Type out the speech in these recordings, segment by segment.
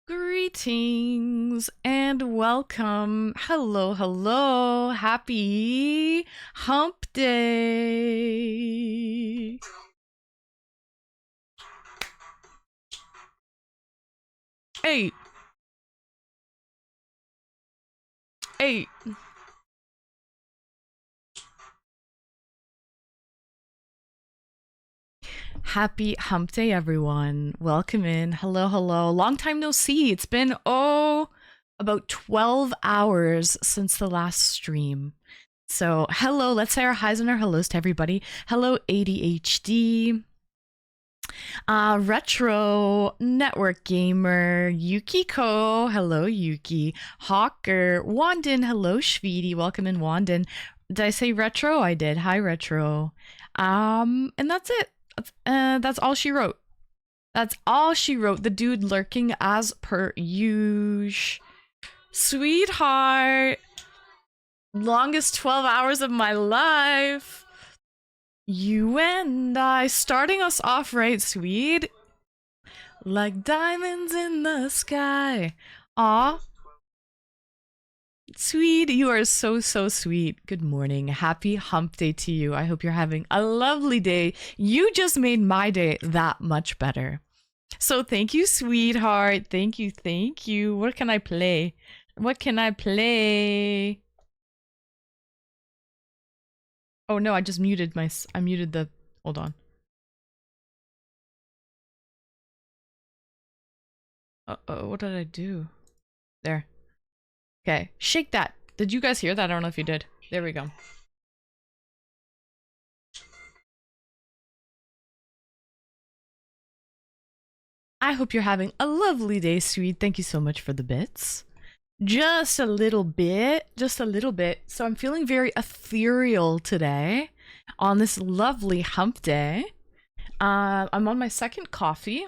Greetings and welcome. Hello, hello. Happy Hump Day. Hey, hey. Happy Hump Day, everyone. Welcome in. Hello, hello. Long time no see. It's been, about 12 hours since the last stream. So, hello. Let's say our highs and our hellos to everybody. Hello, ADHD. Retro Network Gamer, Yukiko, hello Yuki, Hawker, Wandin, hello Shveedy, welcome in Wandin. Did I say Retro? I did. Hi Retro. And that's it. That's all she wrote. That's all she wrote. The dude lurking as per usual. Sweetheart. Longest 12 hours of my life. You and I, starting us off right, Swede. Like diamonds in the sky. Aw. Swede, you are so, so sweet. Good morning. Happy hump day to you. I hope you're having a lovely day. You just made my day that much better. So thank you, sweetheart. Thank you, thank you. What can I play? What can I play? Oh no, I just muted I muted the, hold on. Uh-oh, what did I do? There. Okay, shake that. Did you guys hear that? I don't know if you did. There we go. I hope you're having a lovely day, sweet. Thank you so much for the bits. Just a little bit. Just a little bit. So I'm feeling very ethereal today on this lovely hump day. I'm on my second coffee.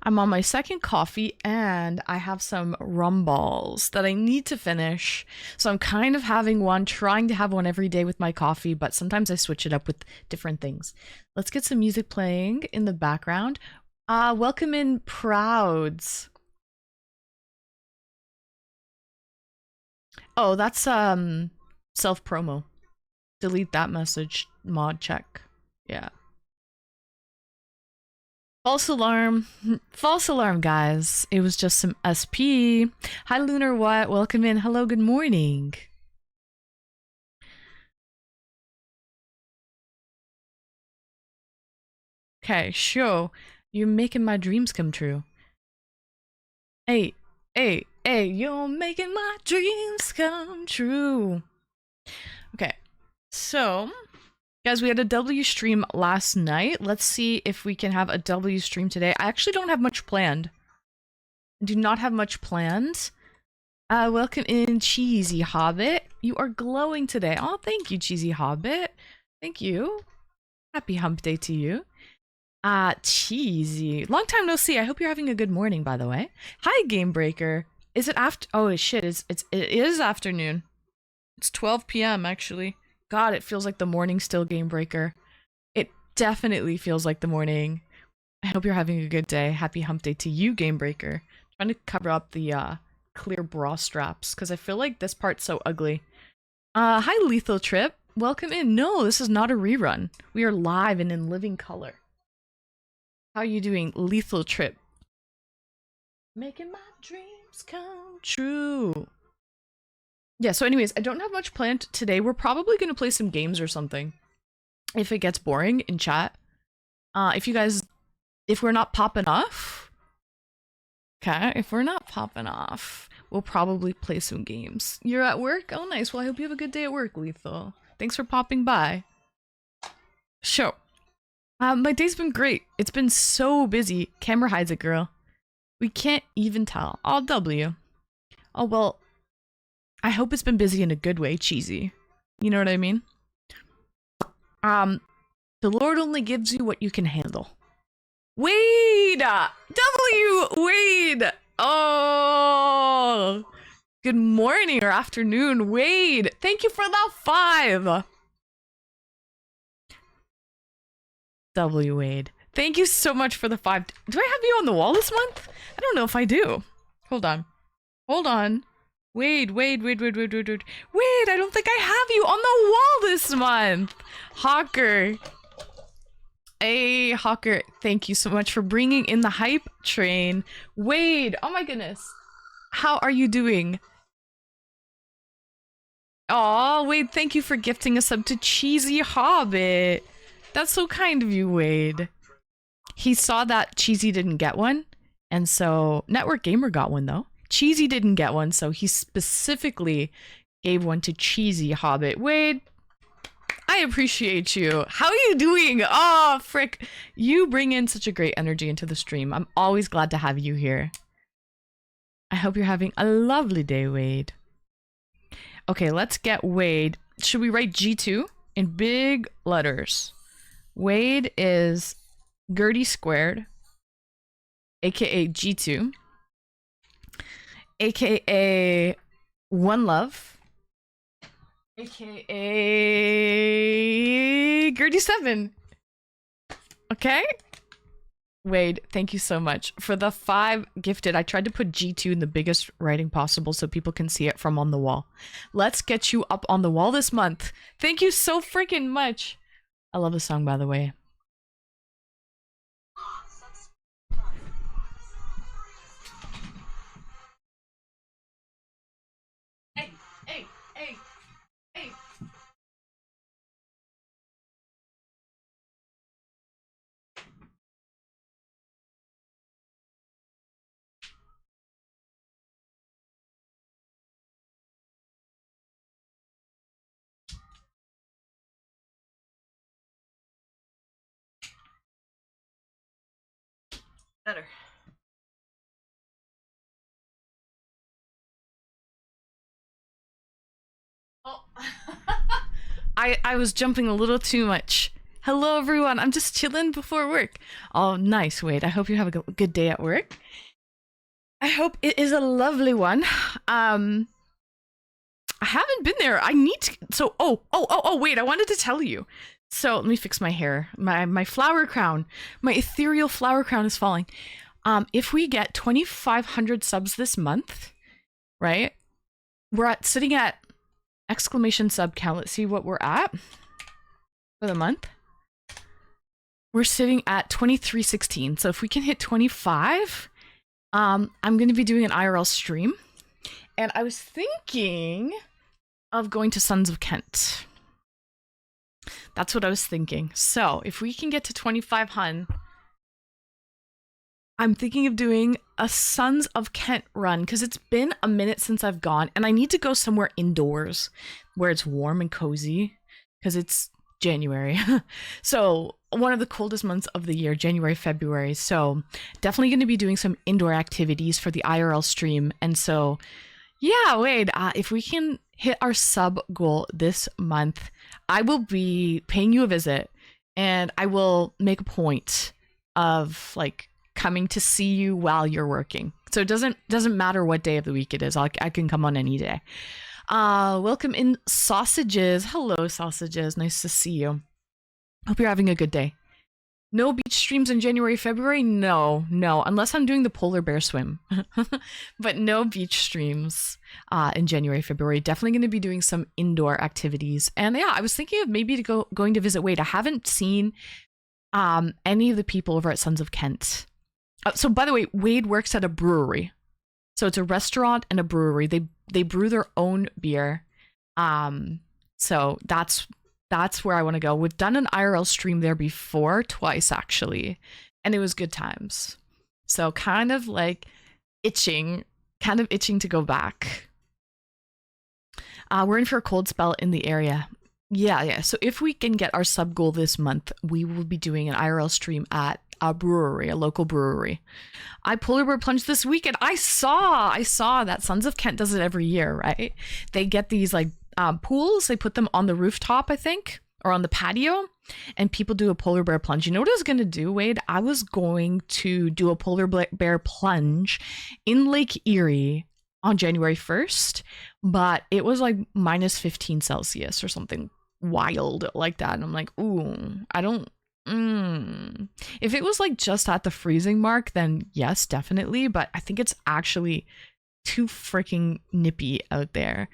I'm on my second coffee and I have some rum balls that I need to finish. So I'm kind of having one, trying to have one every day with my coffee, but sometimes I switch it up with different things. Let's get some music playing in the background. Welcome in Prouds. Oh, that's self-promo. Delete that message, mod check. Yeah. False alarm. False alarm, guys. It was just some SP. Hi, Lunar What? Welcome in. Hello, good morning. Okay, sure. You're making my dreams come true. Hey, hey, hey, you're making my dreams come true. Okay, so guys, we had a W stream last night. Let's see if we can have a W stream today. I actually don't have much planned. I do not have much planned. Welcome in, Cheesy Hobbit. You are glowing today. Oh, thank you, Cheesy Hobbit. Thank you. Happy hump day to you. Cheesy. Long time no see. I hope you're having a good morning, by the way. Hi, Game Breaker. Is it after? Oh, shit. It is afternoon. It's 12 p.m. actually. God, it feels like the morning still, Game Breaker. It definitely feels like the morning. I hope you're having a good day. Happy hump day to you, Game Breaker. Trying to cover up the clear bra straps because I feel like this part's so ugly. Hi, Lethal Trip. Welcome in. No, this is not a rerun. We are live and in living color. How are you doing, Lethal Trip? Making my dreams come true. Yeah, so anyways, I don't have much planned today. We're probably going to play some games or something. If it gets boring in chat. If we're not popping off. Okay, if we're not popping off, we'll probably play some games. You're at work? Oh, nice. Well, I hope you have a good day at work, Lethal. Thanks for popping by. Sure. My day's been great. It's been so busy. Camera hides it, girl. We can't even tell. All W. Oh, well, I hope it's been busy in a good way, Cheesy. You know what I mean? The Lord only gives you what you can handle. Wade! W! Wade! Oh! Good morning or afternoon, Wade! Thank you for the 5! W Wade. Thank you so much for the 5. Do I have you on the wall this month? I don't know if I do. Hold on. Hold on. Wade, I don't think I have you on the wall this month. Hawker. Hey, Hawker, thank you so much for bringing in the hype train. Wade, oh my goodness. How are you doing? Aw, Wade, thank you for gifting a sub to Cheesy Hobbit. That's so kind of you, Wade. He saw that Cheesy didn't get one, and so Network Gamer got one, though. Cheesy didn't get one, so he specifically gave one to Cheesy Hobbit. Wade, I appreciate you. How are you doing? Oh, frick. You bring in such a great energy into the stream. I'm always glad to have you here. I hope you're having a lovely day, Wade. Okay, let's get Wade. Should we write G2 in big letters? Wade is Gertie squared, aka G2, aka One Love, aka Gertie 7. Okay? Wade, thank you so much. For the 5 gifted, I tried to put G2 in the biggest writing possible so people can see it from on the wall. Let's get you up on the wall this month. Thank you so freaking much. I love the song, by the way. Hey. Better. Oh. I was jumping a little too much. Hello, everyone. I'm just chilling before work. Oh, nice. Wade, I hope you have a good day at work. I hope it is a lovely one. I haven't been there. I need to. So, wait, I wanted to tell you. So, let me fix my hair. My flower crown. My ethereal flower crown is falling. If we get 2,500 subs this month, right? We're sitting at exclamation sub count. Let's see what we're at for the month. We're sitting at 2316. So if we can hit 25, I'm going to be doing an IRL stream. And I was thinking of going to Sons of Kent. That's what I was thinking. So if we can get to 2,500, I'm thinking of doing a Sons of Kent run because it's been a minute since I've gone and I need to go somewhere indoors where it's warm and cozy because it's January. So one of the coldest months of the year, January, February. So definitely going to be doing some indoor activities for the IRL stream. And so, yeah, Wade, if we can hit our sub goal this month, I will be paying you a visit and I will make a point of like coming to see you while you're working. So it doesn't matter what day of the week it is. I can come on any day. Welcome in, Sausages. Hello, Sausages. Nice to see you. Hope you're having a good day. No beach streams in January, February? No, unless I'm doing the polar bear swim. But no beach streams in January, February. Definitely going to be doing some indoor activities. And yeah, I was thinking of maybe going to visit Wade. I haven't seen any of the people over at Sons of Kent. So by the way, Wade works at a brewery. So it's a restaurant and a brewery. They brew their own beer. So that's where I want to go. We've done an IRL stream there before, twice actually, and it was good times. So kind of itching to go back. We're in for a cold spell in the area. Yeah. So if we can get our sub goal this month, we will be doing an IRL stream at a brewery, a local brewery. I polar bear plunged this weekend. I saw that Sons of Kent does it every year, right? They get these pools, they put them on the rooftop, I think, or on the patio, and people do a polar bear plunge. You know what I was going to do, Wade? I was going to do a polar bear plunge in Lake Erie on January 1st, but it was like minus 15 Celsius or something wild like that. And I'm like, ooh, I don't If it was like just at the freezing mark, then yes, definitely. But I think it's actually too freaking nippy out there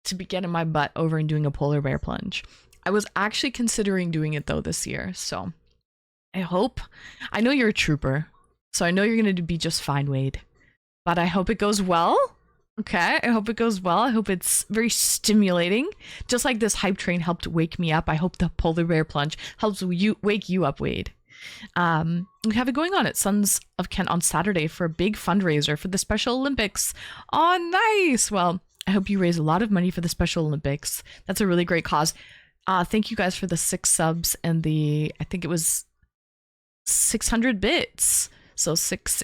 to be getting my butt over and doing a polar bear plunge. I was actually considering doing it though this year. So I know you're a trooper. So I know you're going to be just fine, Wade. But I hope it goes well. Okay, I hope it goes well. I hope it's very stimulating. Just like this hype train helped wake me up, I hope the polar bear plunge helps wake you up, Wade. We have it going on at Sons of Kent on Saturday for a big fundraiser for the Special Olympics. Oh, nice. Well, I hope you raise a lot of money for the Special Olympics. That's a really great cause. Thank you guys for the 6 subs and I think it was 600 bits. So 6.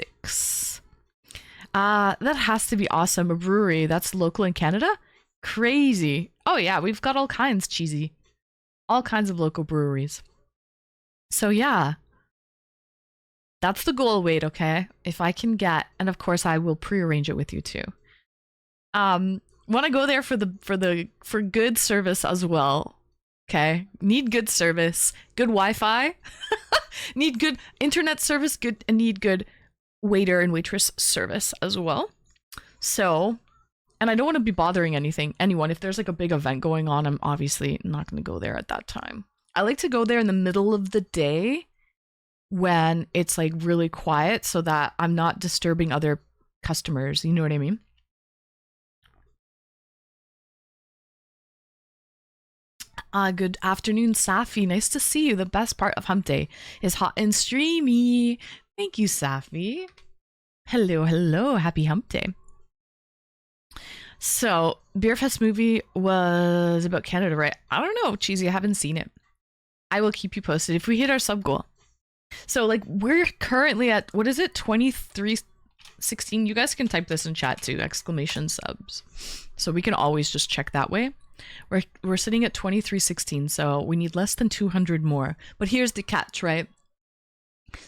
That has to be awesome. A brewery that's local in Canada? Crazy. Oh yeah, we've got all kinds, Cheesy. All kinds of local breweries. So yeah. That's the goal, Wade, okay? If I can get, and of course I will pre-arrange it with you too. Want to go there for good service as well. Okay? Need good service, good Wi-Fi. Need good internet service, need good waiter and waitress service as well. So, and I don't want to be bothering anyone. If there's like a big event going on, I'm obviously not going to go there at that time. I like to go there in the middle of the day when it's like really quiet so that I'm not disturbing other customers. You know what I mean? Good afternoon, Safi. Nice to see you. The best part of Hump Day is hot and streamy. Thank you, Safi. Hello. Happy Hump Day. So, Beerfest movie was about Canada, right? I don't know, Cheesy. I haven't seen it. I will keep you posted if we hit our sub goal. So, like, we're currently at, what is it? 2316. You guys can type this in chat too, exclamation subs. So we can always just check that way. We're sitting at 2316, so we need less than 200 more. But here's the catch, right?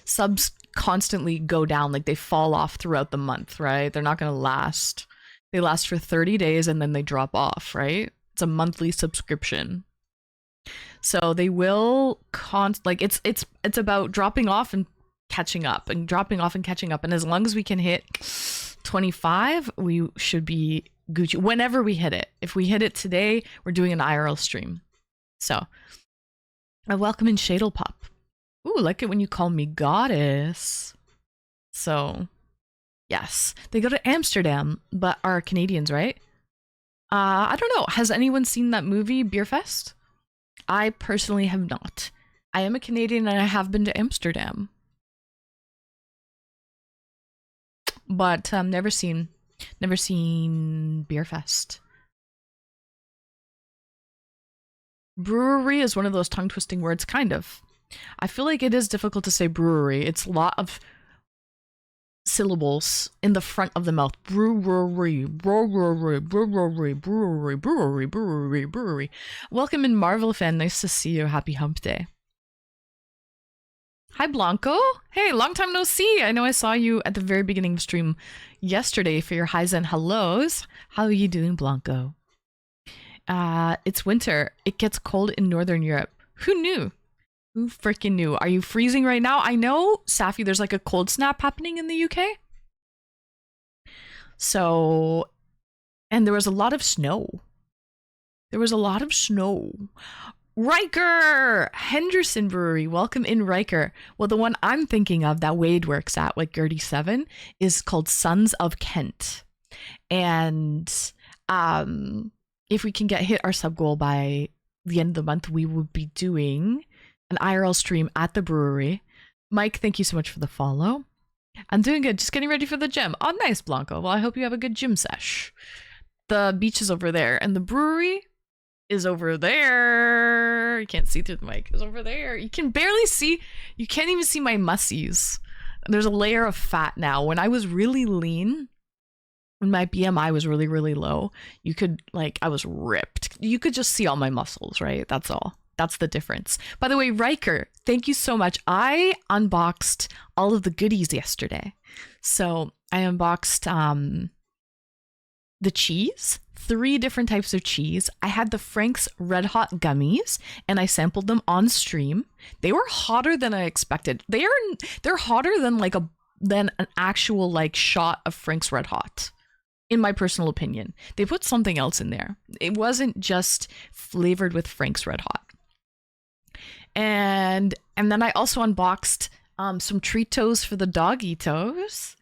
Subs constantly go down, like they fall off throughout the month, right? They're not going to last. They last for 30 days and then they drop off, right? It's a monthly subscription. So they will it's about dropping off and catching up and dropping off and catching up. And as long as we can hit 25, we should be Gucci whenever we hit it. If we hit it today, we're doing an IRL stream. So I welcome in Shadle Pop. Ooh, like it when you call me goddess. So yes, they go to Amsterdam, but are Canadians, right? I don't know. Has anyone seen that movie, Beerfest? I personally have not. I am a Canadian and I have been to Amsterdam. But never seen Beerfest. Brewery is one of those tongue-twisting words, kind of. I feel like it is difficult to say brewery. It's a lot of syllables in the front of the mouth. Brewery. Welcome in, Marvel fan. Nice to see you. Happy Hump Day. Hi, Blanco. Hey, long time no see. I know I saw you at the very beginning of stream yesterday for your highs and hellos. How are you doing, Blanco? It's winter. It gets cold in Northern Europe. Who knew? Who freaking knew? Are you freezing right now? I know, Safi, there's like a cold snap happening in the UK. So, and there was a lot of snow. Riker! Henderson Brewery. Welcome in, Riker. Well, the one I'm thinking of that Wade works at, like Gertie 7, is called Sons of Kent. And if we can hit our sub goal by the end of the month, we will be doing an IRL stream at the brewery. Mike, thank you so much for the follow. I'm doing good. Just getting ready for the gym. Oh, nice, Blanco. Well, I hope you have a good gym sesh. The beach is over there, and the brewery is over there. You can't see through the mic. It's over there. You can barely see. You can't even see my mussies. There's a layer of fat now. When I was really lean, when my BMI was really, really low, you could, like, I was ripped. You could just see all my muscles, right? That's all. That's the difference. By the way, Riker, thank you so much. I unboxed all of the goodies yesterday. So I unboxed the cheese. 3 different types of cheese. I had the Frank's Red Hot gummies, and I sampled them on stream. They were hotter than I expected. They're hotter than than an actual like shot of Frank's Red Hot, in my personal opinion. They put something else in there. It wasn't just flavored with Frank's Red Hot. And then I also unboxed some Treatos for the doggitos,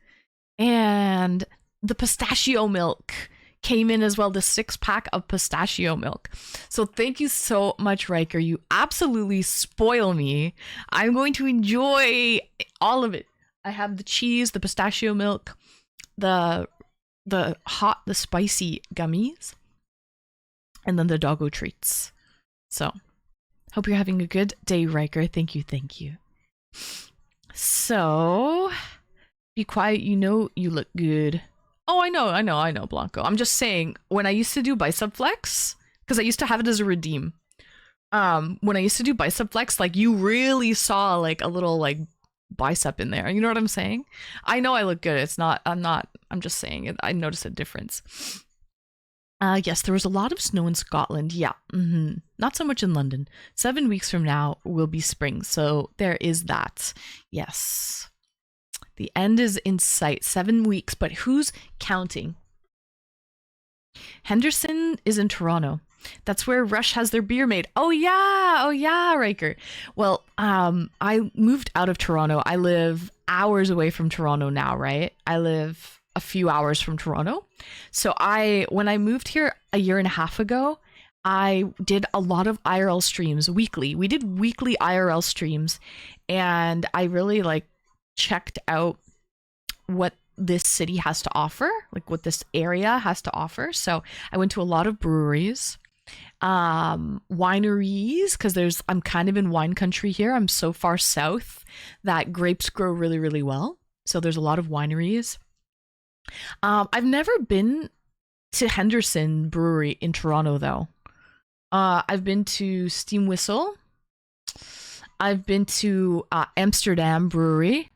and the pistachio milk came in as well, the 6-pack of pistachio milk. So thank you so much, Riker. You absolutely spoil me. I'm going to enjoy all of it. I have the cheese, the pistachio milk, the spicy gummies, and then the doggo treats. So hope you're having a good day, Riker. Thank you. So be quiet. You know you look good. Oh, I know, Blanco. I'm just saying, when I used to do bicep flex, because I used to have it as a redeem. When I used to do bicep flex, like, you really saw like a little like bicep in there. You know what I'm saying? I know I look good. I'm just saying it. I noticed a difference. Yes, there was a lot of snow in Scotland. Yeah. Not so much in London. 7 weeks from now will be spring. So there is that. Yes. The end is in sight. 7 weeks, but who's counting? Henderson is in Toronto. That's where Rush has their beer made. Oh yeah, Riker. Well, I moved out of Toronto. I live hours away from Toronto now, right? I live a few hours from Toronto. So when I moved here a year and a half ago, I did a lot of IRL streams weekly. We did weekly IRL streams, and I really like checked out what this city has to offer, like what this area has to offer. So I went to a lot of breweries, wineries, because I'm kind of in wine country here. I'm so far south that grapes grow really, really well. So there's a lot of wineries. I've never been to Henderson Brewery in Toronto though. I've been to Steam Whistle. I've been to Amsterdam Brewery.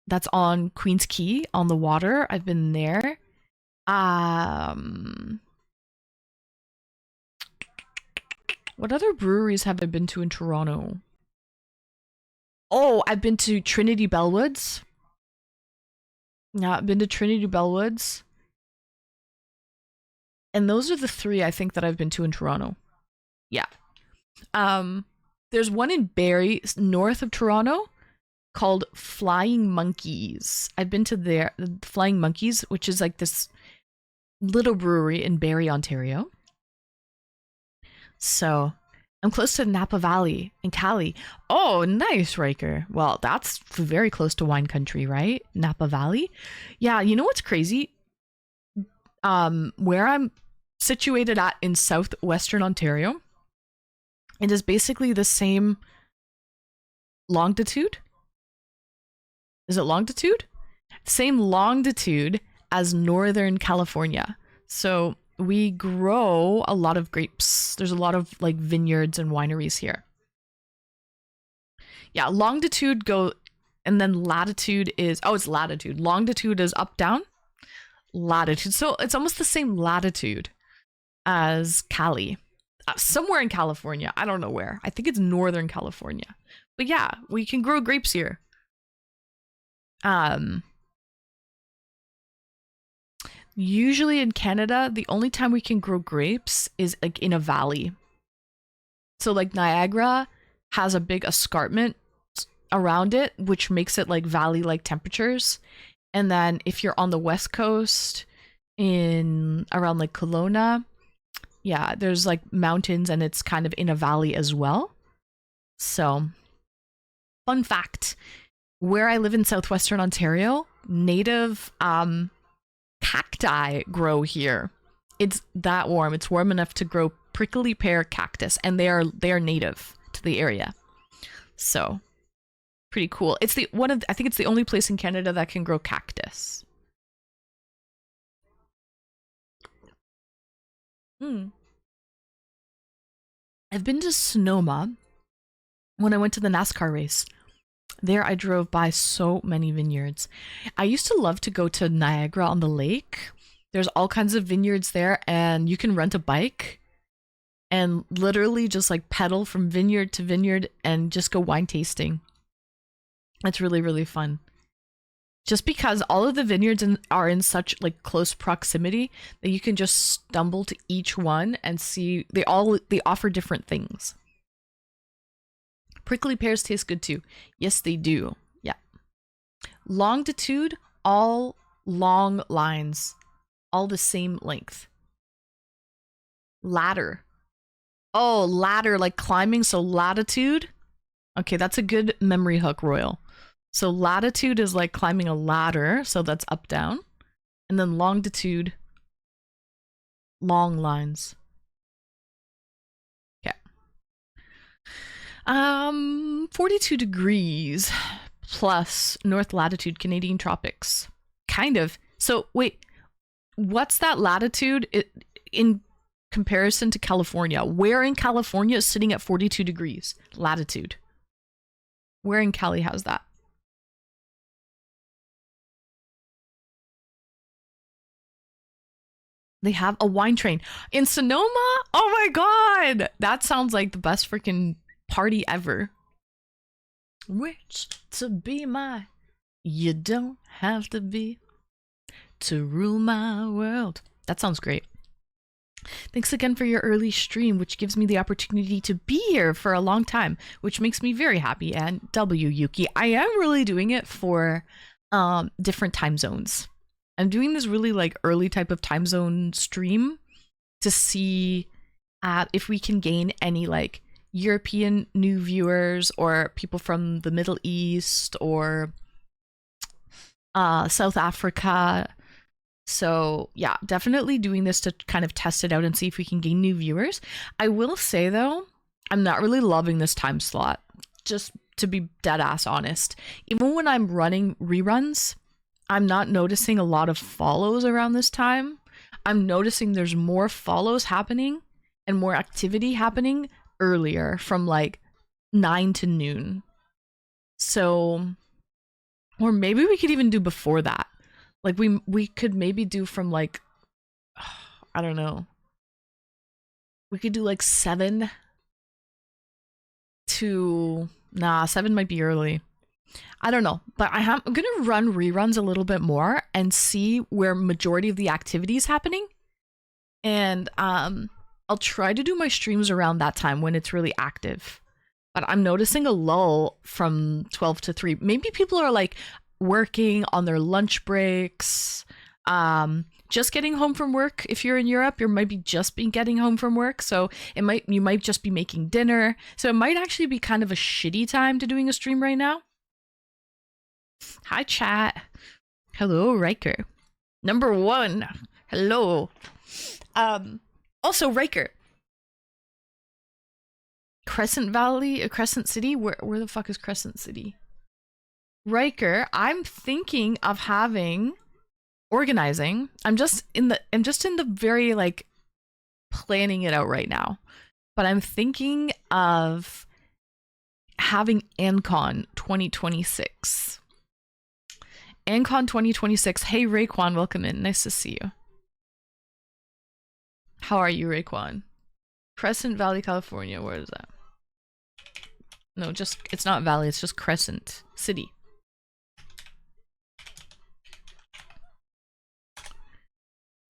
That's on Queen's Quay on the water. I've been there. What other breweries have I been to in Toronto? Oh, I've been to Trinity Bellwoods. Yeah, I've been to Trinity Bellwoods. And those are the 3 I think that I've been to in Toronto. Yeah. There's one in Barrie, north of Toronto, called Flying Monkeys. I've been to their Flying Monkeys, which is like this little brewery in Barrie, Ontario. So I'm close to Napa Valley in Cali. Oh, nice, Riker. Well, that's very close to wine country, right? Napa Valley. Yeah, you know what's crazy? Where I'm situated at in southwestern Ontario, it is basically the same longitude. Is it longitude? Same longitude as Northern California. So we grow a lot of grapes. There's a lot of like vineyards and wineries here. Yeah, longitude and then latitude is, it's latitude. Longitude is up, down. Latitude. So it's almost the same latitude as Cali. Somewhere in California. I don't know where. I think it's Northern California. But yeah, we can grow grapes here. Usually in Canada, the only time we can grow grapes is like in a valley. So like Niagara has a big escarpment around it, which makes it like valley-like temperatures. And then if you're on the west coast around like Kelowna, yeah, there's like mountains and it's kind of in a valley as well. So, fun fact, where I live in southwestern Ontario, native cacti grow here. It's that warm. It's warm enough to grow prickly pear cactus, and they are native to the area. So, pretty cool. It's I think it's the only place in Canada that can grow cactus. I've been to Sonoma when I went to the NASCAR race. There I drove by so many vineyards. I used to love to go to Niagara on the lake There's all kinds of vineyards there, and you can rent a bike and literally just like pedal from vineyard to vineyard and just go wine tasting. It's really, really fun. Just because all of the vineyards are in such like close proximity that you can just stumble to each one and see they offer different things. Prickly pears taste good too. Yes, they do. Yeah. Longitude, all long lines, all the same length. Ladder. Oh, ladder, like climbing, so latitude. Okay, that's a good memory hook, Royal. So latitude is like climbing a ladder, so that's up, down. And then longitude, long lines. Okay. 42 degrees plus North Latitude, Canadian Tropics. Kind of. So wait, what's that latitude in comparison to California? Where in California is sitting at 42 degrees latitude? Where in Cali has that? They have a wine train in Sonoma. Oh my god, that sounds like the best freaking party ever. Rich to be my, you don't have to be to rule my world. That sounds great. Thanks again for your early stream, which gives me the opportunity to be here for a long time, which makes me very happy. And W Yuki, I am really doing it for different time zones. I'm doing this really like early type of time zone stream to see if we can gain any like European new viewers or people from the Middle East or South Africa. So yeah, definitely doing this to kind of test it out and see if we can gain new viewers. I will say though, I'm not really loving this time slot, just to be dead ass honest. Even when I'm running reruns, I'm not noticing a lot of follows around this time. I'm noticing there's more follows happening and more activity happening earlier from like 9 to noon. So, or maybe we could even do before that. Like we could maybe do from like, I don't know. We could do like 7 to, 7 might be early. I don't know, but I'm going to run reruns a little bit more and see where majority of the activity is happening. And I'll try to do my streams around that time when it's really active. But I'm noticing a lull from 12 to 3. Maybe people are like working on their lunch breaks, just getting home from work. If you're in Europe, you might be just be getting home from work. So you might just be making dinner. So it might actually be kind of a shitty time to doing a stream right now. Hi, chat. Hello, Riker. Number 1. Hello. Also, Riker. Crescent City? Where the fuck is Crescent City? Riker, I'm thinking of organizing. I'm just in the very like planning it out right now. But I'm thinking of having ANCON 2026. ANCON 2026. Hey, Raekwon, welcome in. Nice to see you. How are you, Raekwon? Crescent Valley, California. Where is that? No, it's not Valley. It's just Crescent City.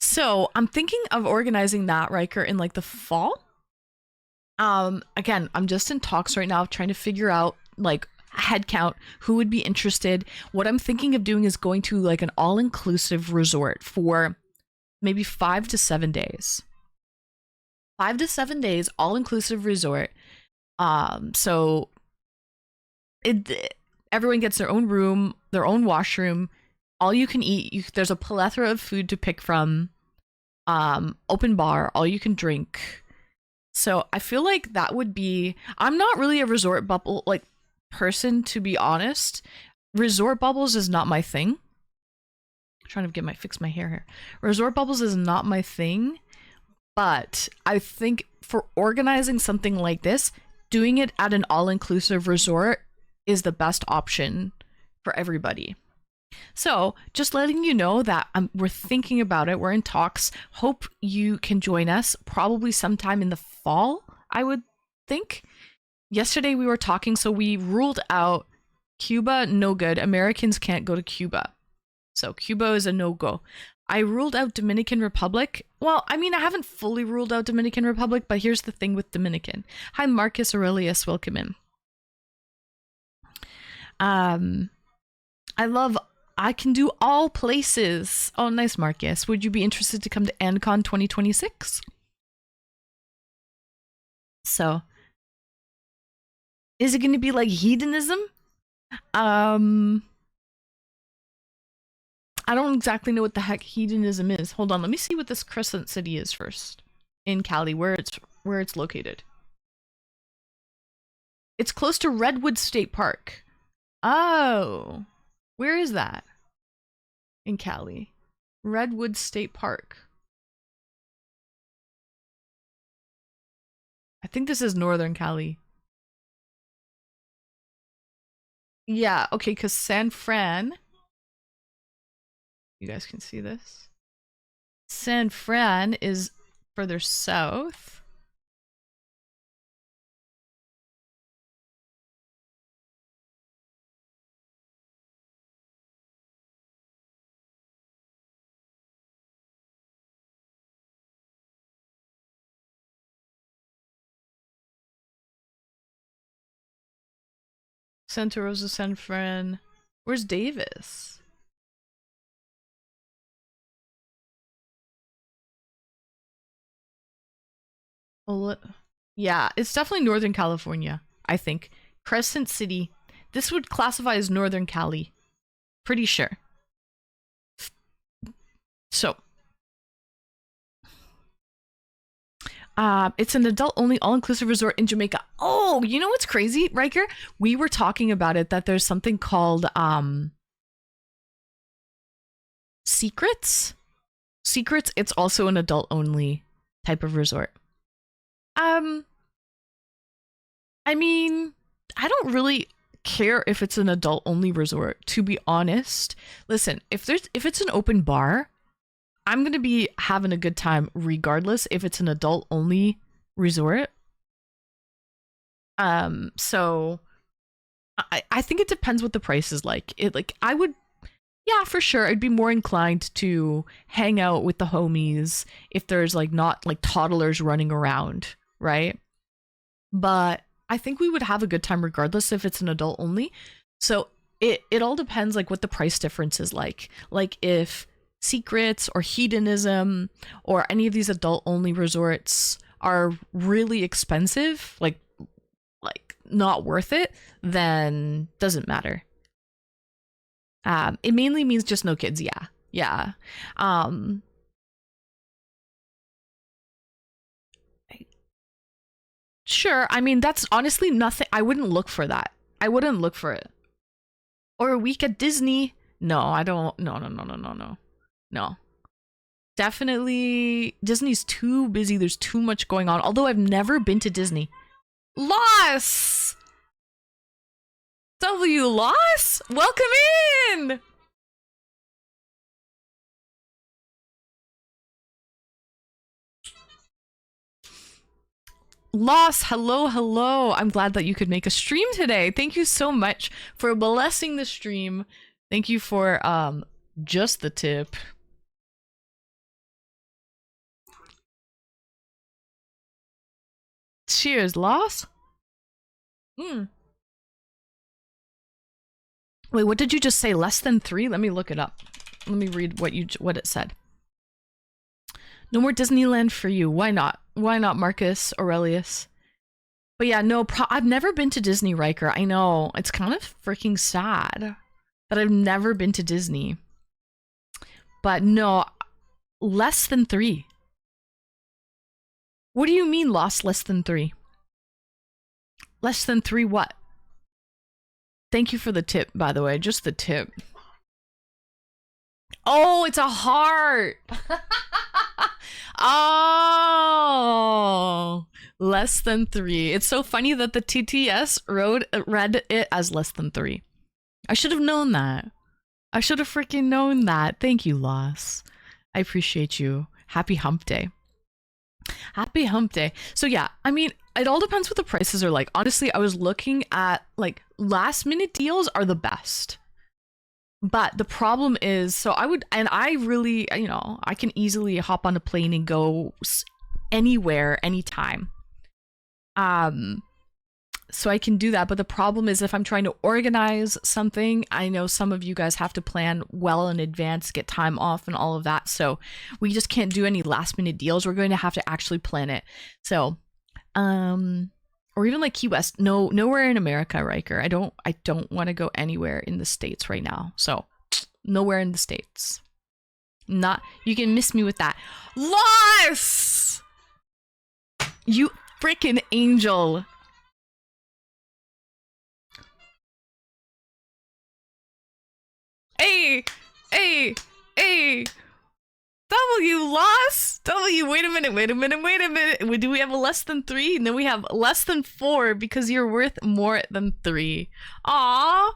So I'm thinking of organizing that, Riker, in like the fall. Again, I'm just in talks right now, trying to figure out like head count, who would be interested. What I'm thinking of doing is going to like an all-inclusive resort for maybe 5 to 7 days. 5 to 7 days, all-inclusive resort. So everyone gets their own room, their own washroom, all you can eat. There's a plethora of food to pick from. Open bar, all you can drink. So I feel like that would be. I'm not really a resort bubble like person, to be honest. Resort bubbles is not my thing. I'm trying to fix my hair here. Resort bubbles is not my thing, but I think for organizing something like this, doing it at an all-inclusive resort is the best option for everybody. So, just letting you know that we're thinking about it. We're in talks. Hope you can join us probably sometime in the fall, I would think. Yesterday we were talking, so we ruled out Cuba, no good. Americans can't go to Cuba. So, Cuba is a no go. I ruled out Dominican Republic. Well, I mean, I haven't fully ruled out Dominican Republic, but here's the thing with Dominican. Hi, Marcus Aurelius. Welcome in. I can do all places. Oh, nice, Marcus. Would you be interested to come to ANCON 2026? So, is it going to be like hedonism? I don't exactly know what the heck hedonism is. Hold on, let me see what this Crescent City is first. In Cali, where it's located. It's close to Redwood State Park. Oh. Where is that? In Cali. Redwood State Park. I think this is Northern Cali. Yeah, okay, because San Fran. You guys can see this. San Fran is further south. Santa Rosa, San Fran. Where's Davis? Yeah, it's definitely Northern California, I think. Crescent City. This would classify as Northern Cali. Pretty sure. So, it's an adult-only, all-inclusive resort in Jamaica. Oh, you know what's crazy, Riker? We were talking about it, that there's something called Secrets. Secrets. It's also an adult-only type of resort. I mean, I don't really care if it's an adult-only resort, to be honest. Listen, if it's an open bar, I'm gonna be having a good time regardless if it's an adult-only resort. So I think it depends what the price is like. I would, yeah, for sure, I'd be more inclined to hang out with the homies if there's like not like toddlers running around, right? But I think we would have a good time regardless if it's an adult only. So it all depends like what the price difference is like. Like if Secrets or Hedonism or any of these adult only resorts are really expensive, like not worth it, then doesn't matter. It mainly means just no kids, yeah. Yeah. Sure, I mean that's honestly nothing. I wouldn't look for that. I wouldn't look for it. Or a week at Disney. No, I don't. No. Definitely Disney's too busy. There's too much going on. Although I've never been to Disney. Loss! W Loss? Welcome in! Loss, hello. I'm glad that you could make a stream today. Thank you so much for blessing the stream. Thank you for just the tip. Cheers, Loss. Wait, what did you just say? Less than 3? Let me look it up. Let me read what it said. No more Disneyland for you. Why not? Why not, Marcus Aurelius? But yeah, no, I've never been to Disney, Riker. I know. It's kind of freaking sad that I've never been to Disney. But no, less than 3. What do you mean lost less than 3? Less than 3 what? Thank you for the tip, by the way. Just the tip. Oh, it's a heart. Oh, less than 3. It's so funny that the TTS read it as less than 3. I should have known that. I should have freaking known that. Thank you, Loss. I appreciate you. Happy hump day. Happy hump day. So yeah, I mean, it all depends what the prices are like. Honestly, I was looking at like last minute deals are the best. But the problem is, so I really, you know, I can easily hop on a plane and go anywhere, anytime. So I can do that. But the problem is if I'm trying to organize something, I know some of you guys have to plan well in advance, get time off and all of that. So we just can't do any last minute deals. We're going to have to actually plan it. So, or even like Key West, nowhere in America, Riker. I don't want to go anywhere in the States right now. So nowhere in the States. Not, you can miss me with that. Loss! You freaking angel. Hey! W loss? W, wait a minute. Do we have a less than 3? No, we have less than 4 because you're worth more than 3. Aww.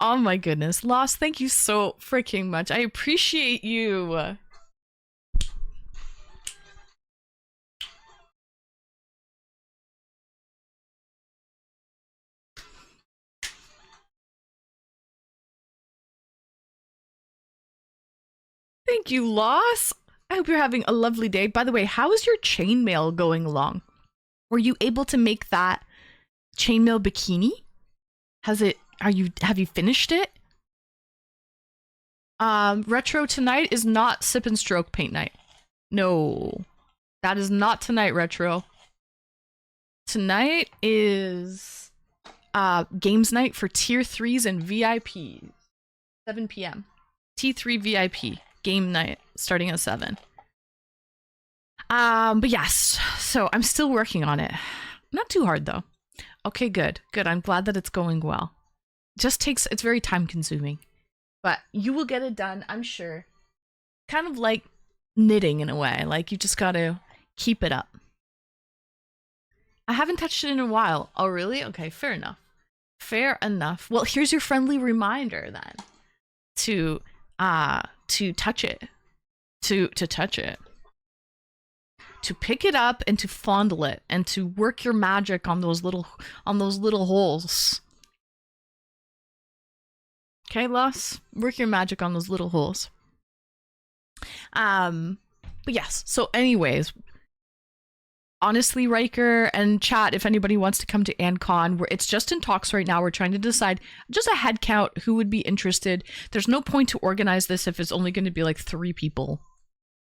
Oh my goodness. Loss, thank you so freaking much. I appreciate you. Thank you, Loss. I hope you're having a lovely day. By the way, how is your chainmail going along? Were you able to make that chainmail bikini? Have you finished it? Retro, tonight is not sip and stroke paint night. No. That is not tonight, Retro. Tonight is games night for tier 3s and VIPs. 7 p.m. T3 VIP game night starting at 7. But yes, so I'm still working on it. Not too hard though. Okay, good. I'm glad that it's going well. It's very time consuming, but you will get it done, I'm sure. Kind of like knitting in a way, like you just gotta keep it up. I haven't touched it in a while. Oh, really? Okay, fair enough. Well, here's your friendly reminder then to touch it, to touch it, to pick it up and to fondle it and to work your magic on those little holes. Okay, Loss? Work your magic on those little holes. But yes, so anyways, honestly, Riker and chat, if anybody wants to come to AnCon, it's just in talks right now. We're trying to decide just a head count who would be interested. There's no point to organize this if it's only going to be like 3 people.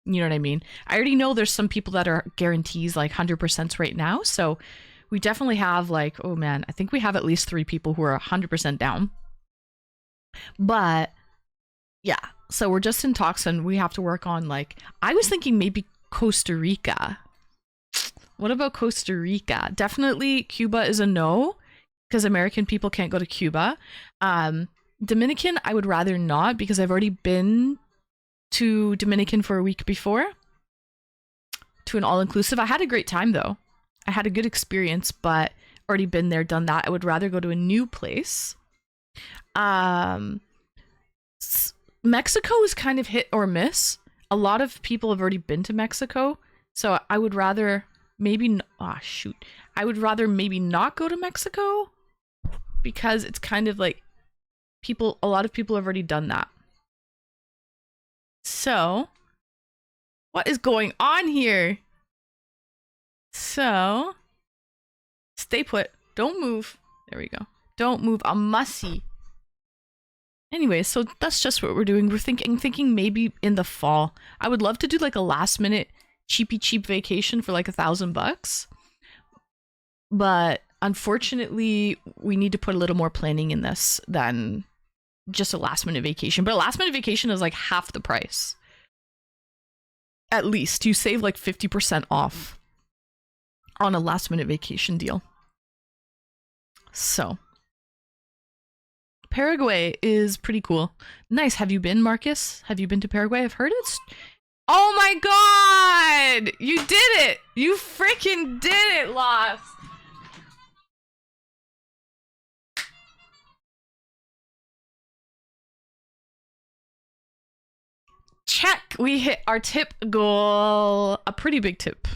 You know what I mean? I already know there's some people that are guarantees like 100% right now. So we definitely have like, oh man, I think we have at least 3 people who are 100% down. But yeah, so we're just in talks and we have to work on like, I was thinking maybe Costa Rica. What about Costa Rica? Definitely Cuba is a no because American people can't go to Cuba. Dominican, I would rather not because I've already been to Dominican for a week before to an all-inclusive. I had a great time though. I had a good experience, but already been there, done that. I would rather go to a new place. Mexico is kind of hit or miss. A lot of people have already been to Mexico, so I would rather I would rather maybe not go to Mexico because it's kind of like a lot of people have already done that. So, what is going on here? So, stay put. Don't move. There we go. Don't move. A mussy. Anyway, so that's just what we're doing. We're thinking maybe in the fall. I would love to do like a last minute cheap vacation for like $1,000. But unfortunately, we need to put a little more planning in this than just a last minute vacation. But a last minute vacation is like half the price. At least you save like 50% off on a last minute vacation deal. So Paraguay is pretty cool. Nice. Have you been, Marcus? Have you been to Paraguay? I've heard it's... Oh my god! You did it! You freaking did it, Lost! Check! We hit our tip goal. A pretty big tip.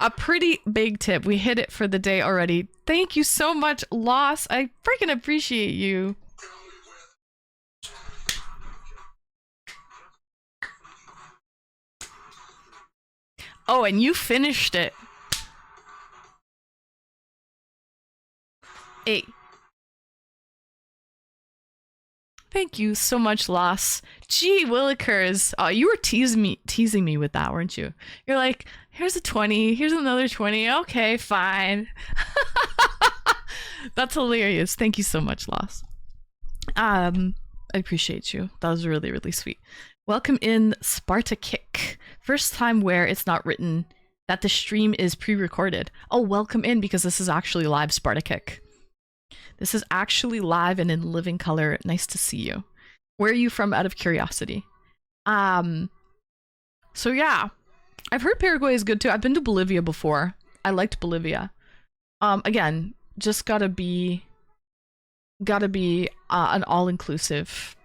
A pretty big tip. We hit it for the day already. Thank you so much, Loss. I freaking appreciate you. Oh, and you finished it. Hey. Thank you so much, Loss. Gee, Willikers. Oh, you were teasing me with that, weren't you? You're like, here's a 20, here's another 20. Okay, fine. That's hilarious. Thank you so much, Loss. I appreciate you. That was really, really sweet. Welcome in, Sparta Kick. First time where it's not written that the stream is pre-recorded. Oh, welcome in, because this is actually live, Sparta Kick. This is actually live and in living color. Nice to see you. Where are you from, out of curiosity? So yeah, I've heard Paraguay is good too. I've been to Bolivia before. I liked Bolivia. Again, just gotta be an all-inclusive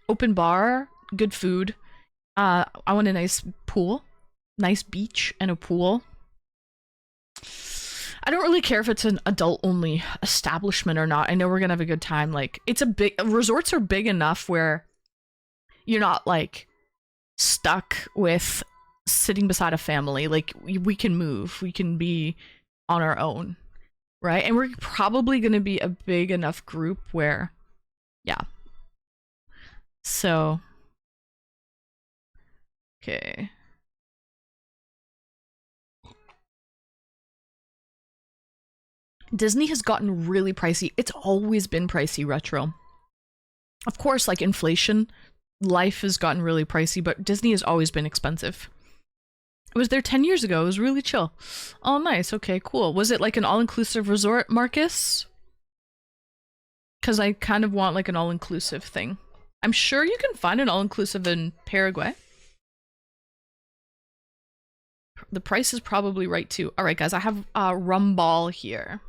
open bar, good food. I want a nice pool, nice beach and a pool. I don't really care if it's an adult-only establishment or not. I know we're gonna have a good time. Like, resorts are big enough where you're not like stuck with sitting beside a family. Like, we can move, we can be on our own, right? And we're probably gonna be a big enough group where, yeah. So, okay. Disney has gotten really pricey. It's always been pricey, Retro. Of course, like inflation, life has gotten really pricey, but Disney has always been expensive. I was there 10 years ago. It was really chill. Oh, nice. Okay, cool. Was it like an all-inclusive resort, Marcus? Because I kind of want like an all-inclusive thing. I'm sure you can find an all-inclusive in Paraguay. The price is probably right too. All right, guys, I have a rum ball here.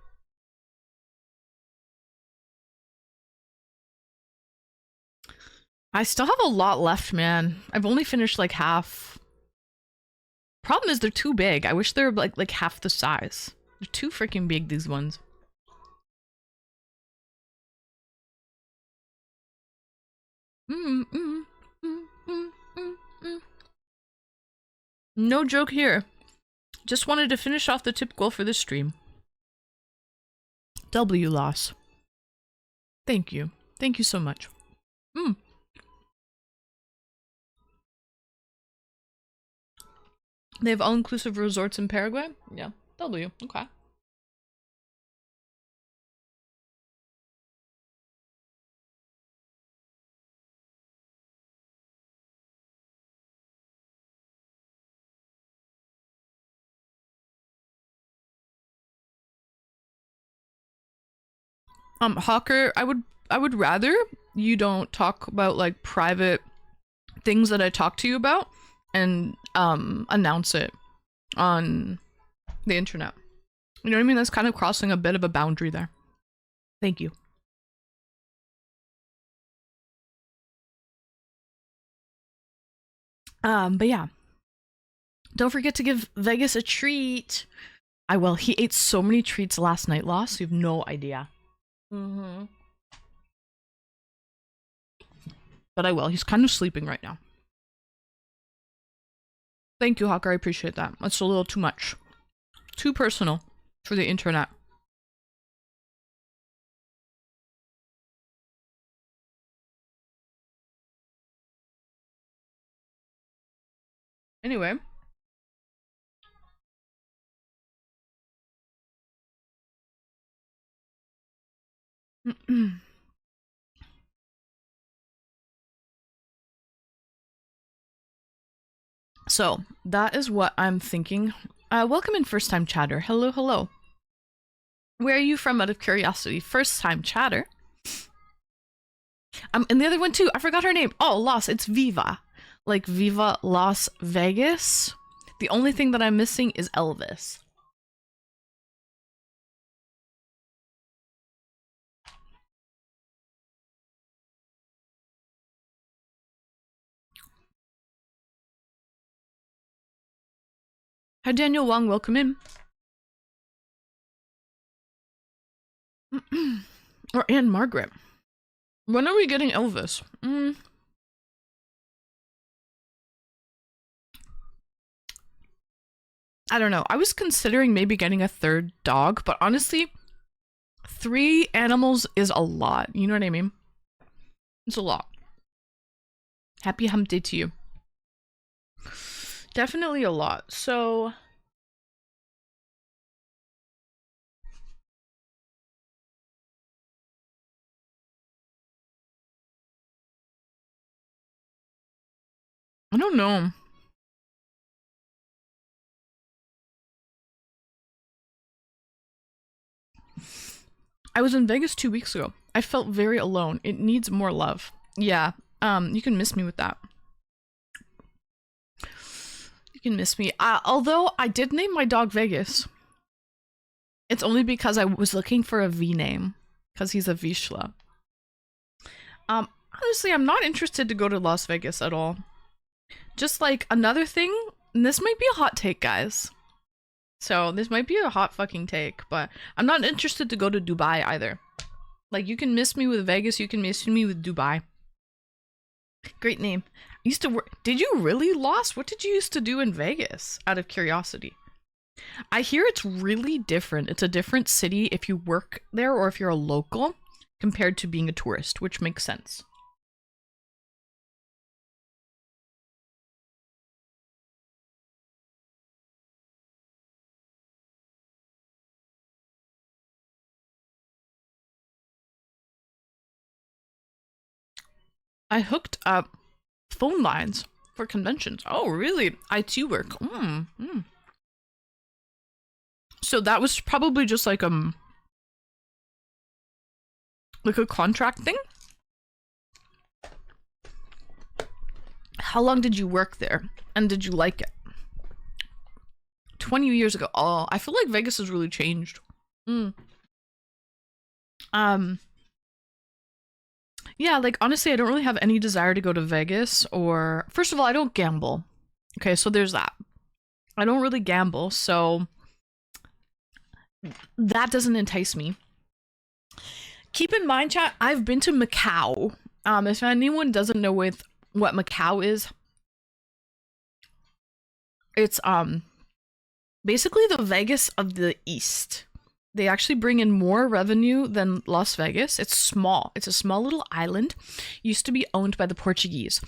I still have a lot left, man. I've only finished like half. Problem is they're too big. I wish they were like half the size. They're too freaking big, these ones. No joke here. Just wanted to finish off the tip goal for this stream. W loss. Thank you. Thank you so much. They have all-inclusive resorts in Paraguay? Yeah. W. Okay. Hawker, I would rather you don't talk about like private things that I talk to you about and announce it on the internet. You know what I mean? That's kind of crossing a bit of a boundary there. Thank you. But yeah. Don't forget to give Vegas a treat. I will. He ate so many treats last night, Lost. You have no idea. But I will. He's kind of sleeping right now. Thank you, Hawker. I appreciate that. That's a little too much. Too personal for the internet. Anyway. So, that is what I'm thinking. Welcome in, first-time chatter. Hello, hello. Where are you from, out of curiosity? First-time chatter. And the other one too. I forgot her name. Oh, Las. It's Viva. Like Viva Las Vegas. The only thing that I'm missing is Elvis. Hi, Daniel Wong. Welcome in. Or Anne Margaret. When are we getting Elvis? I don't know. I was considering maybe getting a third dog, but honestly, 3 animals is a lot. You know what I mean? It's a lot. Happy hump day to you. Definitely a lot. So I don't know. I was in Vegas 2 weeks ago. I felt very alone. It needs more love. Yeah. You can miss me with that. You can miss me. Although I did name my dog Vegas. It's only because I was looking for a V name. Because he's a Vishla. Honestly, I'm not interested to go to Las Vegas at all. Just like another thing, and this might be a hot take, guys. So this might be a hot fucking take, but I'm not interested to go to Dubai either. Like, you can miss me with Vegas, you can miss me with Dubai. Great name. I used to work. Did you really, Lost? What did you used to do in Vegas? Out of curiosity. I hear it's really different. It's a different city if you work there or if you're a local compared to being a tourist, which makes sense. I hooked up phone lines for conventions. Oh, really? IT work. So that was probably just like a contract thing? How long did you work there? And did you like it? 20 years ago. Oh, I feel like Vegas has really changed. Yeah, like honestly, I don't really have any desire to go to Vegas or first of all, I don't gamble. Okay, so there's that. I don't really gamble, so that doesn't entice me. Keep in mind, chat, I've been to Macau. If anyone doesn't know what Macau is, it's basically the Vegas of the East. They actually bring in more revenue than Las Vegas. It's small. It's a small little island. Used to be owned by the Portuguese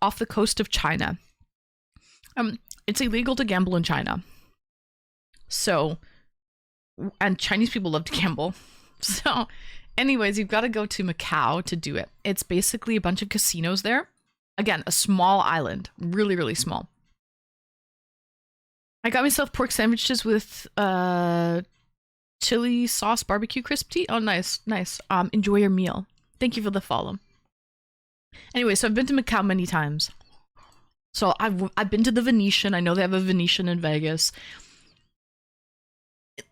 off the coast of China. It's illegal to gamble in China. So, and Chinese people love to gamble. So, anyways, you've got to go to Macau to do it. It's basically a bunch of casinos there. Again, a small island. Really, really small. I got myself pork sandwiches with chili sauce barbecue crispy. Oh, nice, nice. Enjoy your meal. Thank you for the follow. Anyway, so I've been to Macau many times. So I've been to the Venetian. I know they have a Venetian in Vegas.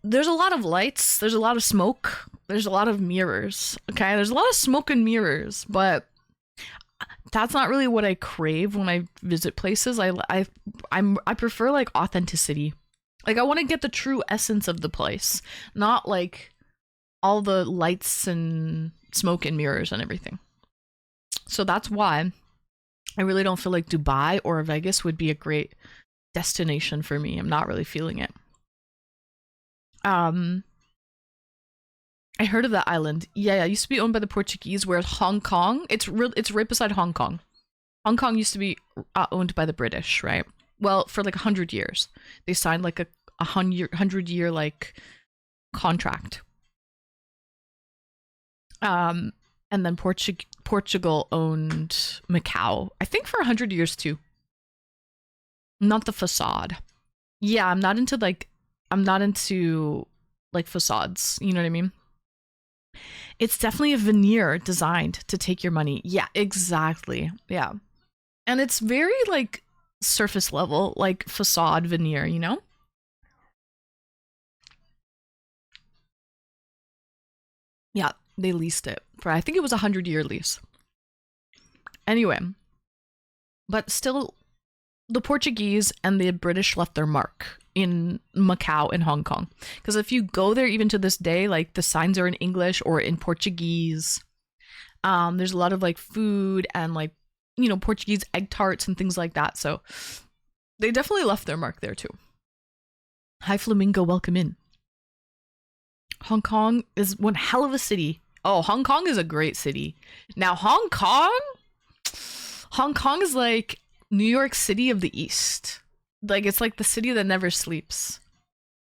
There's a lot of lights. There's a lot of smoke. There's a lot of mirrors. Okay, there's a lot of smoke and mirrors, but that's not really what I crave when I visit places. I prefer like authenticity. Like I want to get the true essence of the place, not like all the lights and smoke and mirrors and everything. So that's why I really don't feel like Dubai or Vegas would be a great destination for me. I'm not really feeling it. I heard of that island. Yeah, it used to be owned by the Portuguese, whereas Hong Kong, it's right beside Hong Kong. Hong Kong used to be owned by the British, right? Well, for like 100 years. They signed like a 100-year like contract. And then Portugal owned Macau, I think for 100 years too. Not the facade. Yeah, I'm not into like facades, you know what I mean? It's definitely a veneer designed to take your money. Yeah, exactly. Yeah. And it's very like surface level, like facade veneer, you know? Yeah, they leased it for, I think it was a 100-year lease. Anyway, but still, the Portuguese and the British left their mark in Macau and Hong Kong. Because if you go there, even to this day, like the signs are in English or in Portuguese. There's a lot of like food and like, you know, Portuguese egg tarts and things like that. So they definitely left their mark there too. Hi Flamingo, welcome in. Hong Kong is one hell of a city. Oh, Hong Kong is a great city. Now, Hong Kong is like New York City of the East. Like, it's like the city that never sleeps.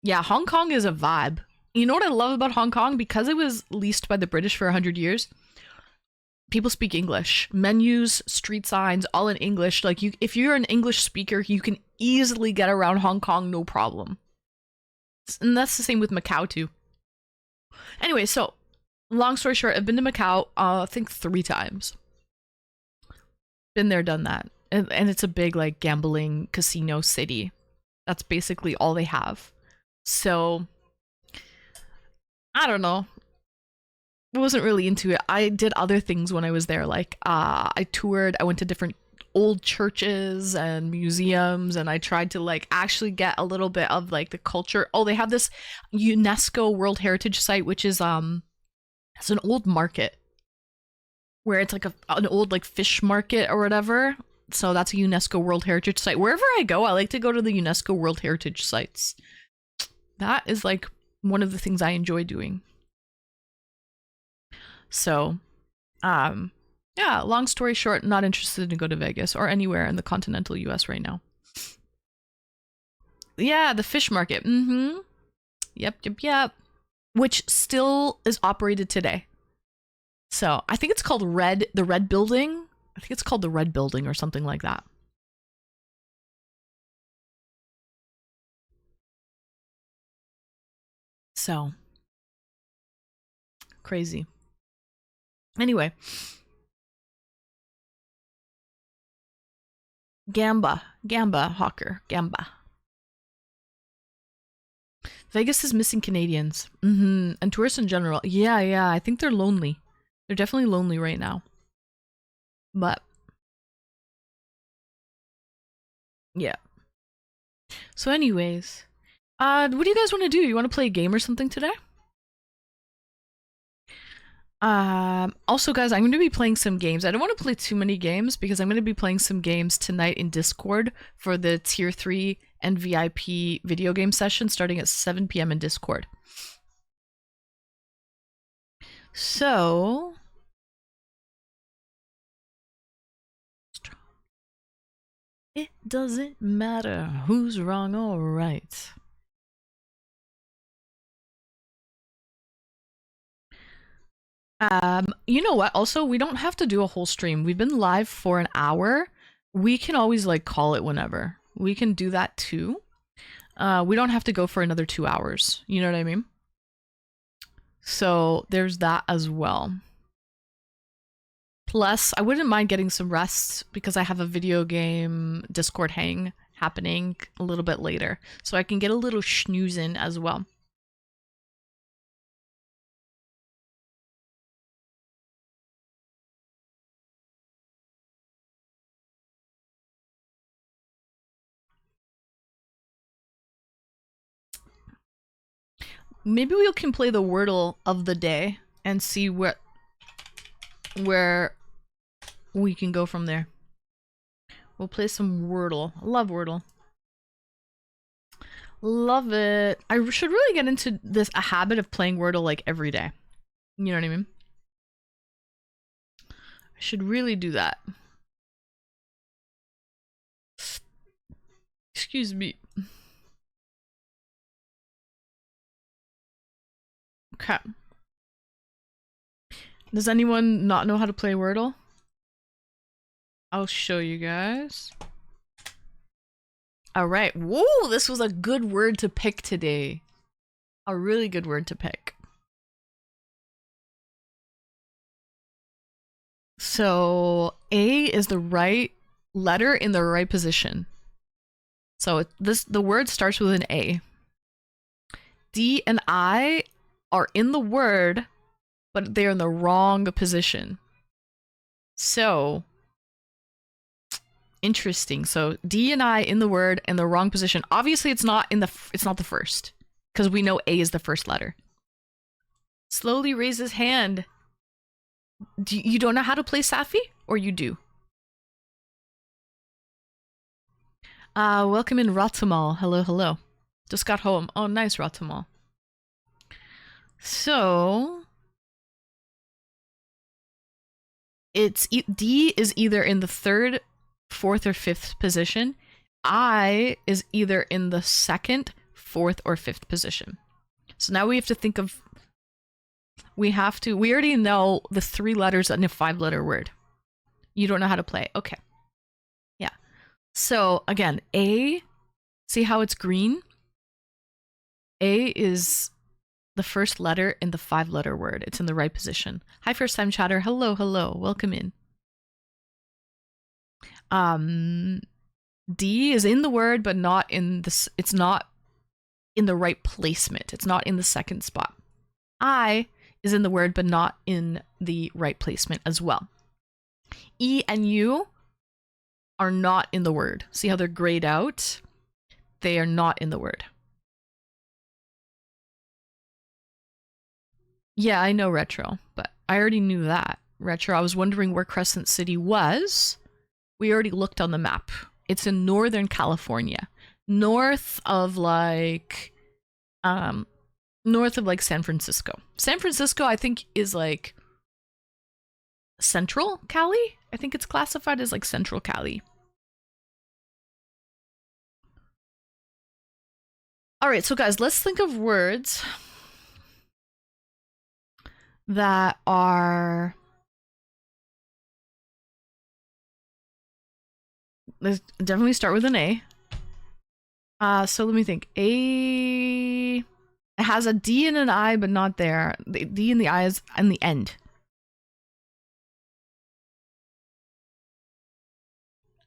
Yeah, Hong Kong is a vibe. You know what I love about Hong Kong? Because it was leased by the British for 100 years, people speak English. Menus, street signs, all in English. Like, if you're an English speaker, you can easily get around Hong Kong, no problem. And that's the same with Macau, too. Anyway, so long story short, I've been to Macau, I think 3 times. Been there, done that. And it's a big, like, gambling casino city. That's basically all they have. So, I don't know. I wasn't really into it. I did other things when I was there. Like, I toured, I went to different old churches and museums, and I tried to, like, actually get a little bit of, like, the culture. Oh, they have this UNESCO World Heritage Site, which is, it's an old market where it's like an old like fish market or whatever. So that's a UNESCO World Heritage Site. Wherever I go, I like to go to the UNESCO World Heritage Sites. That is like one of the things I enjoy doing. So, yeah, long story short, not interested to go to Vegas or anywhere in the continental US right now. Yeah, the fish market. Mm-hmm. Yep. Which still is operated today. So I think it's called the Red Building. I think it's called the Red Building or something like that. So crazy. Anyway, Gamba Hawker, Gamba. Vegas is missing Canadians. And tourists in general. Yeah, I think they're lonely. They're definitely lonely right now. But yeah. So anyways, what do you guys want to do? You want to play a game or something today? Also guys, I'm going to be playing some games. I don't want to play too many games because I'm going to be playing some games tonight in Discord for the tier 3 and VIP video game session starting at 7 p.m. in Discord. So it doesn't matter who's wrong or right. You know what? Also, we don't have to do a whole stream. We've been live for an hour. We can always like call it whenever. We can do that too. We don't have to go for another 2 hours. You know what I mean? So there's that as well. Plus, I wouldn't mind getting some rest because I have a video game Discord hang happening a little bit later. So I can get a little snooze in as well. Maybe we can play the Wordle of the day and see where we can go from there. We'll play some Wordle. I love Wordle. Love it. I should really get into a habit of playing Wordle like every day. You know what I mean? I should really do that. Excuse me. Okay. Does anyone not know how to play Wordle? I'll show you guys. Alright. Whoa, this was a good word to pick today. A really good word to pick. So, A is the right letter in the right position. So, the word starts with an A. D and I are in the word, but they're in the wrong position. So, Interesting. So D and I in the word in the wrong position. Obviously, it's not the first because we know A is the first letter. Slowly raise his hand. You don't know how to play Safi, or you do? Welcome in Ratamal. Hello, hello. Just got home. Oh, nice, Ratamal. So it's D is either in the third, fourth, or fifth position. I is either in the second, fourth, or fifth position. So now we have to think of. We already know the 3 letters in a 5-letter word. You don't know how to play. Okay. Yeah. So again, A, see how it's green? A is the first letter in the 5-letter word. It's in the right position. Hi, first time chatter. Hello, hello. Welcome in. D is in the word, but not in the. It's not in the right placement. It's not in the second spot. I is in the word, but not in the right placement as well. E and U are not in the word. See how they're grayed out? They are not in the word. Yeah, I know Retro, but I already knew that. Retro, I was wondering where Crescent City was. We already looked on the map. It's in Northern California. North of like San Francisco. San Francisco, I think, is like Central Cali. I think it's classified as like Central Cali. All right, so guys, let's think of words that are. Let's definitely start with an A. So let me think. A. It has a D and an I, but not there. The D and the I is in the end.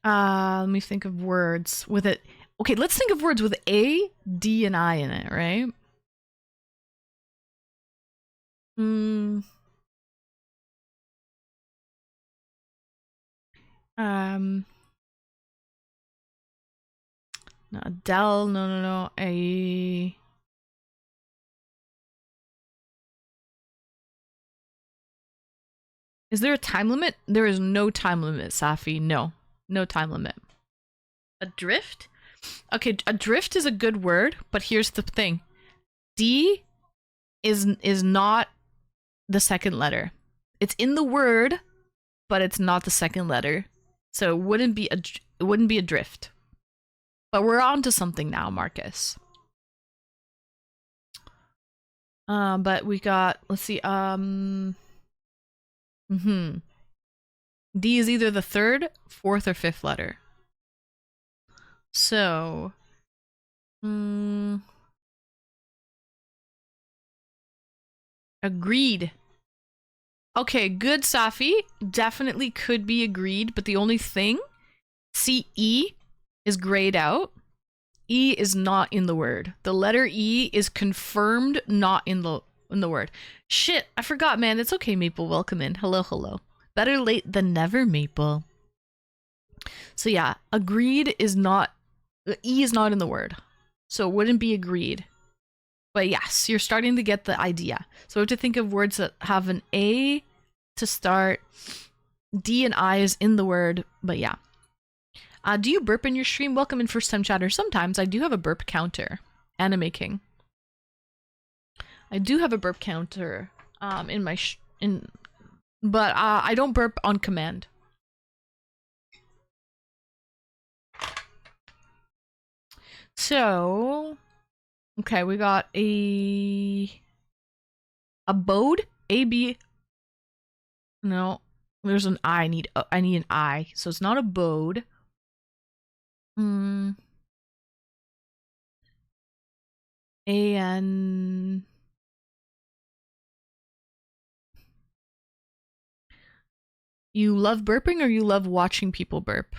Let me think of words with it. Okay, let's think of words with A, D, and I in it, right? No, Adele, no. A. Is there a time limit? There is no time limit, Safi. No time limit. Adrift? Okay, adrift is a good word, but here's the thing. D is not the second letter. It's in the word, but it's not the second letter. So it wouldn't be adrift. But we're on to something now, Marcus. But we got, let's see, D is either the third, fourth, or fifth letter. So, agreed. Okay, good, Safi. Definitely could be agreed, but the only thing, see, E is grayed out. E is not in the word. The letter E is confirmed not in the word. Shit, I forgot, man. It's okay, Maple. Welcome in. Hello, hello. Better late than never, Maple. So yeah, agreed is not. E is not in the word, so it wouldn't be agreed. But yes, you're starting to get the idea. So we have to think of words that have an A to start. D and I is in the word, but yeah. Do you burp in your stream? Welcome in, first time chatter. Sometimes I do have a burp counter. Anime King. I do have a burp counter in my but I don't burp on command. So, okay, we got abode, AB. No, there's an I. I need an I, so it's not abode. And you love burping or you love watching people burp?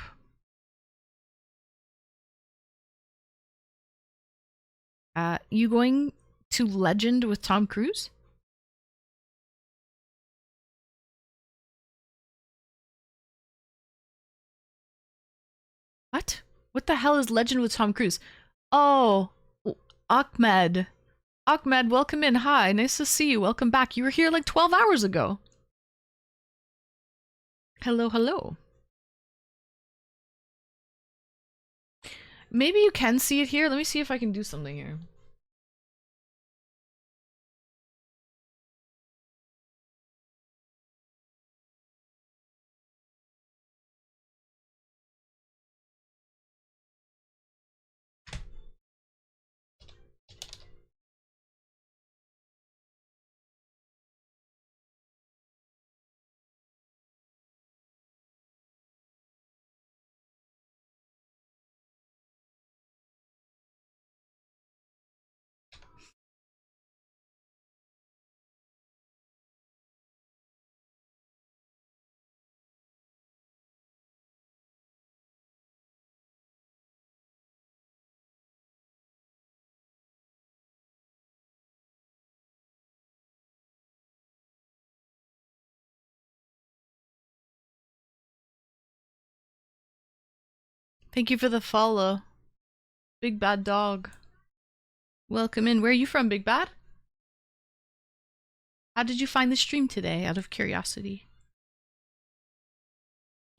You going to Legend with Tom Cruise? What? What the hell is Legend with Tom Cruise? Oh, Ahmed. Ahmed, welcome in. Hi, nice to see you. Welcome back. You were here like 12 hours ago. Hello, hello. Maybe you can see it here. Let me see if I can do something here. Thank you for the follow. Big Bad Dog. Welcome in. Where are you from, Big Bad? How did you find the stream today, out of curiosity?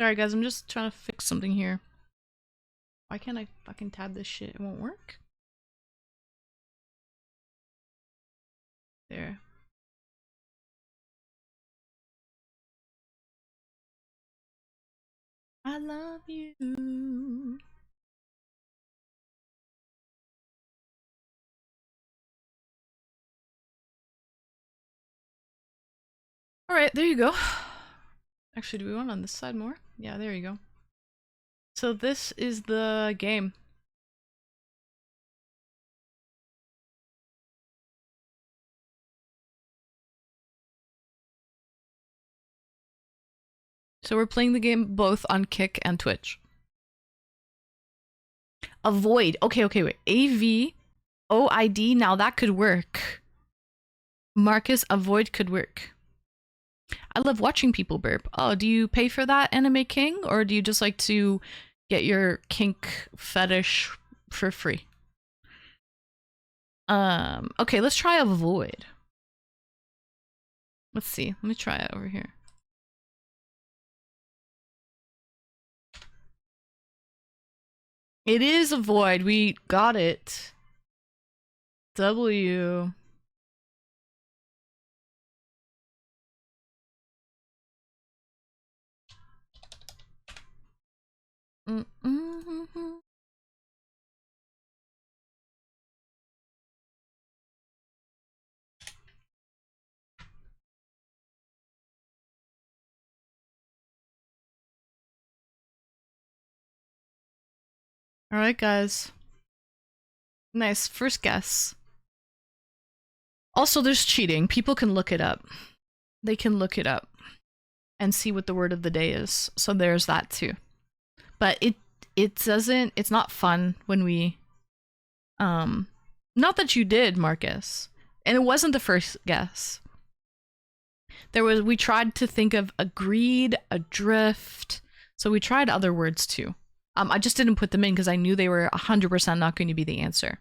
Sorry guys, I'm just trying to fix something here. Why can't I fucking tab this shit? It won't work? There. I love you. Alright, there you go. Actually, do we want on this side more? Yeah, there you go. So this is the game. So we're playing the game both on Kick and Twitch. Avoid. Okay, wait. AVOID. Now that could work. Marcus, avoid could work. I love watching people burp. Oh, do you pay for that, Anime King? Or do you just like to get your kink fetish for free? Okay, let's try avoid. Let's see. Let me try it over here. It is avoid. We got it. W. Alright, guys. Nice. First guess. Also, there's cheating. People can look it up. They can look it up and see what the word of the day is. So there's that too. But it doesn't, it's not fun when we not that you did, Marcus. And it wasn't the first guess. We tried to think of agreed, adrift. So we tried other words too. I just didn't put them in because I knew they were 100% not going to be the answer.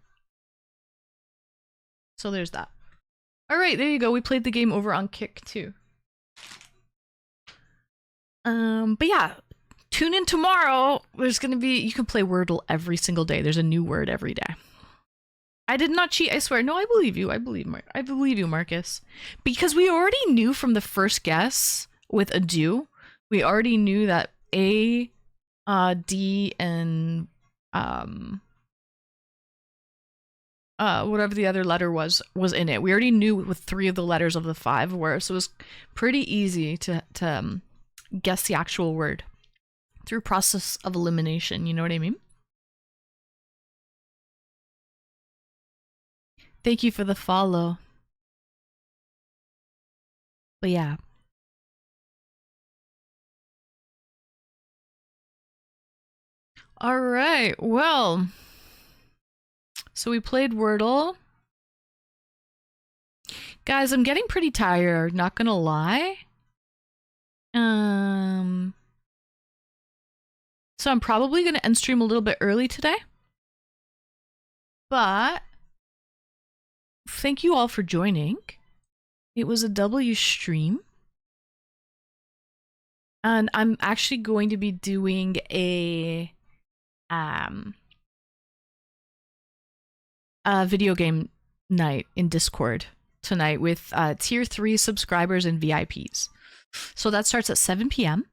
So there's that. Alright, there you go. We played the game over on Kick too. But yeah, tune in tomorrow. There's gonna be, you can play Wordle every single day. There's a new word every day. I did not cheat, I swear. No, I believe you. I believe you, Marcus. Because we already knew from the first guess with ado, we already knew that A, D, and whatever the other letter was in it. We already knew with 3 of the letters of the 5 were, so it was pretty easy to guess the actual word through process of elimination, you know what I mean? Thank you for the follow. But yeah. Alright, well. So we played Wordle. Guys, I'm getting pretty tired, not gonna So I'm probably going to end stream a little bit early today. But thank you all for joining. It was a W stream. And I'm actually going to be doing a video game night in Discord tonight with tier 3 subscribers and VIPs. So that starts at 7 p.m.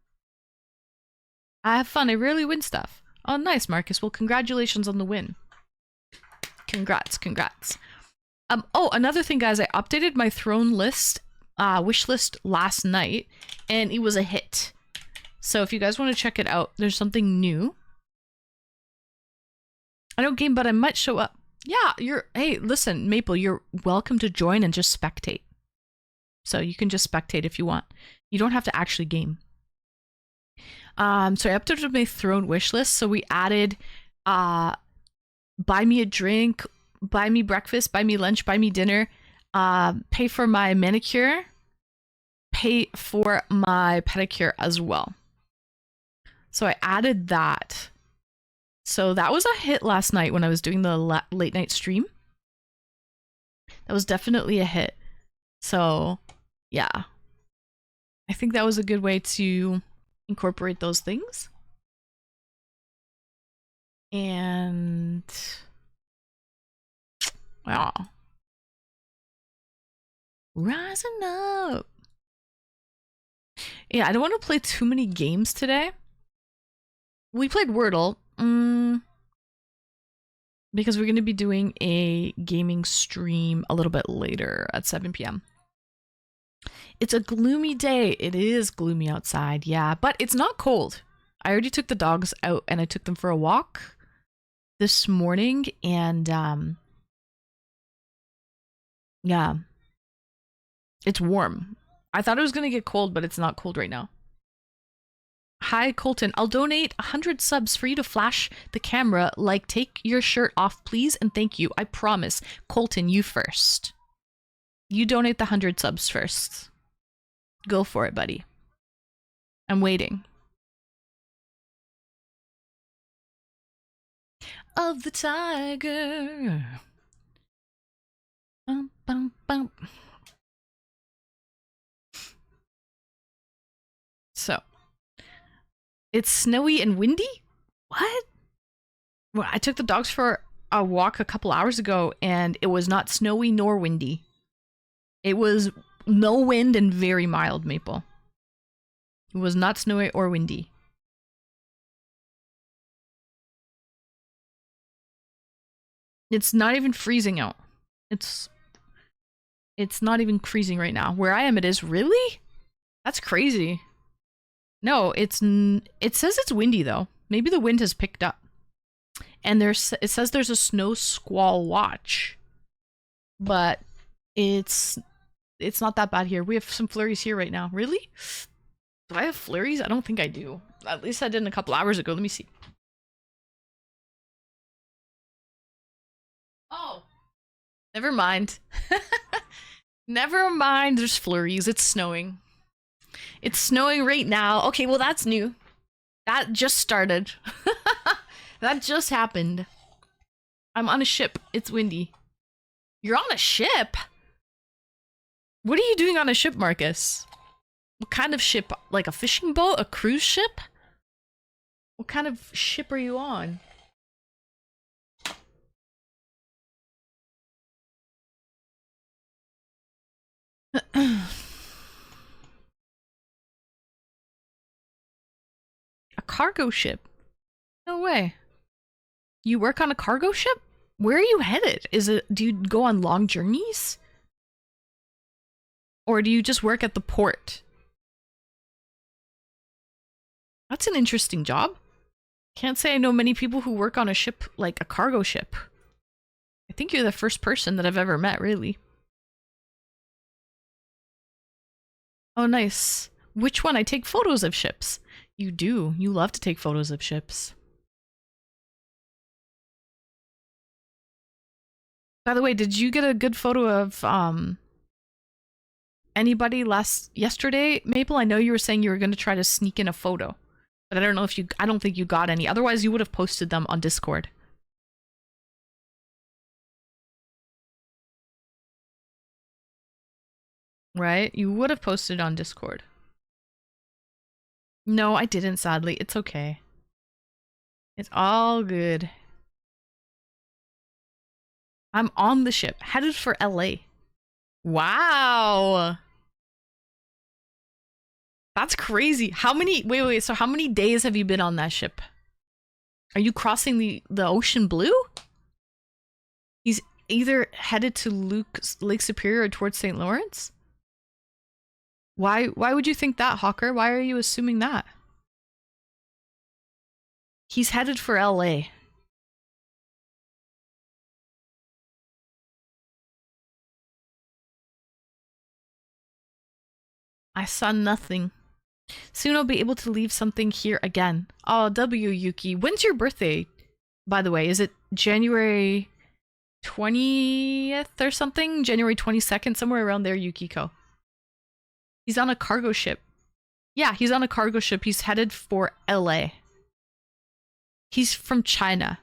I have fun. I rarely win stuff. Oh, nice, Marcus. Well, congratulations on the win. Congrats. Oh, another thing, guys. I updated my throne list, wish list last night, and it was a hit. So if you guys want to check it out, there's something new. I don't game, but I might show up. Yeah, hey, listen, Maple, you're welcome to join and just spectate. So you can just spectate if you want. You don't have to actually game. So I updated my throne wish list. So we added buy me a drink, buy me breakfast, buy me lunch, buy me dinner, pay for my manicure, pay for my pedicure as well. So I added that. So that was a hit last night when I was doing the late night stream. That was definitely a hit. So yeah, I think that was a good way to incorporate those things. And wow, rising up. Yeah, I don't want to play too many games today. We played Wordle. Because we're going to be doing a gaming stream a little bit later at 7 p.m. It's a gloomy day. It is gloomy outside, yeah, but it's not cold. I already took the dogs out and I took them for a walk this morning, and yeah, it's warm. I thought it was going to get cold, but it's not cold right now. Hi, Colton. I'll donate 100 subs for you to flash the camera like, take your shirt off, please, and thank you. I promise. Colton, you first. You donate the 100 subs first. Go for it, buddy. I'm waiting. Of the tiger. Bum, bum, bum. So. It's snowy and windy? What? Well, I took the dogs for a walk a couple hours ago, and it was not snowy nor windy. It was no wind and very mild, Maple. It was not snowy or windy. It's not even freezing out. It's not even freezing right now. Where I am, it is. Really? That's crazy. No, it says it's windy though. Maybe the wind has picked up. And it says there's a snow squall watch. But it's not that bad here. We have some flurries here right now. Really? Do I have flurries? I don't think I do. At least I did a couple hours ago. Let me see. Oh. Never mind. Never mind. There's flurries. It's snowing. It's snowing right now. Okay, well, that's new. That just started. That just happened. I'm on a ship. It's windy. You're on a ship? What are you doing on a ship, Marcus? What kind of ship? Like a fishing boat? A cruise ship? What kind of ship are you on? A cargo ship? No way. You work on a cargo ship? Where are you headed? Do you go on long journeys? Or do you just work at the port? That's an interesting job. Can't say I know many people who work on a ship, like a cargo ship. I think you're the first person that I've ever met, really. Oh, nice. Which one? I take photos of ships. You do. You love to take photos of ships. By the way, did you get a good photo of anybody yesterday, Maple? I know you were saying you were going to try to sneak in a photo. But I don't know if you, I don't think you got any. Otherwise, you would have posted them on Discord. Right? You would have posted on Discord. No, I didn't, sadly. It's okay. It's all good. I'm on the ship, headed for LA. Wow. That's crazy. How many, wait, so how many days have you been on that ship? Are you crossing the ocean blue? He's either headed to Lake Superior or towards St. Lawrence? Why would you think that, Hawker? Why are you assuming that? He's headed for LA. I saw nothing. Soon I'll be able to leave something here again. Oh, W, Yuki. When's your birthday, by the way? Is it January 20th or something? January 22nd? Somewhere around there, Yukiko. He's on a cargo ship. Yeah, he's on a cargo ship. He's headed for LA. He's from China.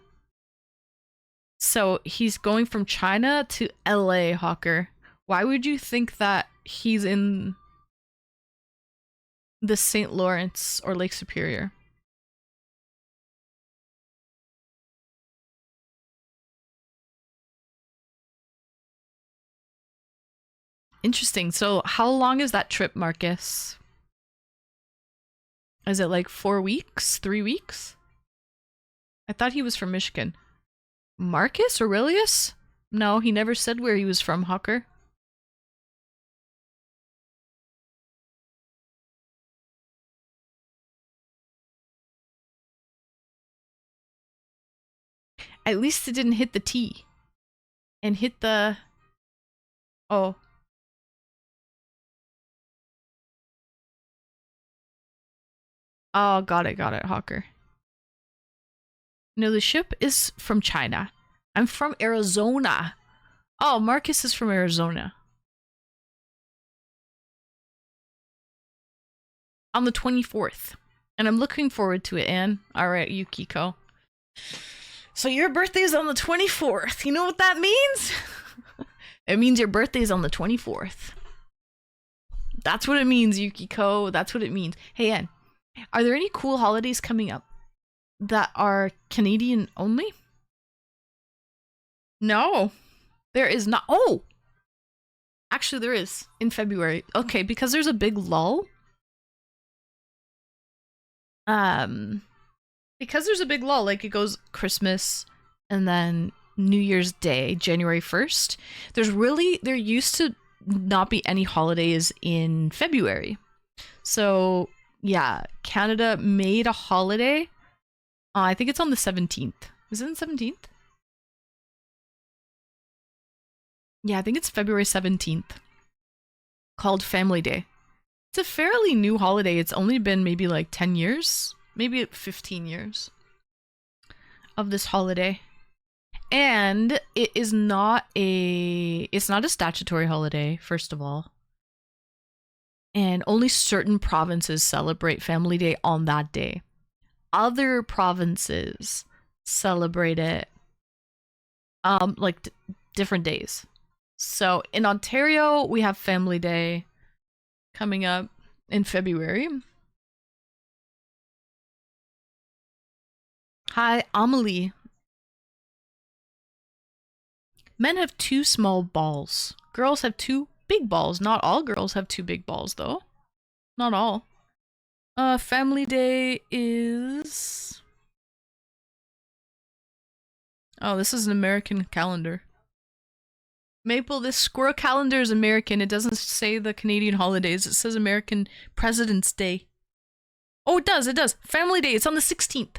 So he's going from China to LA, Hawker. Why would you think that he's in the St. Lawrence or Lake Superior? Interesting. So how long is that trip, Marcus? Is it like 4 weeks? 3 weeks? I thought he was from Michigan. Marcus Aurelius? No, he never said where he was from, Hawker. At least it didn't hit the T. And hit the... Oh. Oh, got it, Hawker. No, the ship is from China. I'm from Arizona. Oh, Marcus is from Arizona. On the 24th. And I'm looking forward to it, Anne. Alright, Yukiko. So your birthday's on the 24th. You know what that means? It means your birthday's on the 24th. That's what it means, Yukiko. That's what it means. Hey, Anne, are there any cool holidays coming up that are Canadian only? No. There is not. Oh! Actually, there is. In February. Okay, because there's a big lull. Because there's a big lull, like it goes Christmas and then New Year's Day, January 1st. There used to not be any holidays in February. So, yeah, Canada made a holiday. I think it's on the 17th. Is it the 17th? Yeah, I think it's February 17th. Called Family Day. It's a fairly new holiday. It's only been maybe like 10 years, maybe 15 years of this holiday. And it's not a statutory holiday, first of all. And only certain provinces celebrate Family Day on that day. Other provinces celebrate it like different days. So in Ontario, we have Family Day coming up in February. Hi, Amelie. Men have 2 small balls. Girls have 2 big balls. Not all girls have 2 big balls, though. Not all. Family Day is... Oh, this is an American calendar. Maple, this squirrel calendar is American. It doesn't say the Canadian holidays. It says American President's Day. Oh, it does. Family Day. It's on the 16th.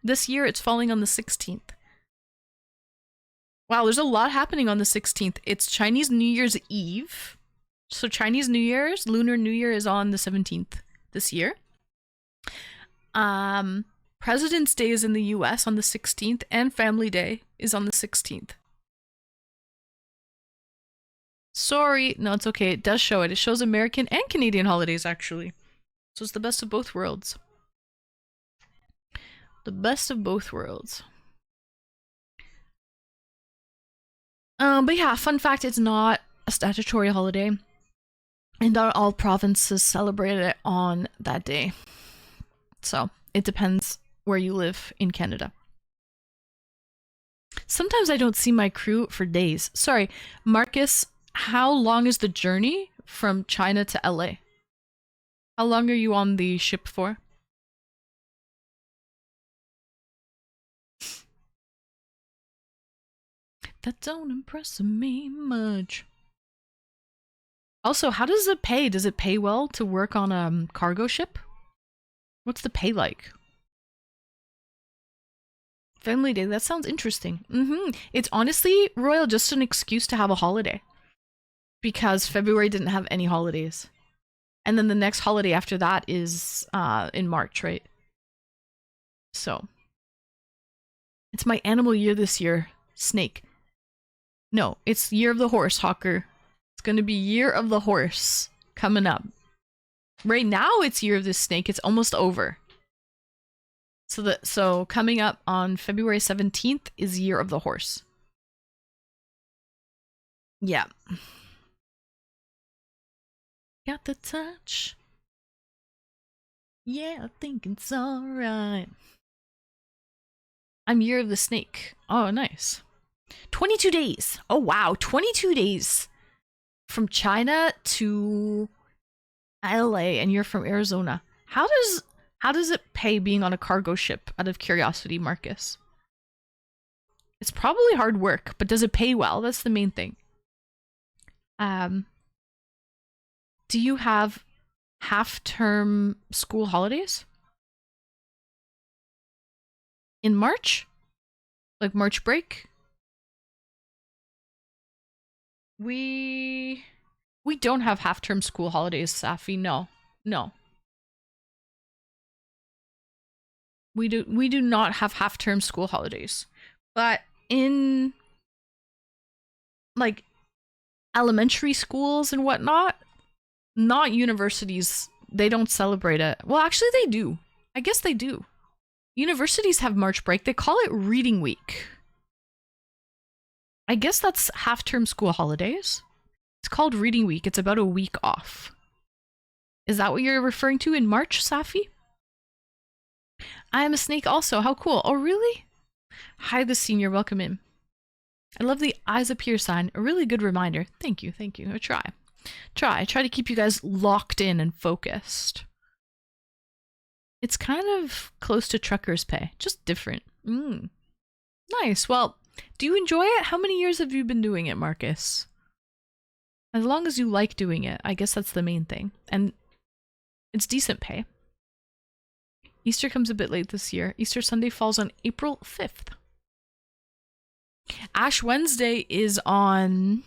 This year, it's falling on the 16th. Wow, there's a lot happening on the 16th. It's Chinese New Year's Eve. So Chinese New Year's, Lunar New Year is on the 17th this year. President's Day is in the US on the 16th, and Family Day is on the 16th. Sorry. No, it's okay. It does show it. It shows American and Canadian holidays, actually. So it's the best of both worlds. The best of both worlds. But yeah, fun fact, it's not a statutory holiday. And not all provinces celebrate it on that day. So it depends where you live in Canada. Sometimes I don't see my crew for days. Sorry, Marcus, how long is the journey from China to LA? How long are you on the ship for? That don't impress me much. Also, how does it pay? Does it pay well to work on a cargo ship? What's the pay like? Family day, that sounds interesting. It's honestly, Royal, just an excuse to have a holiday. Because February didn't have any holidays. And then the next holiday after that is in March, right? So. It's my animal year this year. Snake. No, it's Year of the Horse, Hawker. It's gonna be Year of the Horse coming up. Right now it's Year of the Snake. It's almost over. So coming up on February 17th is Year of the Horse. Yeah. Got the touch. Yeah, I think it's alright. I'm Year of the Snake. Oh, nice. 22 days. Oh, wow. 22 days from China to LA, and you're from Arizona. How does it pay being on a cargo ship, out of curiosity, Marcus? It's probably hard work, but does it pay well? That's the main thing. Do you have half-term school holidays? In March? Like March break? We don't have half-term school holidays, Safi. No. We do not have half-term school holidays. But in like elementary schools and whatnot, not universities, they don't celebrate it. Well, actually they do. I guess they do. Universities have March break. They call it Reading Week. I guess that's half-term school holidays. It's called Reading Week. It's about a week off. Is that what you're referring to in March, Safi? I am a snake also. How cool. Oh, really? Hi, the senior. Welcome in. I love the eyes appear sign. A really good reminder. Thank you. I try to keep you guys locked in and focused. It's kind of close to trucker's pay, just different. Nice. Well, do you enjoy it? How many years have you been doing it, Marcus? As long as you like doing it, I guess that's the main thing. And it's decent pay. Easter comes a bit late this year. Easter Sunday falls on April 5th. Ash Wednesday is on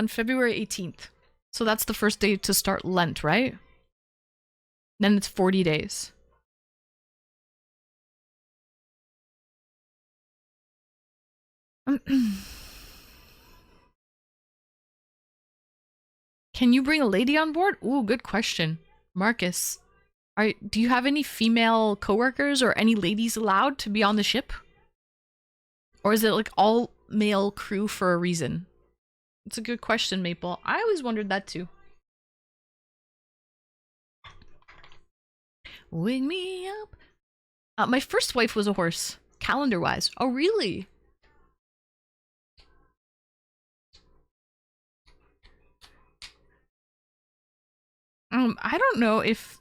February 18th. So that's the first day to start Lent, right? Then it's 40 days. Can you bring a lady on board? Ooh, good question. Marcus, do you have any female coworkers or any ladies allowed to be on the ship? Or is it like all male crew for a reason? It's a good question, Maple. I always wondered that too. Wake me up. My first wife was a horse, calendar-wise. Oh, really? I don't know if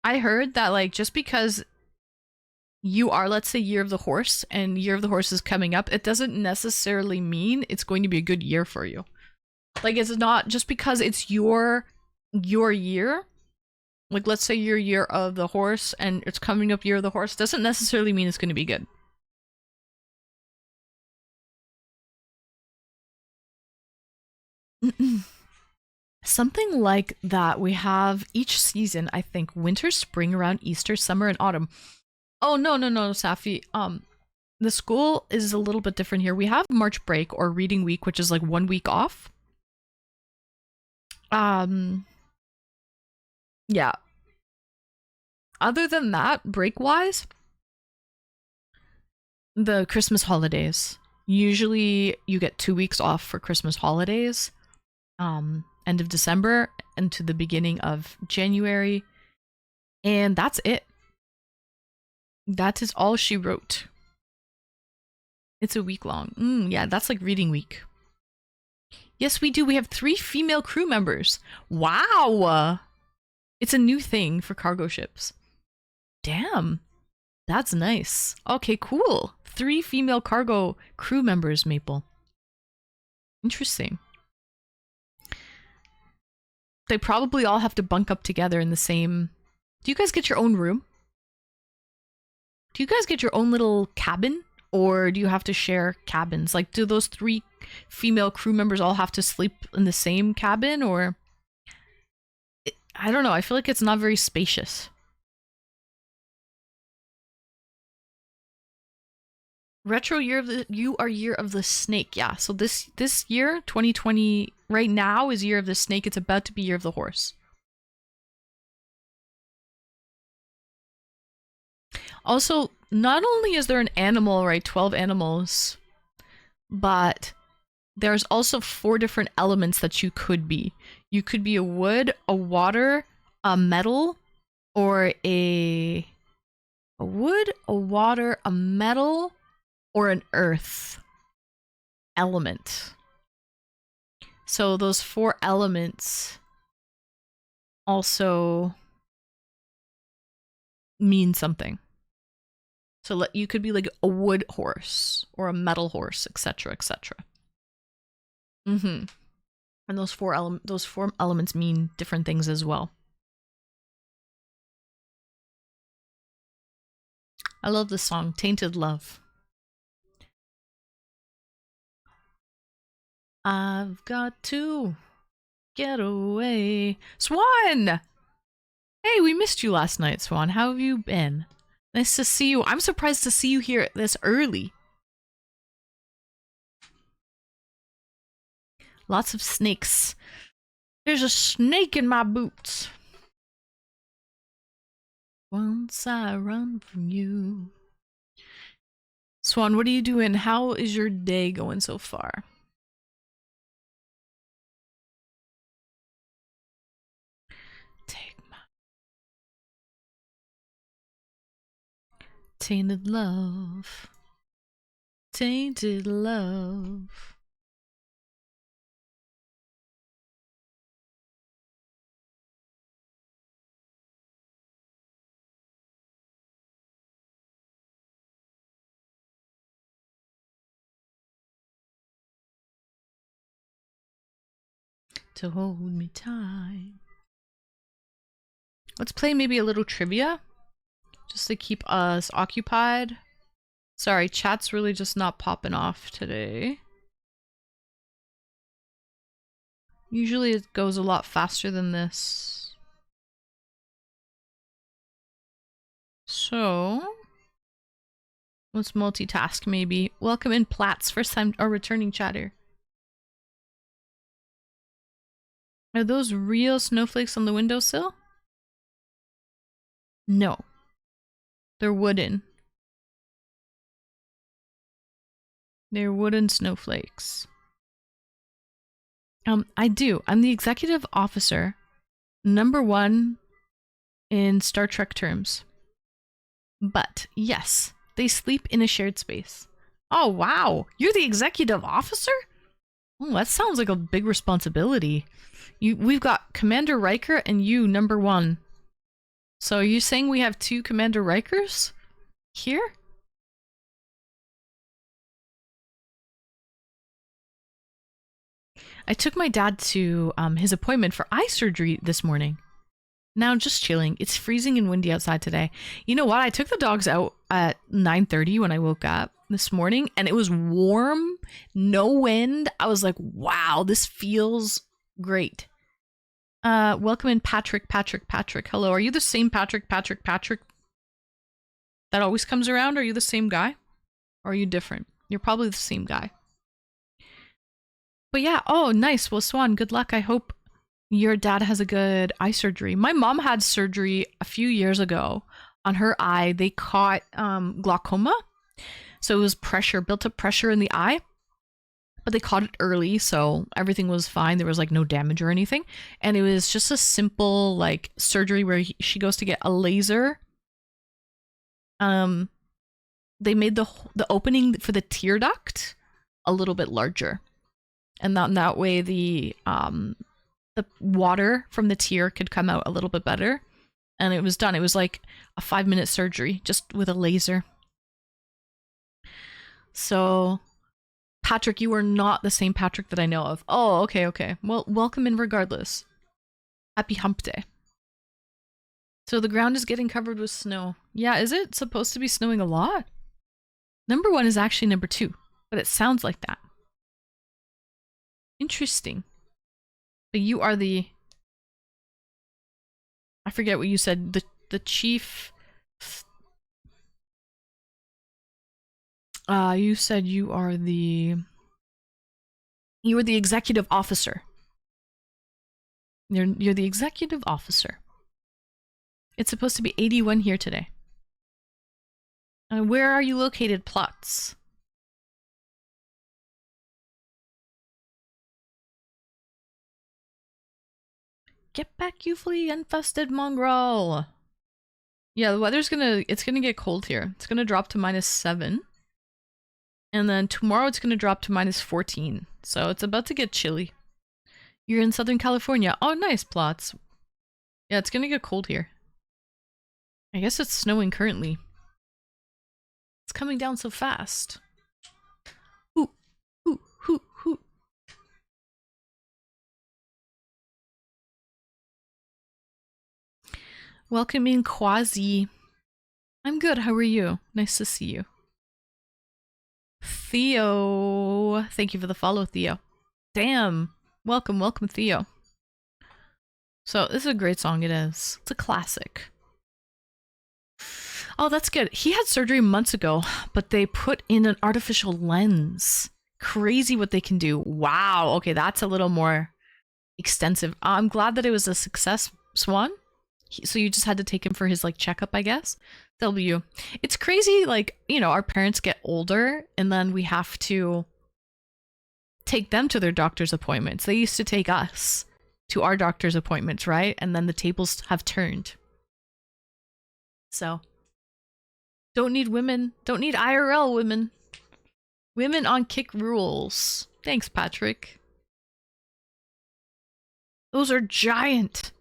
I heard that, like, just because you are, let's say, Year of the Horse, and Year of the Horse is coming up, it doesn't necessarily mean it's going to be a good year for you. Like, it's not just because it's your year. Like, let's say your Year of the Horse and it's coming up Year of the Horse, doesn't necessarily mean it's going to be good. Something like that. We have each season, I think, winter, spring, around Easter, summer, and autumn. Oh, no, Safi. The school is a little bit different here. We have March break or reading week, which is like 1 week off. Yeah. Other than that, break-wise, the Christmas holidays. Usually you get 2 weeks off for Christmas holidays. End of December into the beginning of January. And that's it. That is all she wrote. It's a week long. Yeah, that's like reading week. Yes, we do. We have 3 female crew members. Wow. It's a new thing for cargo ships. Damn. That's nice. Okay, cool. 3 female cargo crew members, Maple. Interesting. They probably all have to bunk up together in the same... Do you guys get your own room? Do you guys get your own little cabin? Or do you have to share cabins? Like, do those 3 female crew members all have to sleep in the same cabin? Or... I don't know. I feel like it's not very spacious. Retro year of the... You are year of the snake. Yeah, so this year, 2020, right now is year of the snake. It's about to be year of the horse. Also, not only is there an animal, right, 12 animals, but there's also 4 different elements that you could be. You could be a wood, a water, a metal, or a wood, a water, a metal, or an earth element. So those 4 elements also mean something. So you could be like a wood horse or a metal horse, etc., etc. And those 4 elements mean different things as well. I love this song, Tainted Love. I've got to get away. Swan! Hey, we missed you last night, Swan. How have you been? Nice to see you. I'm surprised to see you here this early. Lots of snakes. There's a snake in my boots. Once I run from you. Swan, what are you doing? How is your day going so far? Take my tainted love. Tainted love. To hold me tight. Let's play maybe a little trivia, just to keep us occupied. Sorry, chat's really just not popping off today. Usually it goes a lot faster than this. So, let's multitask maybe. Welcome in Platts, first time or returning chatter. Are those real snowflakes on the windowsill? No. They're wooden. They're wooden snowflakes. I do. I'm the executive officer, #1 in Star Trek terms. But yes, they sleep in a shared space. Oh, wow. You're the executive officer? Oh, that sounds like a big responsibility. We've got Commander Riker and you, #1. So are you saying we have 2 Commander Rikers here? I took my dad to his appointment for eye surgery this morning. Now I'm just chilling. It's freezing and windy outside today. You know what? I took the dogs out at 9:30 when I woke up this morning and it was warm, no wind. I was like, wow, this feels great. Welcome in Patrick. Hello, are you the same Patrick that always comes around? Are you the same guy? Or are you different? You're probably the same guy. But yeah, oh, nice. Well, Swan, good luck. I hope Your dad has a good eye surgery. My mom had surgery a few years ago on her eye. They caught glaucoma. So it was pressure, built up pressure in the eye. But they caught it early, so everything was fine. There was like no damage or anything. And it was just a simple like surgery where she goes to get a laser. They made the opening for the tear duct a little bit larger. And that way the water from the tear could come out a little bit better. And it was done. It was like a 5-minute surgery just with a laser. So, Patrick, you are not the same Patrick that I know of. Oh, okay. Well, welcome in regardless. Happy hump day. So the ground is getting covered with snow. Yeah, is it supposed to be snowing a lot? Number 1 is actually number 2, but it sounds like that. Interesting. But you are the... I forget what you said. The chief... you said you are the... You are the executive officer. You're the executive officer. It's supposed to be 81 here today. Where are you located, Plots? Get back, you flea-infested mongrel! Yeah, the weather's it's gonna get cold here. It's gonna drop to -7. And then tomorrow it's gonna drop to -14. So it's about to get chilly. You're in Southern California. Oh, nice, Plots. Yeah, it's gonna get cold here. I guess it's snowing currently. It's coming down so fast. Hoo, hoo, hoo, hoo. Welcome in, Quasi. I'm good, how are you? Nice to see you. Theo. Thank you for the follow, Theo. Damn. Welcome, Theo. So, this is a great song, it is. It's a classic. Oh, that's good. He had surgery months ago, but they put in an artificial lens. Crazy what they can do. Wow. Okay, that's a little more extensive. I'm glad that it was a success, Swan. So you just had to take him for his like checkup, I guess. W. It's crazy, like, you know, our parents get older and then we have to take them to their doctor's appointments. They used to take us to our doctor's appointments, right? And then the tables have turned. So, don't need women. Don't need IRL women. Women on kick rules. Thanks, Patrick. Those are giant.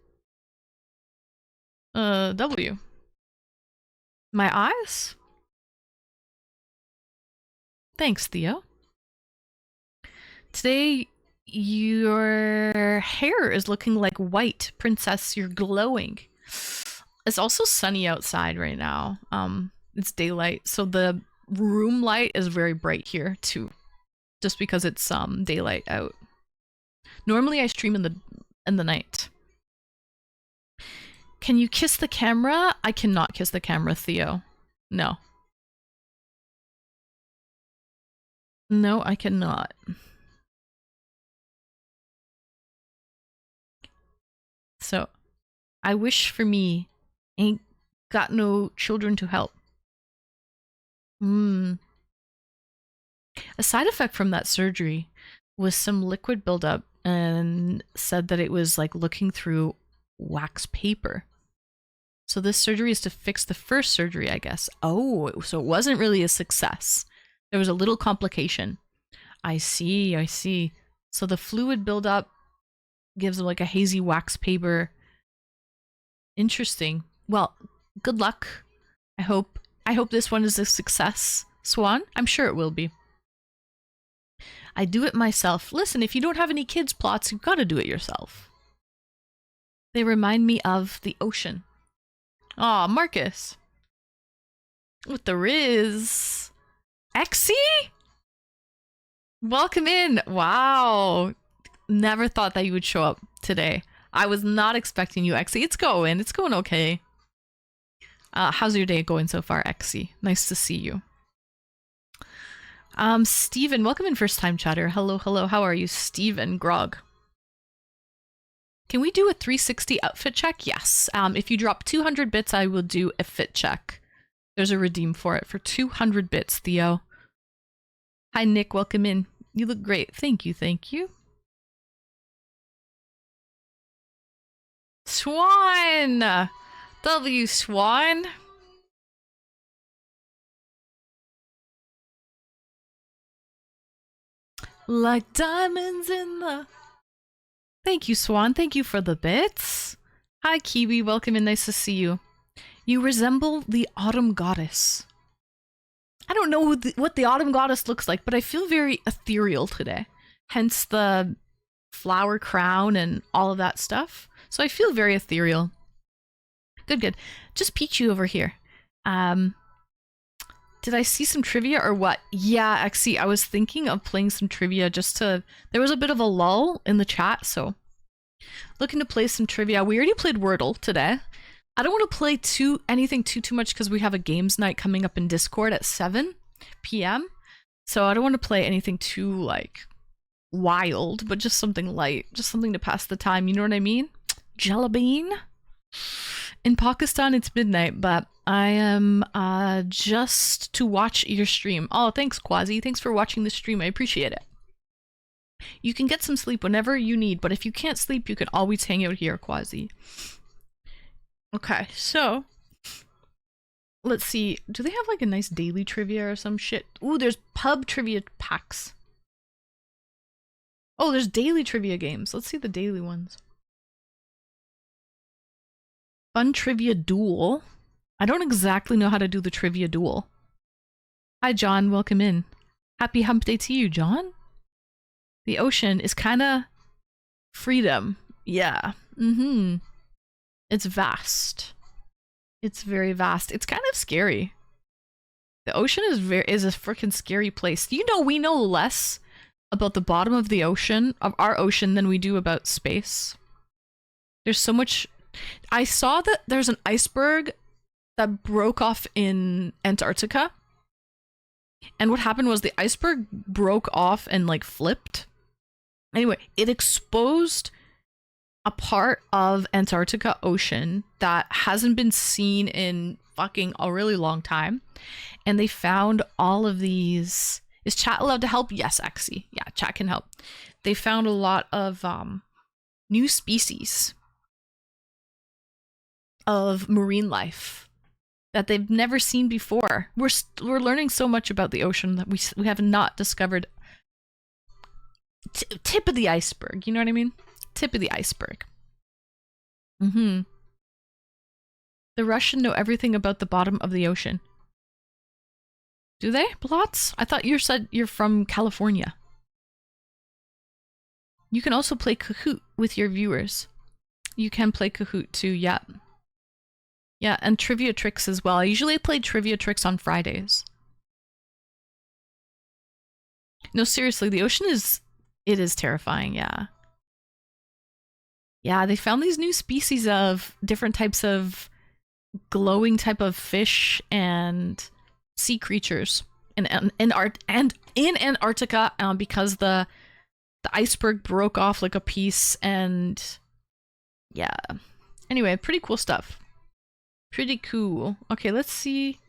W. My eyes? Thanks, Theo. Today, your hair is looking like white, princess. You're glowing. It's also sunny outside right now. It's daylight, so the room light is very bright here too, just because it's daylight out. Normally, I stream in the night. Can you kiss the camera? I cannot kiss the camera, Theo. No. No, I cannot. So, I wish for me, ain't got no children to help. A side effect from that surgery was some liquid buildup and said that it was like looking through wax paper. So this surgery is to fix the first surgery, I guess. Oh, so it wasn't really a success. There was a little complication. I see. So the fluid buildup gives them like a hazy wax paper. Interesting. Well, good luck. I hope this one is a success, Swan. I'm sure it will be. I do it myself. Listen, if you don't have any kids plots, you've got to do it yourself. They remind me of the ocean. Aw, Marcus. With the Riz. Exy? Welcome in. Wow. Never thought that you would show up today. I was not expecting you, Exy. It's going okay. How's your day going so far, Exy? Nice to see you. Steven, welcome in, first time chatter. Hello. How are you, Steven Grog? Can we do a 360 outfit check? Yes. If you drop 200 bits, I will do a fit check. There's a redeem for it for 200 bits, Theo. Hi, Nick. Welcome in. You look great. Thank you. Thank you. Swan! W Swan. Like diamonds in the... Thank you, Swan. Thank you for the bits. Hi, Kiwi. Welcome in. Nice to see you. You resemble the autumn goddess. I don't know what the autumn goddess looks like, but I feel very ethereal today. Hence the flower crown and all of that stuff. So I feel very ethereal. Good, good. Just Peachy over here. Did I see some trivia or what? Yeah, actually, I was thinking of playing some trivia just to... There was a bit of a lull in the chat, so... Looking to play some trivia. We already played Wordle today. I don't want to play anything too much because we have a games night coming up in Discord at 7 p.m. So I don't want to play anything too, like, wild, but just something light. Just something to pass the time, you know what I mean? Jellybean? In Pakistan, it's midnight, but I am just to watch your stream. Oh, thanks, Quasi. Thanks for watching the stream. I appreciate it. You can get some sleep whenever you need, but if you can't sleep, you can always hang out here, Quasi. Okay, so let's see. Do they have like a nice daily trivia or some shit? Ooh, there's pub trivia packs. Oh, there's daily trivia games. Let's see the daily ones. Fun trivia duel. I don't exactly know how to do the trivia duel. Hi, John. Welcome in. Happy hump day to you, John. The ocean is kind of freedom. Yeah. Mm-hmm. It's vast. It's very vast. It's kind of scary. The ocean is a freaking scary place. You know, we know less about the bottom of the ocean, of our ocean, than we do about space. There's so much... I saw that there's an iceberg that broke off in Antarctica. And what happened was the iceberg broke off and like flipped. Anyway, it exposed a part of Antarctica ocean that hasn't been seen in fucking a really long time. And they found all of these... Is chat allowed to help? Yes, Axie. Yeah, chat can help. They found a lot of new species of marine life that they've never seen before. We're learning so much about the ocean that we have not discovered. Tip of the iceberg, you know what I mean? Tip of the iceberg. Mm-hmm. The Russian know everything about the bottom of the ocean. Do they, Blots? I thought you said you're from California. You can also play Kahoot with your viewers. You can play Kahoot too, yeah. Yeah, and Trivia Tricks as well. I usually play Trivia Tricks on Fridays. No, seriously, the ocean is... It is terrifying, yeah. Yeah, they found these new species of different types of glowing type of fish and sea creatures in Antarctica because the iceberg broke off like a piece, and yeah. Anyway, pretty cool stuff. Pretty cool. Okay, let's see.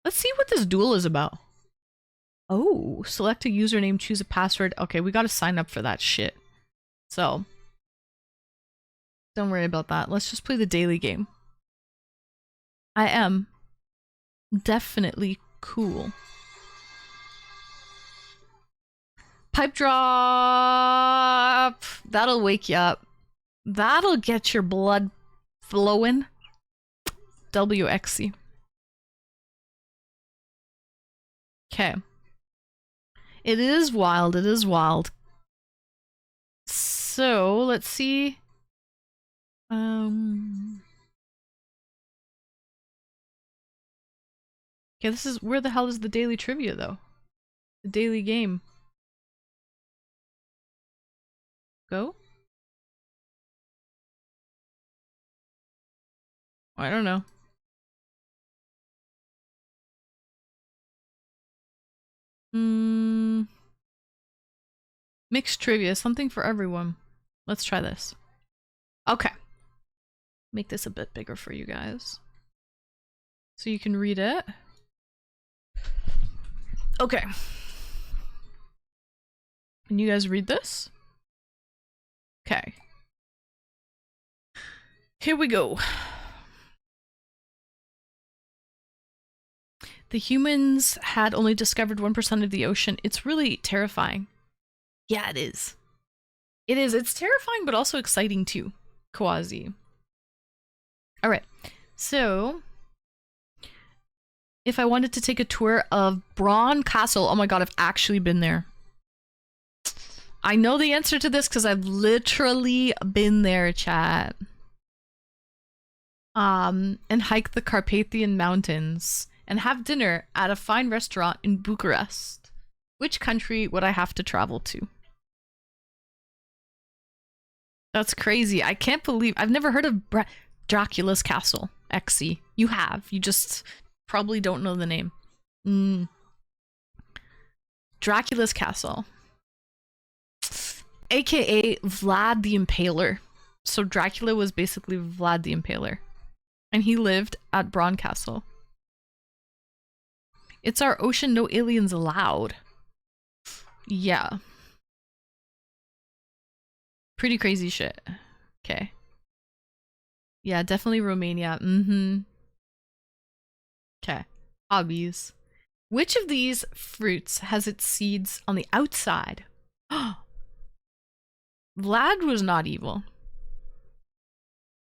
Let's see what this duel is about. Oh, select a username, choose a password. Okay, we gotta sign up for that shit. So, don't worry about that. Let's just play the daily game. I am definitely cool. Pipe drop! That'll wake you up. That'll get your blood flowing. WXC. Okay. It is wild. It is wild. So, let's see. Okay, this is... Where the hell is the daily trivia, though? The daily game. Go? I don't know. Mixed trivia. Something for everyone. Let's try this. Okay. Make this a bit bigger for you guys, so you can read it. Okay. Can you guys read this? Okay. Here we go. The humans had only discovered 1% of the ocean. It's really terrifying. Yeah, it is. It is. It's terrifying, but also exciting too. Quasi. All right. So, if I wanted to take a tour of Bron Castle, oh my god, I've actually been there. I know the answer to this because I've literally been there, chat. And hike the Carpathian Mountains and have dinner at a fine restaurant in Bucharest. Which country would I have to travel to? That's crazy. I can't believe I've never heard of Dracula's Castle. XC. You have. You just probably don't know the name. Dracula's Castle. AKA Vlad the Impaler. So Dracula was basically Vlad the Impaler. And he lived at Bron Castle. It's our ocean, no aliens allowed. Yeah. Pretty crazy shit. Okay. Yeah, definitely Romania. Okay. Hobbies. Which of these fruits has its seeds on the outside? Vlad was not evil.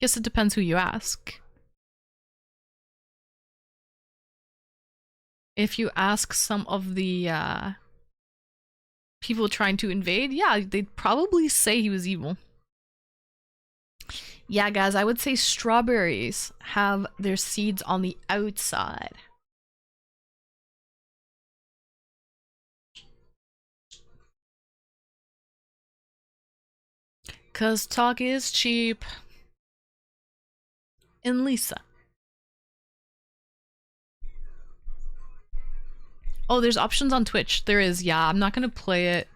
Guess it depends who you ask. If you ask some of the people trying to invade, yeah, they'd probably say he was evil. Yeah, guys, I would say strawberries have their seeds on the outside. Cause talk is cheap. And Lisa. Oh, there's options on Twitch. There is, yeah. I'm not gonna play it.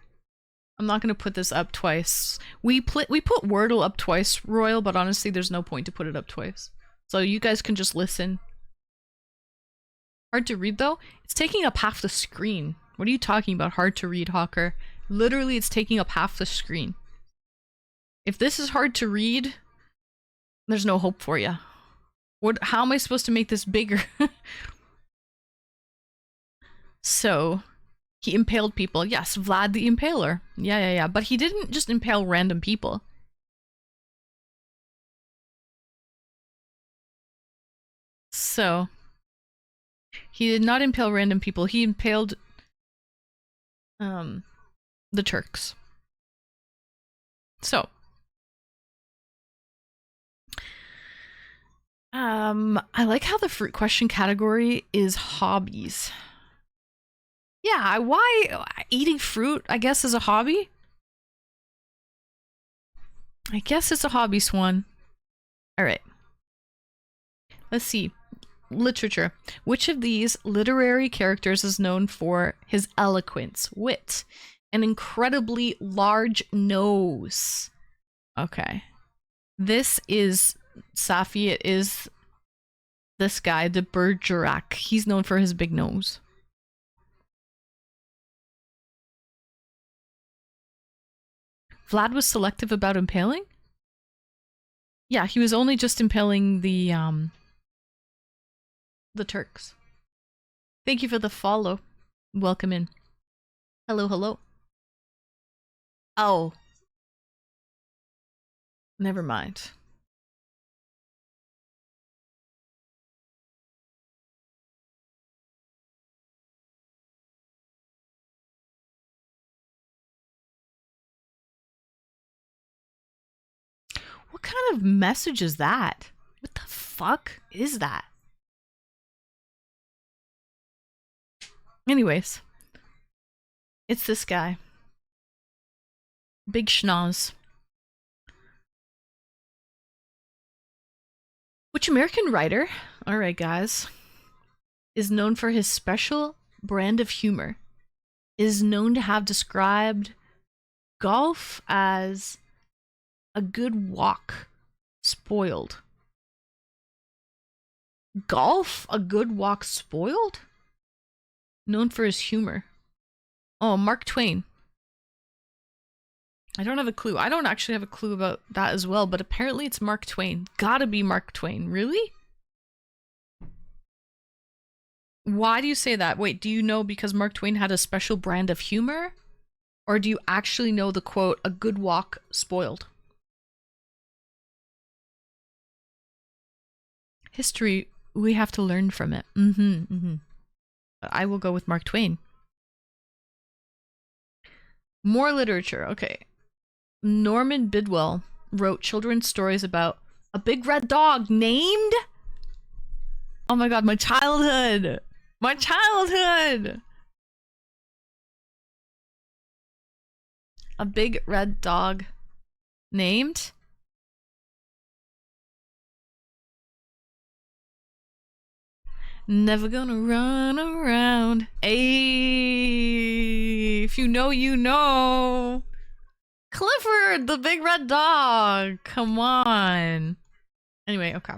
I'm not gonna put this up twice. We put Wordle up twice, Royal, but honestly, there's no point to put it up twice. So you guys can just listen. Hard to read though? It's taking up half the screen. What are you talking about? Hard to read, Hawker. Literally, it's taking up half the screen. If this is hard to read, there's no hope for you. How am I supposed to make this bigger? So, he impaled people. Yes, Vlad the Impaler. Yeah. But he didn't just impale random people. So, he did not impale random people. He impaled the Turks. So, I like how the fruit question category is hobbies. Yeah, why eating fruit, I guess, is a hobby? I guess it's a hobby, Swan. Alright. Let's see. Literature. Which of these literary characters is known for his eloquence, wit, an incredibly large nose? Okay. This is Safi. It is this guy, de Bergerac. He's known for his big nose. Vlad was selective about impaling? Yeah, he was only just impaling the Turks. Thank you for the follow. Welcome in. Hello. Oh. Never mind. What kind of message is that? What the fuck is that? Anyways. It's this guy. Big schnoz. Which American writer, alright guys, is known for his special brand of humor, is known to have described golf as A good walk spoiled. Golf? A good walk spoiled? Known for his humor. Oh, Mark Twain. I don't have a clue. I don't actually have a clue about that as well, but apparently it's Mark Twain. Gotta be Mark Twain. Really? Why do you say that? Wait, do you know because Mark Twain had a special brand of humor? Or do you actually know the quote, a good walk spoiled? History, we have to learn from it. I will go with Mark Twain. More literature, okay. Norman Bidwell wrote children's stories about a big red dog named... Oh my god, my childhood! My childhood! A big red dog named... Never gonna run around. Ayy, if you know, you know. Clifford, the big red dog. Come on. Anyway, okay.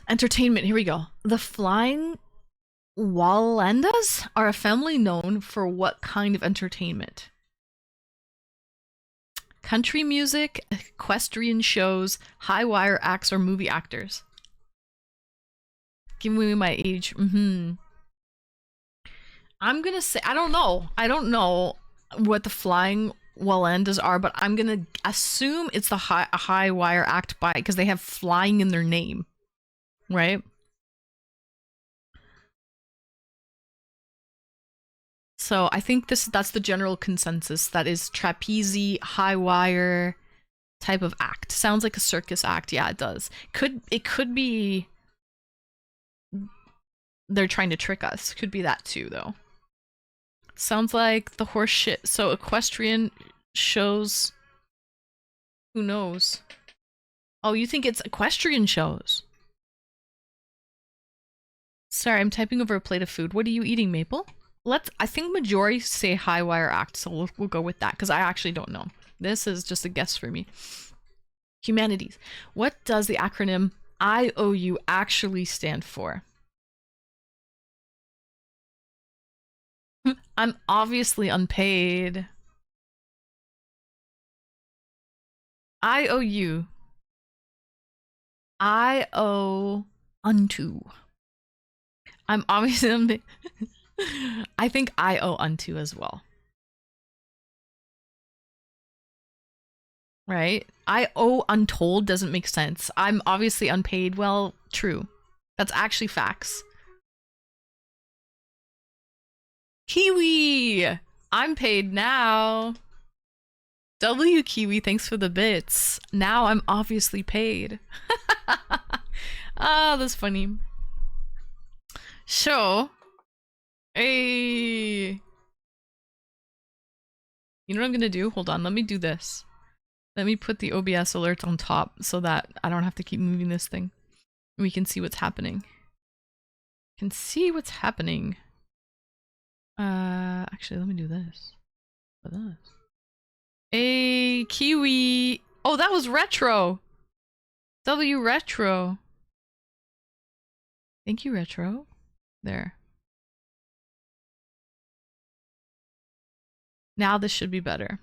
Entertainment, here we go. The Flying Wallendas are a family known for what kind of entertainment? Country music, equestrian shows, high wire acts, or movie actors? Give me my age. I'm gonna say, I don't know. I don't know what the Flying Wallendas are, but I'm gonna assume it's the high wire act by, because they have flying in their name, right? So I think that's the general consensus. That is trapeze, high wire type of act. Sounds like a circus act. Yeah, it does. It could be they're trying to trick us. Could be that too, though. Sounds like the horse shit. So equestrian shows. Who knows? Oh, you think it's equestrian shows? Sorry, I'm typing over a plate of food. What are you eating, Maple? I think majority say high wire act, so we'll go with that, because I actually don't know. This is just a guess for me. Humanities. What does the acronym IOU actually stand for? I'm obviously unpaid. IOU. I owe unto. I'm obviously unpaid. I think I owe unto as well. Right? I owe untold doesn't make sense. I'm obviously unpaid. Well, true. That's actually facts. Kiwi! I'm paid now. W Kiwi, thanks for the bits. Now I'm obviously paid. Ah, that's funny. So, hey. You know what I'm gonna do? Hold on, let me do this. Let me put the OBS alert on top so that I don't have to keep moving this thing. We can see what's happening. Can see what's happening. Actually, let me do this. For this. Hey, Kiwi. Oh, that was retro. W retro. Thank you, retro. There. Now this should be better.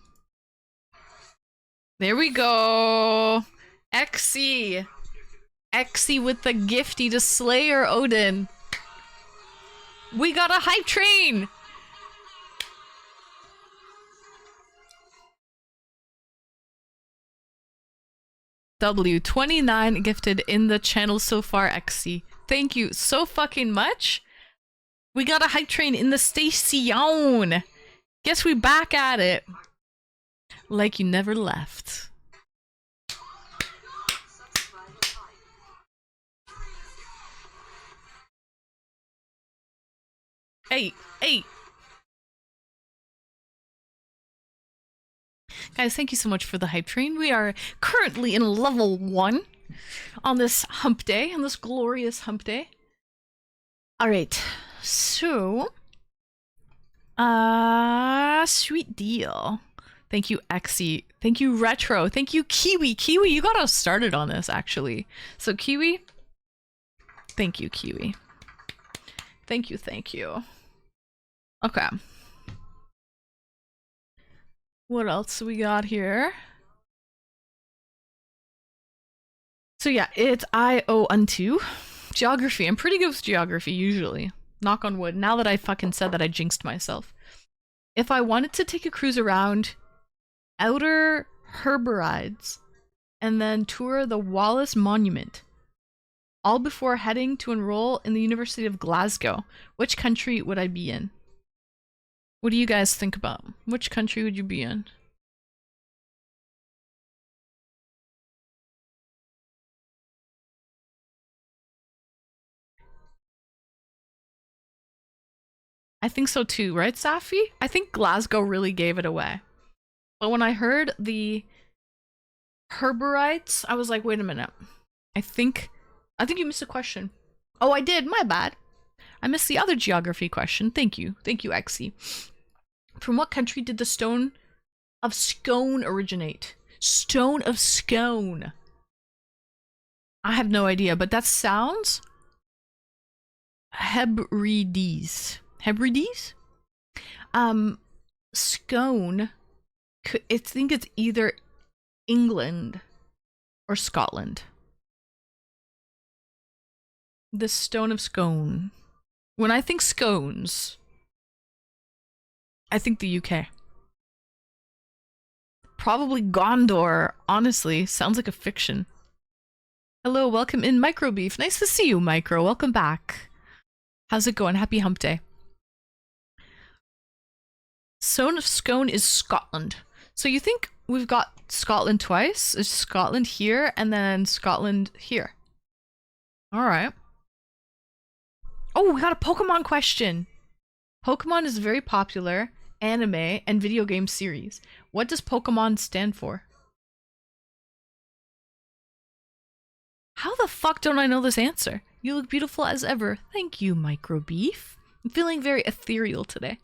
There we go. Exy. Exy with the gifty to Slayer Odin. We got a hype train. W29 gifted in the channel so far, Exy. Thank you so fucking much. We got a hype train in the station. Guess we back at it. Like you never left. Hey, hey. Guys, thank you so much for the hype train. We are currently in level 1 on this hump day, on this glorious hump day. Alright, so... sweet deal. Thank you, Exy. Thank you, Retro. Thank you, Kiwi. Kiwi, you got us started on this, actually. So, Kiwi, thank you, Kiwi. Thank you, thank you. Okay. What else we got here? So yeah, it's I-O unto. Geography. I'm pretty good with geography, usually. Knock on wood. Now that I fucking said that, I jinxed myself. If I wanted to take a cruise around Outer Hebrides and then tour the Wallace Monument, all before heading to enroll in the University of Glasgow, which country would I be in? What do you guys think about? Which country would you be in? I think so too, right, Safi? I think Glasgow really gave it away. But when I heard the Herberites, I was like, wait a minute. I think you missed a question. Oh, I did. My bad. I missed the other geography question. Thank you. Thank you, Exy. From what country did the Stone of Scone originate? Stone of Scone. I have no idea, but that sounds Hebrides. Hebrides? Scone. I think it's either England or Scotland. The Stone of Scone. When I think scones, I think the UK. Probably Gondor. Honestly, sounds like a fiction. Hello, welcome in, Micro Beef. Nice to see you, Micro. Welcome back. How's it going? Happy hump day. Stone of Scone is Scotland. So you think we've got Scotland twice? Is Scotland here and then Scotland here? Alright. Oh, we got a Pokemon question. Pokemon is a very popular anime and video game series. What does Pokemon stand for? How the fuck don't I know this answer? You look beautiful as ever. Thank you, Micro Beef. I'm feeling very ethereal today.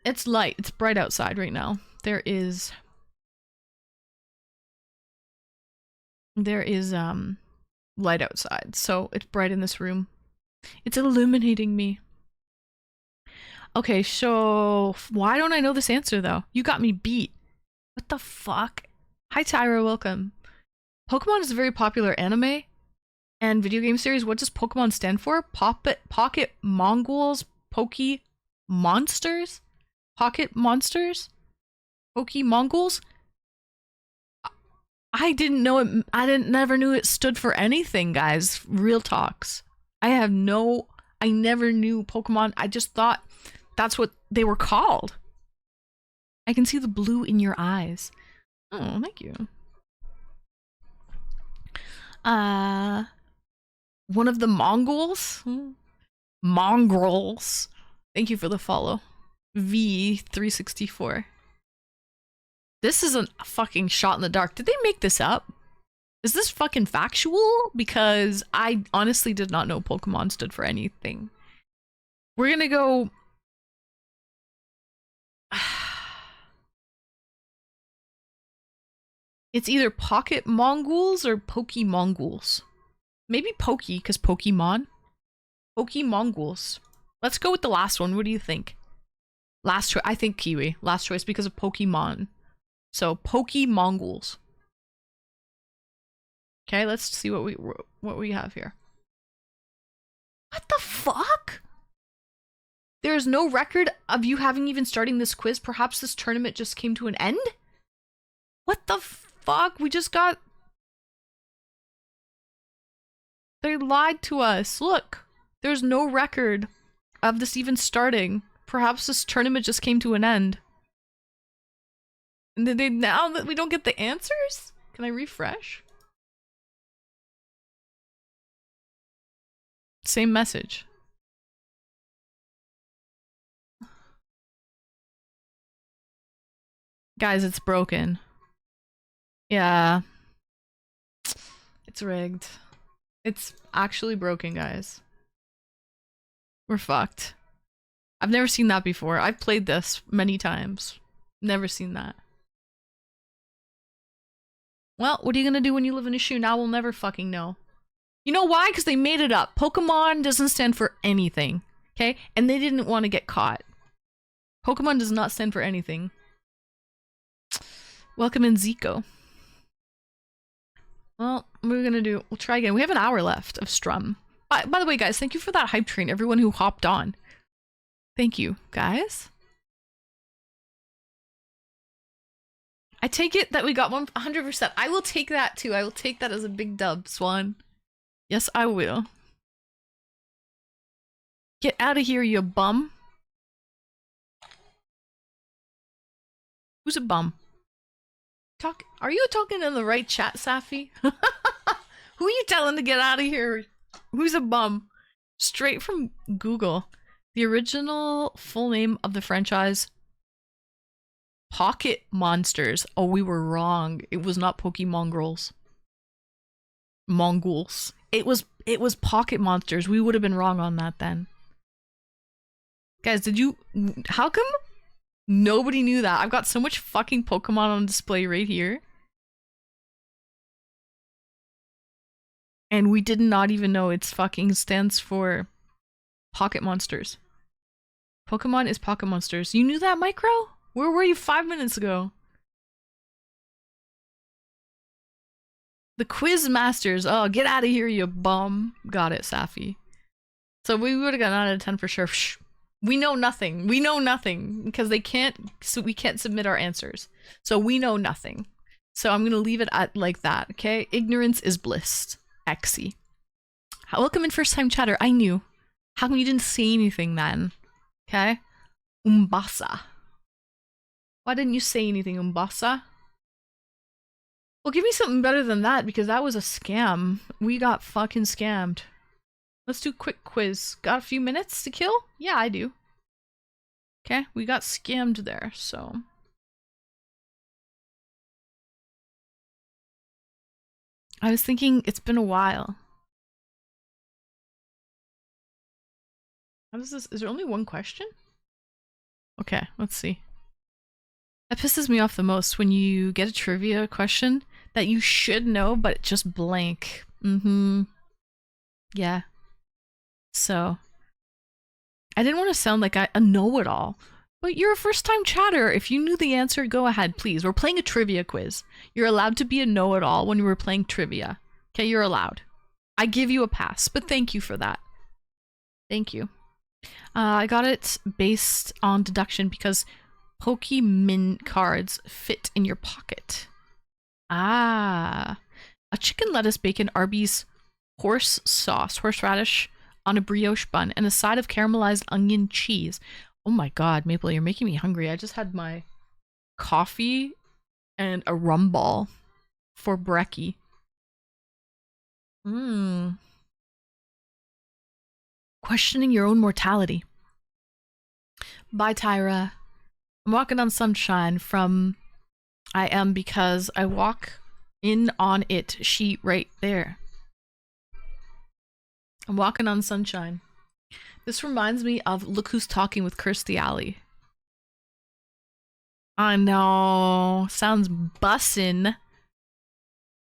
It's light. It's bright outside right now. There is light outside, so it's bright in this room. It's illuminating me. Okay, so why don't I know this answer though? You got me beat. What the fuck? Hi Tyra, welcome. Pokemon is a very popular anime and video game series. What does Pokemon stand for? Pocket Mongols? Poke Monsters? Pocket Monsters? Poke Mongols? I didn't know it. Never knew it stood for anything, guys. Real talks. I never knew Pokemon. I just thought that's what they were called. I can see the blue in your eyes. Oh, thank you. One of the Mongols? Mongrels. Thank you for the follow. V364. This is a fucking shot in the dark. Did they make this up? Is this fucking factual? Because I honestly did not know Pokemon stood for anything. We're gonna go... It's either Pocket Mongols or Poke Mongols. Maybe Poke, because Pokemon. Poke Mongols. Let's go with the last one. What do you think? Last choice. I think Kiwi. Last choice because of Pokemon. So, Poke Mongols. Okay, let's see what we have here. What the fuck? There is no record of you having even starting this quiz. Perhaps this tournament just came to an end? What the fuck? We just got... They lied to us. Look. There's no record of this even starting. Perhaps this tournament just came to an end. And now that we don't get the answers? Can I refresh? Same message. Guys, it's broken. Yeah. It's rigged. It's actually broken, guys. We're fucked. I've never seen that before. I've played this many times. Never seen that. Well, what are you gonna do when you live in a shoe? Now we'll never fucking know. You know why? Because they made it up. Pokemon doesn't stand for anything. Okay? And they didn't want to get caught. Pokemon does not stand for anything. Welcome in, Zico. Well, what are we gonna do? We'll try again. We have an hour left of Strum. By the way, guys, thank you for that hype train, everyone who hopped on. Thank you, guys. I take it that we got 100%. I will take that too. I will take that as a big dub, Swan. Yes, I will. Get out of here, you bum. Who's a bum? Are you talking in the right chat, Safi? Who are you telling to get out of here? Who's a bum? Straight from Google. The original full name of the franchise, Pocket Monsters. Oh, we were wrong. It was not Pokemongrels. Mongols. It was Pocket Monsters. We would have been wrong on that then. Guys, how come nobody knew that? I've got so much fucking Pokemon on display right here. And we did not even know it's fucking stands for Pocket Monsters. Pokemon is Pocket Monsters. You knew that, Micro? Where were you 5 minutes ago? The Quiz Masters. Oh, get out of here, you bum. Got it, Safi. So we would have got 9 out of 10 for sure. Shh. We know nothing. We know nothing because we can't submit our answers. So we know nothing. So I'm gonna leave it at like that. Okay. Ignorance is bliss. Exy. Welcome in, first time chatter. I knew. How come you didn't say anything then? Okay. Umbasa. Why didn't you say anything, Umbasa? Well, give me something better than that because that was a scam. We got fucking scammed. Let's do a quick quiz. Got a few minutes to kill? Yeah, I do. Okay, we got scammed there, so. I was thinking it's been a while. How does this? Is there only one question? Okay, let's see. That pisses me off the most when you get a trivia question that you should know, but it's just blank. Yeah. So, I didn't want to sound like a know-it-all, but you're a first-time chatter. If you knew the answer, go ahead, please. We're playing a trivia quiz. You're allowed to be a know-it-all when we're playing trivia. Okay, you're allowed. I give you a pass, but thank you for that. Thank you. I got it based on deduction because Pokemon cards fit in your pocket. Ah. A chicken lettuce bacon Arby's horseradish on a brioche bun, and a side of caramelized onion cheese. Oh my god, Maple, you're making me hungry. I just had my coffee and a rum ball for brekkie. Questioning your own mortality. Bye, Tyra. I'm walking on sunshine from I am because I walk in on it sheet right there. I'm walking on sunshine. This reminds me of Look Who's Talking with Kirstie Alley. I know. Sounds bussin'.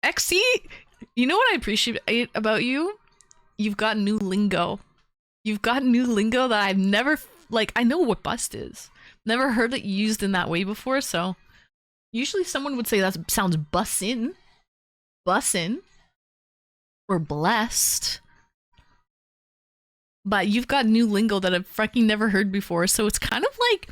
XC, you know what I appreciate about you? You've got new lingo. You've got new lingo that I've never, like, I know what bust is. Never heard it used in that way before, so usually someone would say that sounds bussin'. Bussin'. Or blessed. But you've got new lingo that I've fucking never heard before, so it's kind of like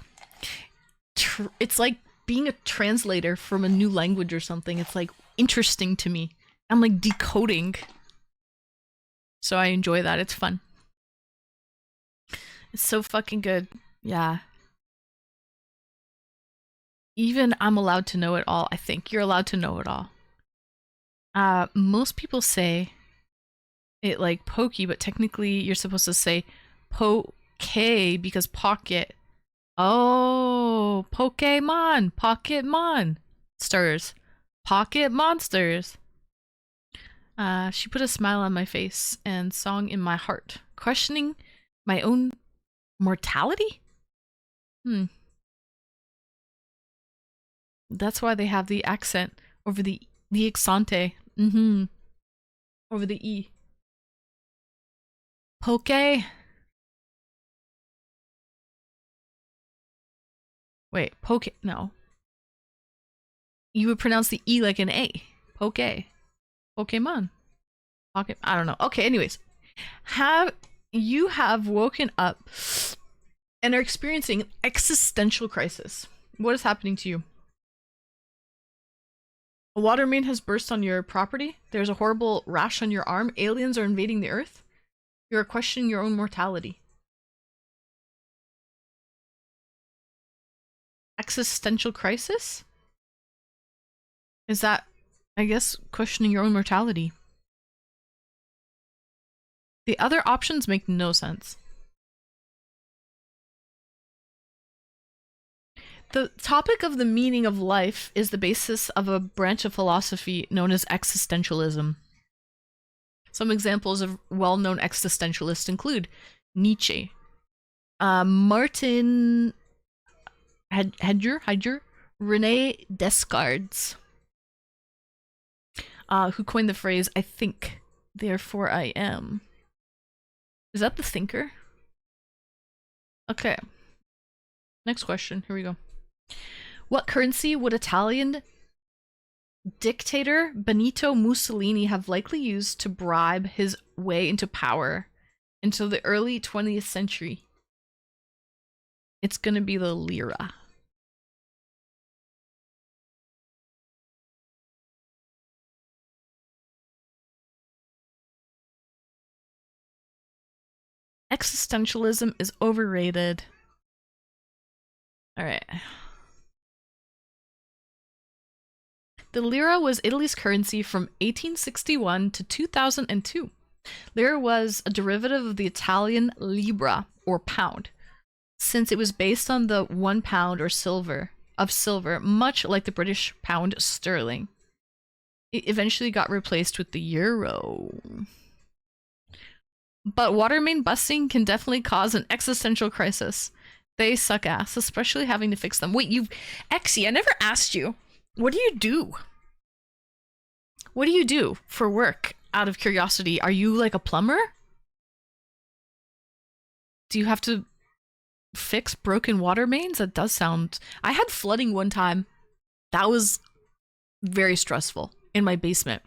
it's like being a translator from a new language or something. It's like interesting to me. I'm like decoding. So I enjoy that. It's fun. It's so fucking good. Yeah. Even I'm allowed to know it all. I think you're allowed to know it all. Most people say it like pokey, but technically you're supposed to say poke because pocket. Oh, Pokemon, Pocketmon. Stars. Pocket monsters. She put a smile on my face and song in my heart, questioning my own mortality? That's why they have the accent over the The exante. Over the E. Poke. Wait, poke. No. You would pronounce the E like an A. Poke. Pokemon. Pocket. I don't know. Okay, anyways. You have woken up and are experiencing an existential crisis. What is happening to you? A water main has burst on your property. There's a horrible rash on your arm. Aliens are invading the earth. You are questioning your own mortality. Existential crisis? Is that, I guess, questioning your own mortality? The other options make no sense. The topic of the meaning of life is the basis of a branch of philosophy known as existentialism. Some examples of well-known existentialists include Nietzsche, Martin Heidegger, Rene Descartes, who coined the phrase, "I think, therefore I am." Is that the thinker? Okay. Next question. Here we go. What currency would Italian dictator Benito Mussolini have likely used to bribe his way into power until the early 20th century? It's gonna be the lira. Existentialism is overrated. All right. The lira was Italy's currency from 1861 to 2002. Lira was a derivative of the Italian libra, or pound, since it was based on the 1 pound or silver, much like the British pound sterling. It eventually got replaced with the euro. But water main busting can definitely cause an existential crisis. They suck ass, especially having to fix them. Wait, Exy, I never asked you. What do you do? What do you do for work, out of curiosity? Are you like a plumber? Do you have to fix broken water mains? That does sound... I had flooding one time. That was very stressful in my basement.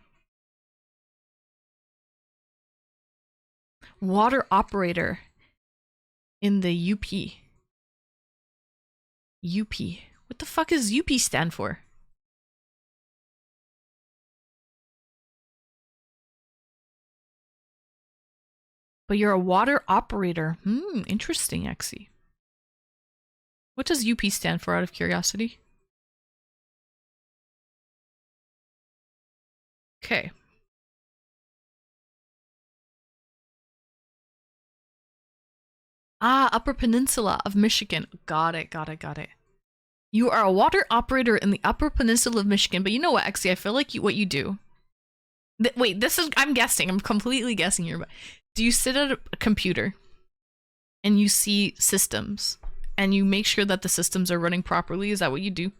Water operator in the UP. UP. What the fuck does UP stand for? But you're a water operator. Interesting, Exy. What does UP stand for, out of curiosity? Okay. Upper Peninsula of Michigan. Got it. You are a water operator in the Upper Peninsula of Michigan, but you know what, Exy? I feel like what you do... Wait, I'm guessing. I'm completely guessing here. But do you sit at a computer and you see systems and you make sure that the systems are running properly? Is that what you do?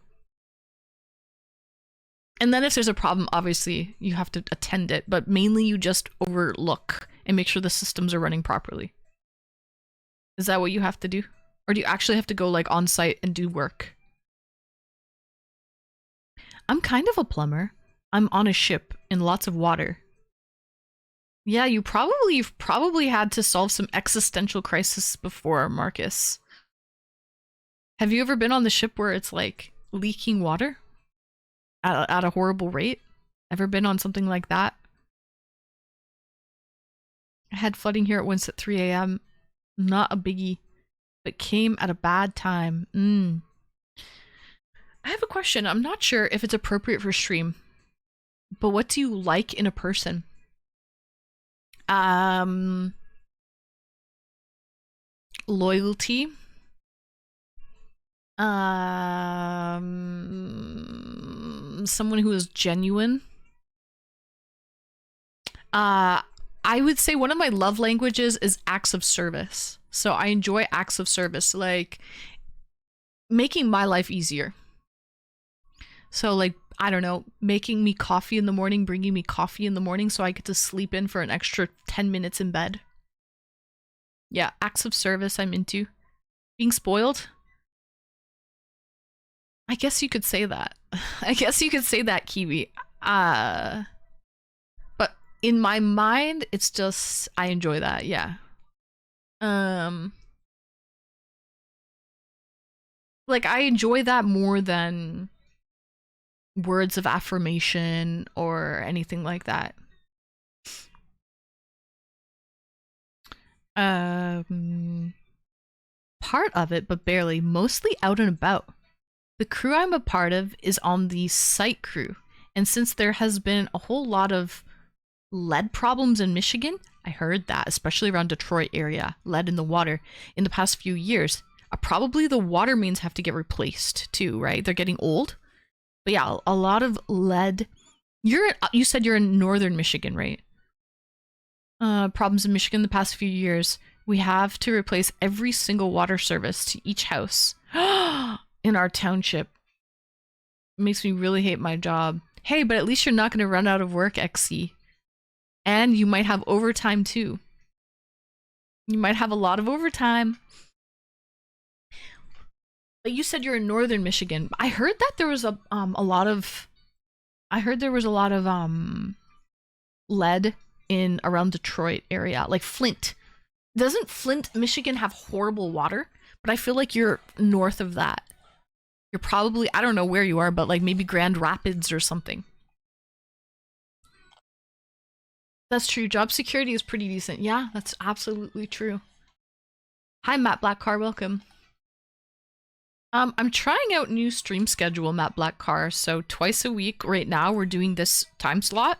And then if there's a problem, obviously you have to attend it, but mainly you just overlook and make sure the systems are running properly. Is that what you have to do? Or do you actually have to go like on site and do work? I'm kind of a plumber. I'm on a ship in lots of water. Yeah, you've probably had to solve some existential crisis before, Marcus. Have you ever been on the ship where it's like leaking water at a horrible rate? Ever been on something like that? I had flooding here once at 3 a.m. Not a biggie, but came at a bad time. I have a question. I'm not sure if it's appropriate for stream, but what do you like in a person? Loyalty. Someone who is genuine. I would say one of my love languages is acts of service. So I enjoy acts of service, like making my life easier. So like I don't know, making me coffee in the morning, bringing me coffee in the morning so I get to sleep in for an extra 10 minutes in bed. Yeah, acts of service I'm into. Being spoiled? I guess you could say that. I guess you could say that, Kiwi. But in my mind, it's just, I enjoy that, yeah. Like, I enjoy that more than words of affirmation or anything like that. Part of it, but barely, mostly out and about. The crew I'm a part of is on the site crew, and since there has been a whole lot of lead problems in Michigan, I heard that, especially around Detroit area, lead in the water, in the past few years, probably the water mains have to get replaced too, right? They're getting old. But yeah, a lot of lead. You said you're in northern Michigan, right? Problems in Michigan the past few years. We have to replace every single water service to each house in our township. It makes me really hate my job. Hey, but at least you're not going to run out of work, XC. And you might have overtime too. You might have a lot of overtime. But you said you're in northern Michigan. I heard that there was a lot of lead in around Detroit area, like Flint. Doesn't Flint, Michigan have horrible water? But I feel like you're north of that. You're probably, I don't know where you are, but like maybe Grand Rapids or something. That's true. Job security is pretty decent. Yeah, that's absolutely true. Hi, Matt Blackcar. Welcome. I'm trying out new stream schedule, Matt Blackcar. So twice a week right now we're doing this time slot.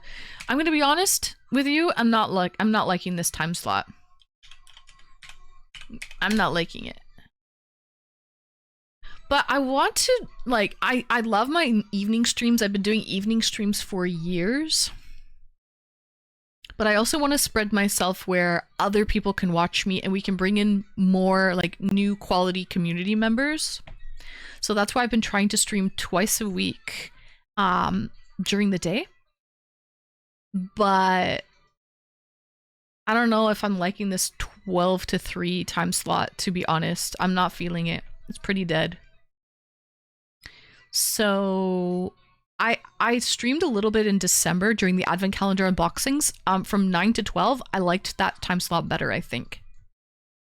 I'm gonna be honest with you. I'm not liking this time slot. I'm not liking it. But I want to, like, I love my evening streams. I've been doing evening streams for years. But I also want to spread myself where other people can watch me and we can bring in more, like, new quality community members. So that's why I've been trying to stream twice a week during the day. But I don't know if I'm liking this 12 to 3 time slot, to be honest. I'm not feeling it. It's pretty dead. So I streamed a little bit in December during the Advent Calendar unboxings. From 9 to 12, I liked that time slot better, I think.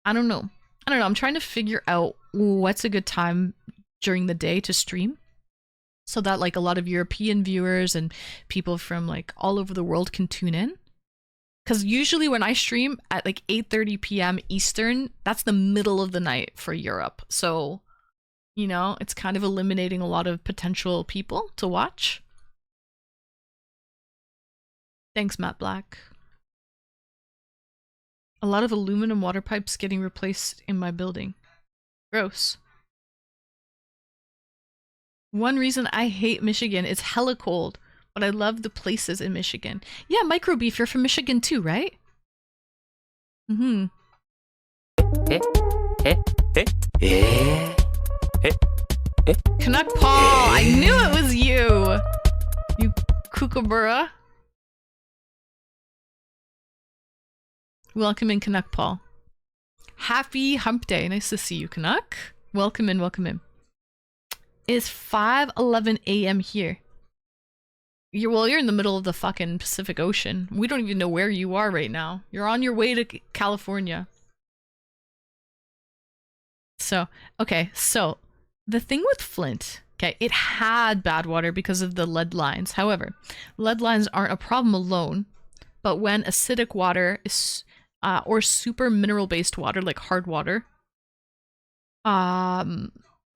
I don't know. I'm trying to figure out what's a good time during the day to stream so that like a lot of European viewers and people from like all over the world can tune in. Because usually when I stream at like 8:30 p.m. Eastern, that's the middle of the night for Europe. So, you know, it's kind of eliminating a lot of potential people to watch. Thanks, Matt Black. A lot of aluminum water pipes getting replaced in my building. Gross. One reason I hate Michigan is hella cold, but I love the places in Michigan. Yeah, Microbeef, you're from Michigan too, right? Mm-hmm. Canuck Paul, I knew it was you! You kookaburra. Welcome in, Canuck Paul. Happy Hump Day. Nice to see you, Canuck. Welcome in, welcome in. It's 5:11 a.m. here. You're in the middle of the fucking Pacific Ocean. We don't even know where you are right now. You're on your way to California. So, okay, so the thing with Flint, okay, it had bad water because of the lead lines. However, lead lines aren't a problem alone, but when acidic water is or super mineral-based water like hard water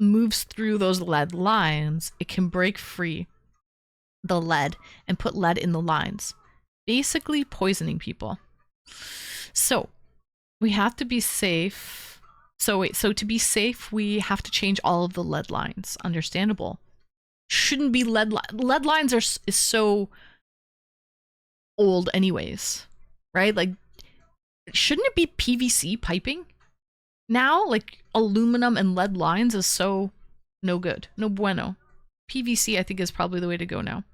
moves through those lead lines, it can break free the lead and put lead in the lines, basically poisoning people. So we have to be safe. So to be safe, we have to change all of the lead lines. Understandable. Shouldn't be lead lines is so old anyways, right? Like, shouldn't it be PVC piping? Now, like, aluminum and lead lines is so no good. No bueno. PVC, I think, is probably the way to go now.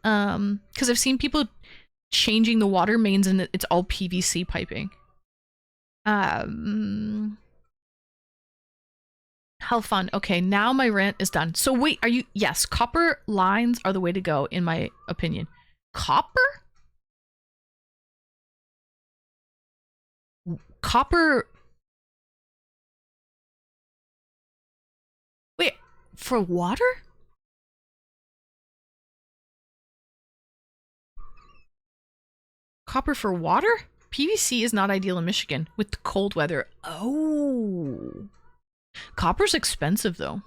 Because I've seen people changing the water mains and it's all PVC piping. How fun. Okay, now my rant is done. So wait, are you... Yes, copper lines are the way to go, in my opinion. Copper? Copper... Wait, for water? Copper for water? PVC is not ideal in Michigan with the cold weather. Oh. Copper's expensive though.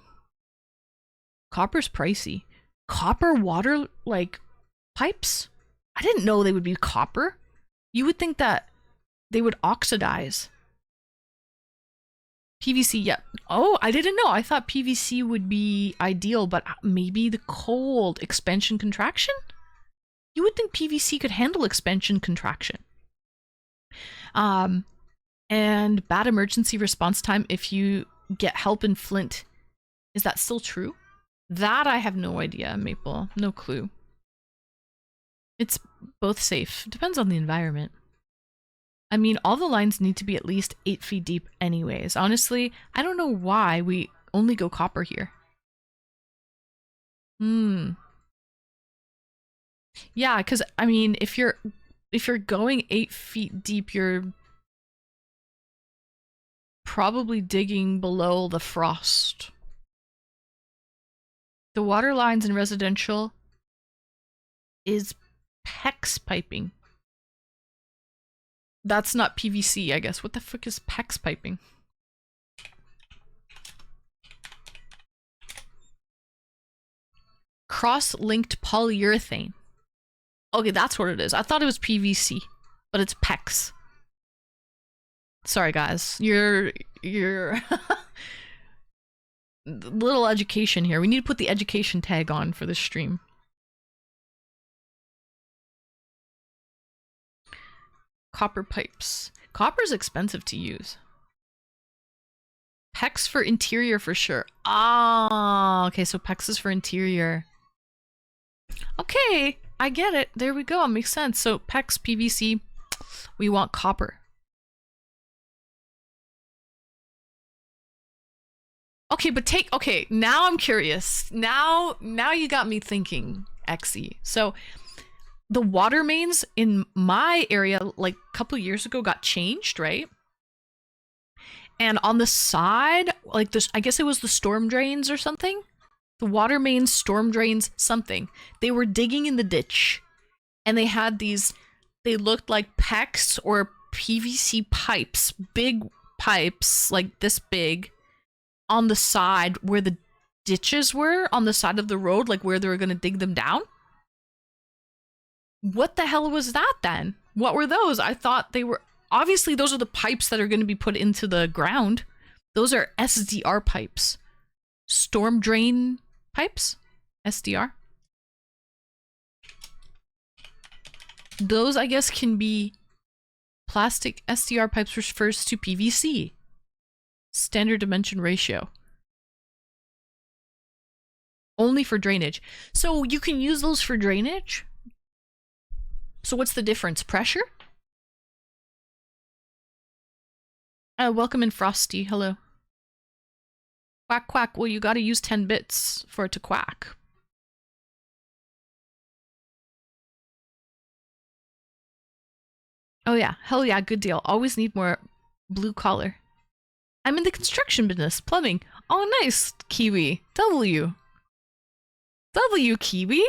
Copper's pricey. Copper water, like, pipes? I didn't know they would be copper. You would think that they would oxidize. PVC, yeah. Oh, I didn't know. I thought PVC would be ideal, but maybe the cold expansion contraction? You would think PVC could handle expansion contraction. And bad emergency response time if you get help in Flint. Is that still true? That I have no idea, Maple. No clue. It's both safe. Depends on the environment. I mean, all the lines need to be at least 8 feet deep anyways. Honestly, I don't know why we only go copper here. Yeah, because, I mean, if you're going 8 feet deep, you're probably digging below the frost. The water lines in residential is PEX piping. That's not PVC, I guess. What the frick is PEX piping? Cross-linked polyurethane. Okay, that's what it is. I thought it was PVC, but it's PEX. Sorry, guys. You're little education here. We need to put the education tag on for this stream. Copper pipes. Copper's expensive to use. PEX for interior for sure. Ah, okay, so PEX is for interior. Okay, I get it. There we go. It makes sense. So PEX, PVC, we want copper. Okay, but okay, now I'm curious. Now you got me thinking, Xe. So the water mains in my area, like a couple years ago, got changed, right? And on the side, like this, I guess it was the storm drains or something. The water mains, storm drains, something. They were digging in the ditch, and they had these. They looked like PEX or PVC pipes, big pipes, like this big, on the side where the ditches were, on the side of the road, like where they were going to dig them down. What the hell was that then? What were those? I thought they were... Obviously, those are the pipes that are going to be put into the ground. Those are SDR pipes. Storm drain pipes? SDR? Those, I guess, can be... Plastic SDR pipes refers to PVC. Standard dimension ratio. Only for drainage. So you can use those for drainage? So what's the difference? Pressure? Welcome in, Frosty. Hello. Quack, quack. Well, you gotta use 10 bits for it to quack. Oh yeah. Hell yeah, good deal. Always need more blue collar. I'm in the construction business. Plumbing. Oh, nice, Kiwi. W, Kiwi?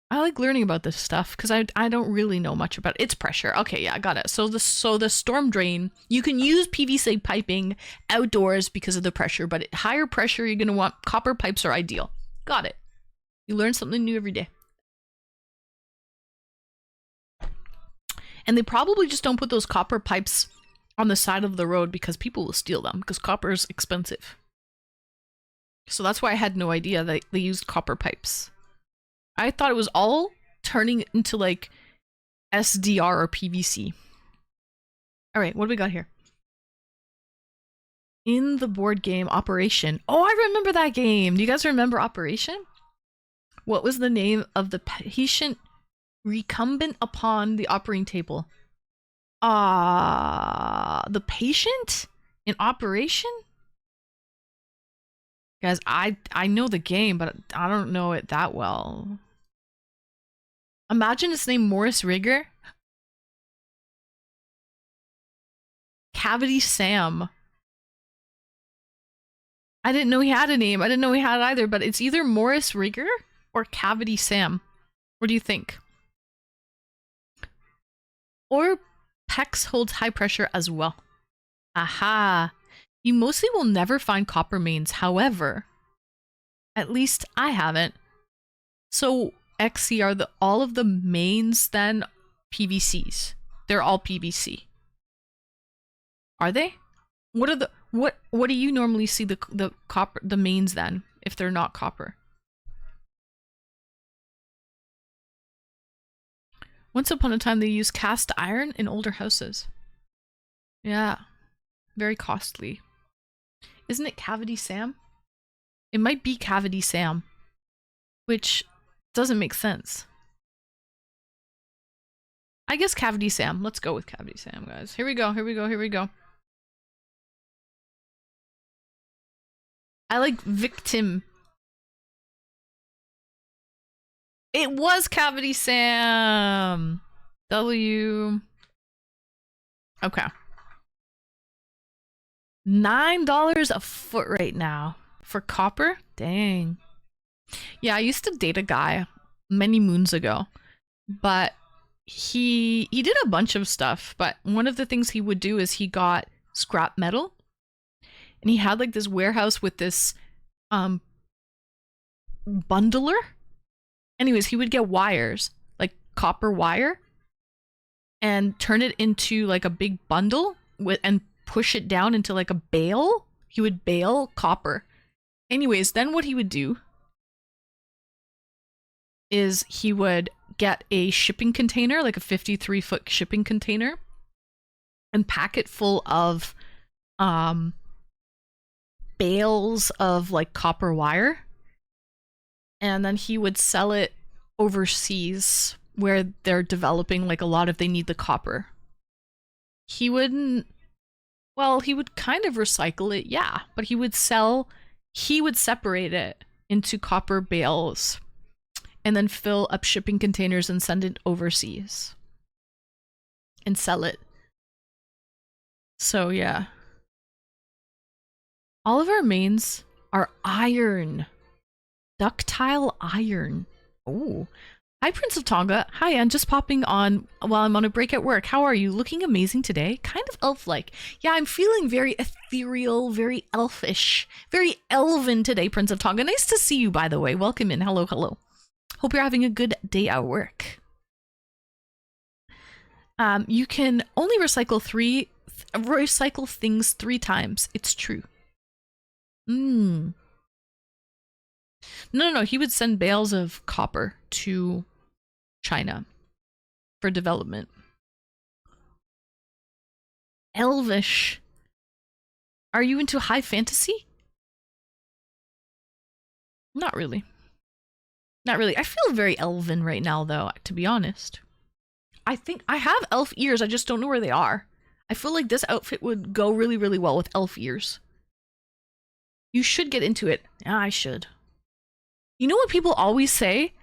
I like learning about this stuff because I don't really know much about it. It's pressure. Okay, yeah, I got it. So the storm drain, you can use PVC piping outdoors because of the pressure, but at higher pressure, you're going to want copper pipes are ideal. Got it. You learn something new every day. And they probably just don't put those copper pipes on the side of the road because people will steal them because copper is expensive. So that's why I had no idea that they used copper pipes. I thought it was all turning into like SDR or PVC. All right, what do we got here? In the board game Operation. Oh, I remember that game. Do you guys remember Operation? What was the name of the patient recumbent upon the operating table? The patient in Operation? Guys, I know the game, but I don't know it that well. Imagine his name Morris Rigger. Cavity Sam. I didn't know he had a name. I didn't know he had it either, but it's either Morris Rigger or Cavity Sam. What do you think? Or Pex holds high pressure as well. Aha. You mostly will never find copper mains, however. At least I haven't. So XC are all of the mains then PVCs. They're all PVC. Are they? What do you normally see the copper the mains then if they're not copper? Once upon a time they used cast iron in older houses. Yeah. Very costly. Isn't it Cavity Sam? It might be Cavity Sam, which doesn't make sense. I guess Cavity Sam. Let's go with Cavity Sam, guys. Here we go, here we go, here we go. I like victim. It was Cavity Sam. W. Okay. $9 a foot right now for copper. Dang. Yeah, I used to date a guy many moons ago, but he did a bunch of stuff. But one of the things he would do is he got scrap metal, and he had like this warehouse with this bundler. Anyways, he would get wires, like copper wire, and turn it into like a big bundle and push it down into like a bale. He would bale copper. Anyways, then what he would do is he would get a shipping container, like a 53-foot shipping container, and pack it full of bales of like copper wire. And then he would sell it overseas where they're developing like a lot of they need the copper. He wouldn't, well, he would kind of recycle it, yeah, but he would separate it into copper bales and then fill up shipping containers and send it overseas and sell it. So yeah. All of our mains are iron. Ductile iron. Oh. Hi, Prince of Tonga. Hi, I'm just popping on while I'm on a break at work. How are you? Looking amazing today. Kind of elf-like. Yeah, I'm feeling very ethereal, very elfish, very elven today, Prince of Tonga. Nice to see you, by the way. Welcome in. Hello, hello. Hope you're having a good day at work. You can only recycle things 3 times. It's true. No, he would send bales of copper to China for development. Elvish. Are you into high fantasy? Not really. Not really. I feel very elven right now, though, to be honest. I think I have elf ears. I just don't know where they are. I feel like this outfit would go really, really well with elf ears. You should get into it. Yeah, I should. You know what people always say?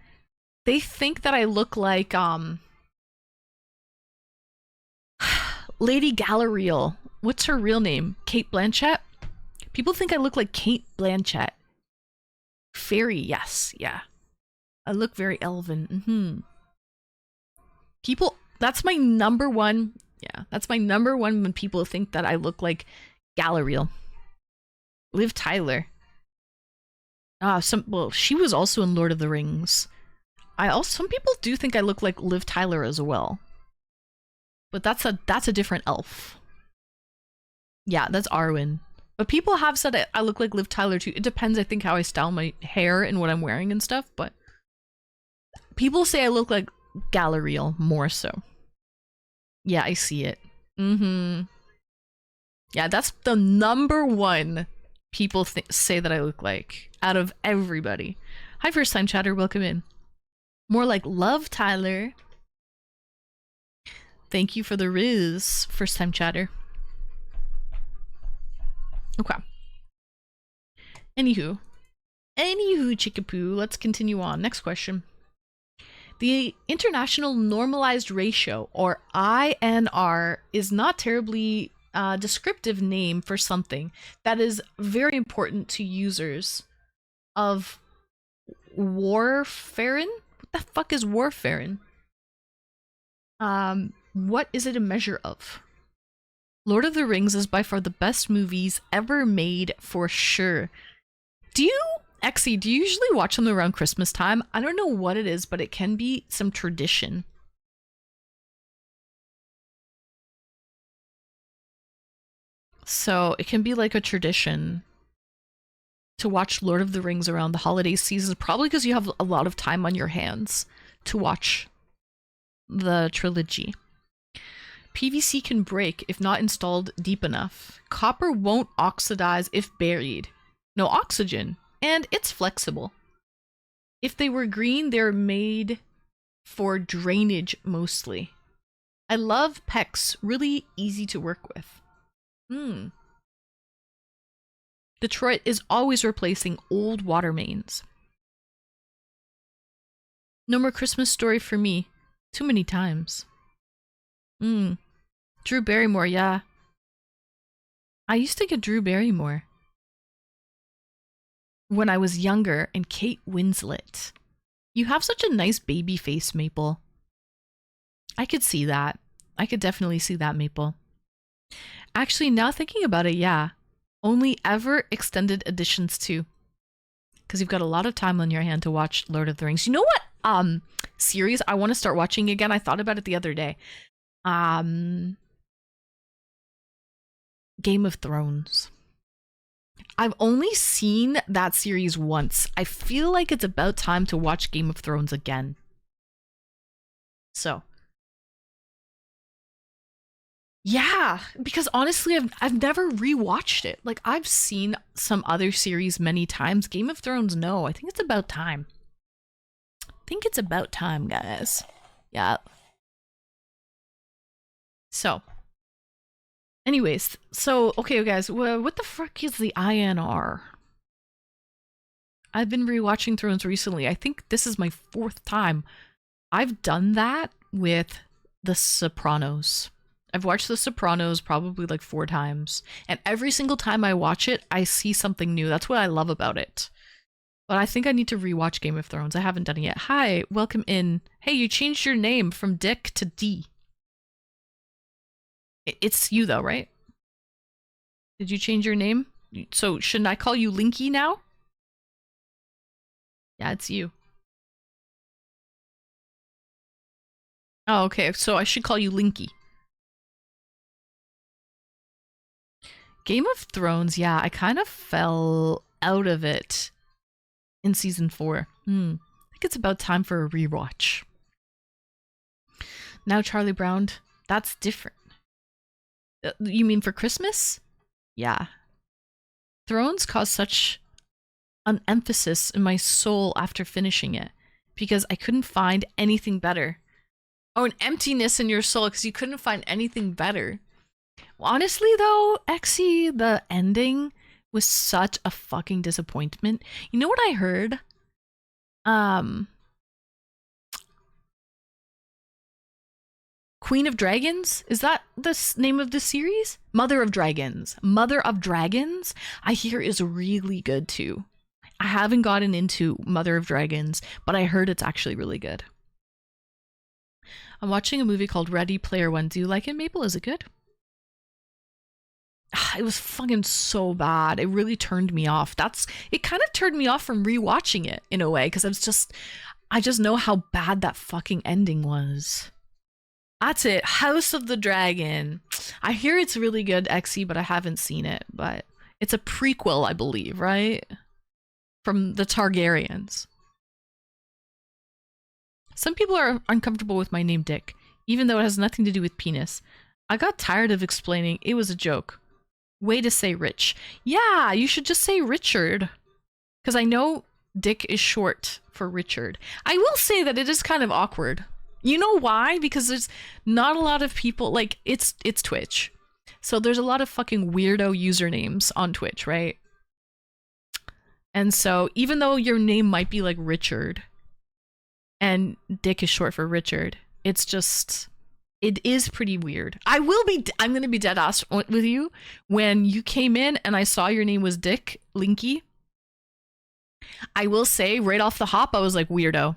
They think that I look like, Lady Galariel. What's her real name? Cate Blanchett? People think I look like Cate Blanchett. Fairy, yes, yeah. I look very elven. People, that's my number one. Yeah, that's my number one when people think that I look like Galariel. Liv Tyler. Well, she was also in Lord of the Rings. Some people do think I look like Liv Tyler as well. But that's a different elf. Yeah, that's Arwen. But people have said I look like Liv Tyler too. It depends, I think, how I style my hair and what I'm wearing and stuff, but people say I look like Galariel more so. Yeah, I see it. Yeah, that's the number one people say that I look like out of everybody. Hi, first time chatter. Welcome in. More like love, Tyler. Thank you for the riz, first time chatter. Okay. Anywho, Chickapoo, let's continue on. Next question. The International Normalized Ratio, or INR, is not terribly descriptive name for something that is very important to users of warfarin. What the fuck is warfarin? What is it a measure of? Lord of the Rings is by far the best movies ever made, for sure. Do you usually watch them around Christmas time? I don't know what it is, but it can be some tradition. So it can be like a tradition to watch Lord of the Rings around the holiday season, probably because you have a lot of time on your hands to watch the trilogy. PVC can break if not installed deep enough. Copper won't oxidize if buried. No oxygen, and it's flexible. If they were green, they're made for drainage mostly. I love PEX, really easy to work with. Detroit is always replacing old water mains. No more Christmas Story for me. Too many times. Drew Barrymore, yeah. I used to get Drew Barrymore when I was younger, and Kate Winslet. You have such a nice baby face, Maple. I could see that. I could definitely see that, Maple. Actually, now thinking about it, yeah. Only ever extended editions too. Because you've got a lot of time on your hand to watch Lord of the Rings. You know what series I want to start watching again? I thought about it the other day. Game of Thrones. I've only seen that series once. I feel like it's about time to watch Game of Thrones again. So. Yeah, because honestly, I've never rewatched it. Like, I've seen some other series many times. Game of Thrones, no. I think it's about time. Guys. Yeah. So. Anyways, okay, guys, what the fuck is the INR? I've been rewatching Thrones recently. I think this is my 4th time. I've done that with The Sopranos. I've watched The Sopranos probably like 4 times. And every single time I watch it, I see something new. That's what I love about it. But I think I need to rewatch Game of Thrones. I haven't done it yet. Hi, welcome in. Hey, you changed your name from Dick to D. It's you though, right? Did you change your name? So shouldn't I call you Linky now? Yeah, it's you. Oh, okay. So I should call you Linky. Game of Thrones, yeah, I kind of fell out of it in season 4. I think it's about time for a rewatch. Now Charlie Brown, that's different. You mean for Christmas? Yeah. Thrones caused such an emphasis in my soul after finishing it because I couldn't find anything better. Oh, an emptiness in your soul because you couldn't find anything better. Honestly, though, Exy, the ending was such a fucking disappointment. You know what I heard? Queen of Dragons? Is that the name of the series? Mother of Dragons. Mother of Dragons, I hear is really good too. I haven't gotten into Mother of Dragons, but I heard it's actually really good. I'm watching a movie called Ready Player One. Do you like it, Maple? Is it good? It was fucking so bad. It really turned me off. It kind of turned me off from rewatching it in a way because I just know how bad that fucking ending was. That's it. House of the Dragon. I hear it's really good, Exy, but I haven't seen it. But it's a prequel, I believe, right? From the Targaryens. Some people are uncomfortable with my name Dick, even though it has nothing to do with penis. I got tired of explaining it was a joke. Way to say rich. Yeah, you should just say Richard. Because I know Dick is short for Richard. I will say that it is kind of awkward. You know why? Because there's not a lot of people, like, it's Twitch. So there's a lot of fucking weirdo usernames on Twitch, right? And so even though your name might be like Richard and Dick is short for Richard, it's just, it is pretty weird. I'm going to be dead ass with you. When you came in and I saw your name was Dick Linky, I will say right off the hop, I was like, weirdo.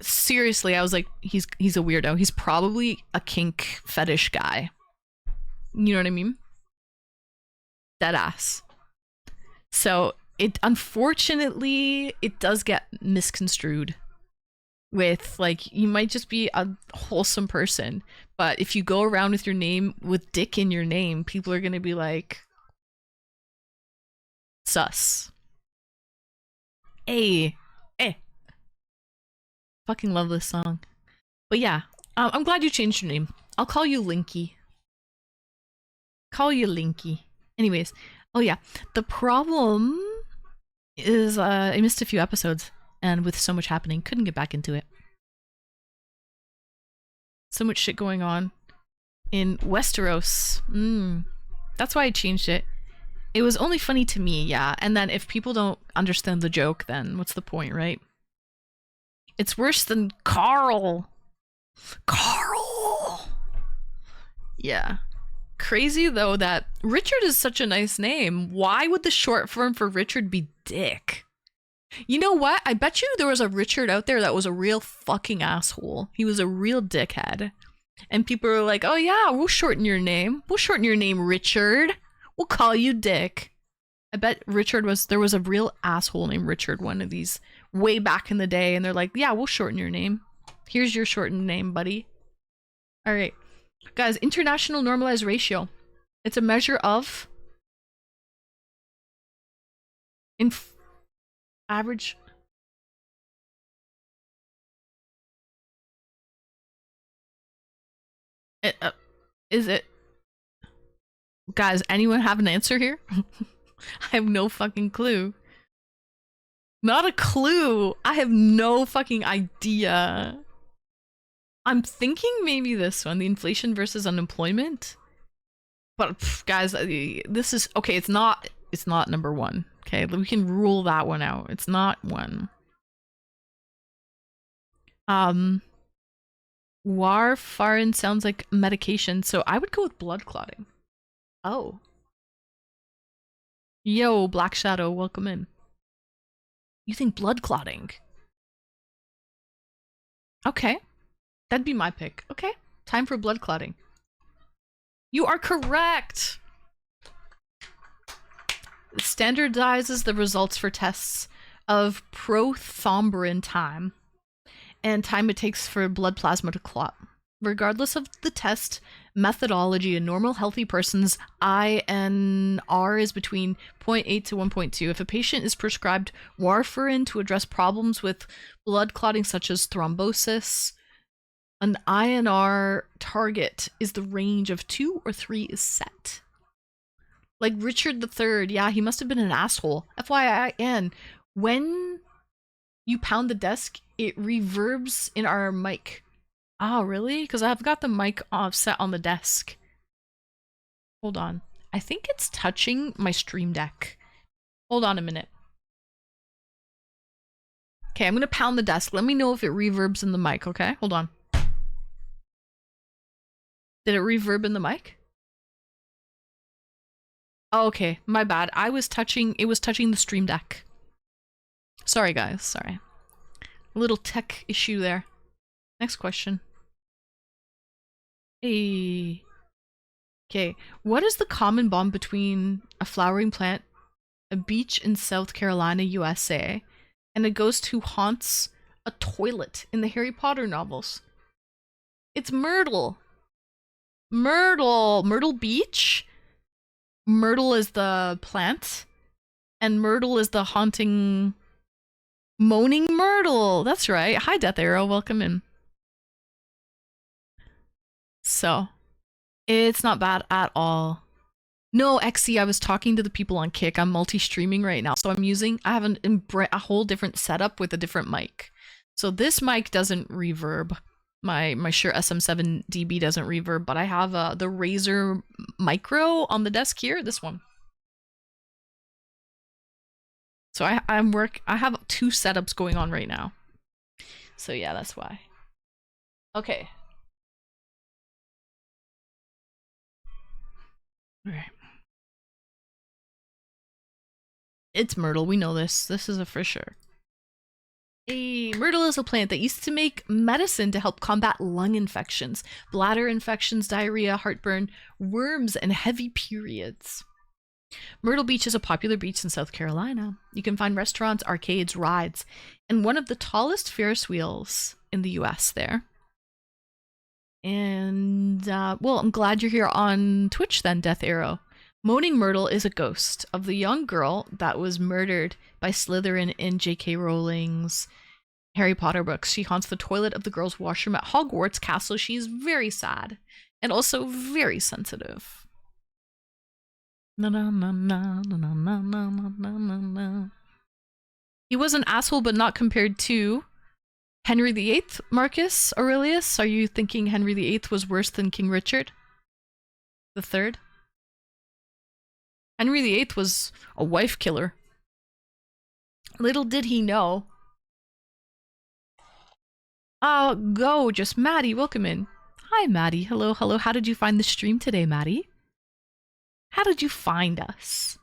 Seriously, I was like, he's a weirdo. He's probably a kink fetish guy. You know what I mean? Dead ass. So it, unfortunately, it does get misconstrued with, like, you might just be a wholesome person, but if you go around with your name with Dick in your name, people are gonna be like, sus. Hey. Fucking love this song. But yeah, I'm glad you changed your name. I'll call you Linky. Call you Linky. Anyways, oh yeah, the problem is I missed a few episodes, and with so much happening, couldn't get back into it. So much shit going on in Westeros. That's why I changed it. It was only funny to me, yeah, and then if people don't understand the joke, then what's the point, right? It's worse than Carl. Carl! Yeah. Crazy, though, that Richard is such a nice name. Why would the short form for Richard be Dick? You know what? I bet you there was a Richard out there that was a real fucking asshole. He was a real dickhead. And people were like, oh yeah, we'll shorten your name. We'll shorten your name, Richard. We'll call you Dick. I bet there was a real asshole named Richard, one of these, way back in the day, and they're like, yeah, we'll shorten your name. Here's your shortened name, buddy. All right. Guys, international normalized ratio. It's a measure of average. Is it? Guys, anyone have an answer here? I have no fucking clue. Not a clue. I have no fucking idea. I'm thinking maybe this one, the inflation versus unemployment. But guys, this is okay. It's not number one. Okay, we can rule that one out. It's not one. Warfarin sounds like medication, so I would go with blood clotting. Oh. Yo, Black Shadow, welcome in. You think blood clotting? Okay. That'd be my pick. Okay. Time for blood clotting. You are correct! It standardizes the results for tests of prothrombin time and time it takes for blood plasma to clot. Regardless of the test methodology, a normal healthy person's INR is between 0.8 to 1.2. If a patient is prescribed warfarin to address problems with blood clotting such as thrombosis, an INR target is the range of 2 or 3 is set. Like Richard III, yeah, he must have been an asshole. FYIN, when you pound the desk, it reverbs in our mic. Oh, really? Because I've got the mic offset on the desk. Hold on. I think it's touching my stream deck. Hold on a minute. Okay, I'm going to pound the desk. Let me know if it reverbs in the mic, okay? Hold on. Did it reverb in the mic? Oh, okay. My bad. It was touching the stream deck. Sorry, guys. Sorry. A little tech issue there. Next question. Hey. Okay. What is the common bond between a flowering plant, a beach in South Carolina, USA, and a ghost who haunts a toilet in the Harry Potter novels? It's Myrtle. Myrtle Beach. Myrtle is the plant, and Myrtle is the haunting, moaning Myrtle. That's right. Hi, Death Arrow. Welcome in. So, It's not bad at all. No, XC, I was talking to the people on Kick. I'm multi-streaming right now, so I have a whole different setup with a different mic. So this mic doesn't reverb. My Shure SM7 DB doesn't reverb, but I have the Razer Micro on the desk here. This one. So I have two setups going on right now. So yeah, that's why. Okay. Alright. It's myrtle, we know this. This is a for sure. Myrtle is a plant that used to make medicine to help combat lung infections, bladder infections, diarrhea, heartburn, worms, and heavy periods. Myrtle Beach is a popular beach in South Carolina. You can find restaurants, arcades, rides, and one of the tallest Ferris wheels in the US there. And, well, I'm glad you're here on Twitch then, Death Arrow. Moaning Myrtle is a ghost of the young girl that was murdered by Slytherin in J.K. Rowling's Harry Potter books. She haunts the toilet of the girls' washroom at Hogwarts Castle. She is very sad and also very sensitive. Na na na na na na na na na na. He was an asshole, but not compared to Henry VIII, Marcus Aurelius. Are you thinking Henry VIII was worse than King Richard III? Henry VIII was a wife killer. Little did he know. Just Maddie, welcome in. Hi, Maddie. Hello, hello. How did you find the stream today, Maddie? How did you find us?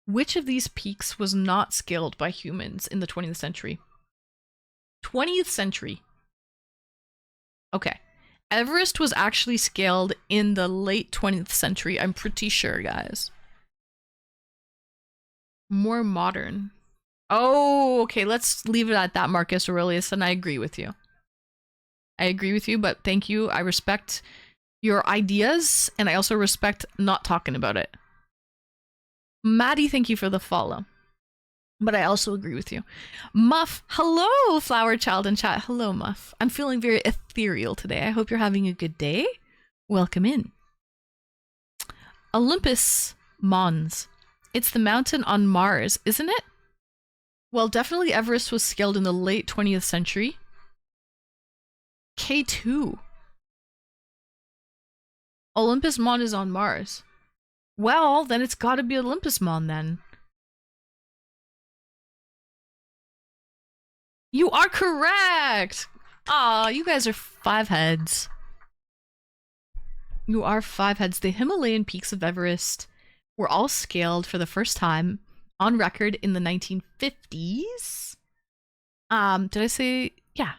Which of these peaks was not scaled by humans in the 20th century? 20th century. Okay. Everest was actually scaled in the late 20th century, I'm pretty sure, guys. More modern. Oh, okay, let's leave it at that, Marcus Aurelius, and I agree with you. I agree with you, but thank you. I respect your ideas, and I also respect not talking about it. Maddie, thank you for the follow. But I also agree with you. Muff, hello, Flower Child in chat. Hello, Muff. I'm feeling very ethereal today. I hope you're having a good day. Welcome in. Olympus Mons. It's the mountain on Mars, isn't it? Well, definitely Everest was scaled in the late 20th century. K2. Olympus Mons is on Mars. Well, then it's gotta be Olympus Mons then. You are correct! Aw, you guys are 5 heads. You are 5 heads. The Himalayan peaks of Everest were all scaled for the first time on record in the 1950s. Did I say? Yeah.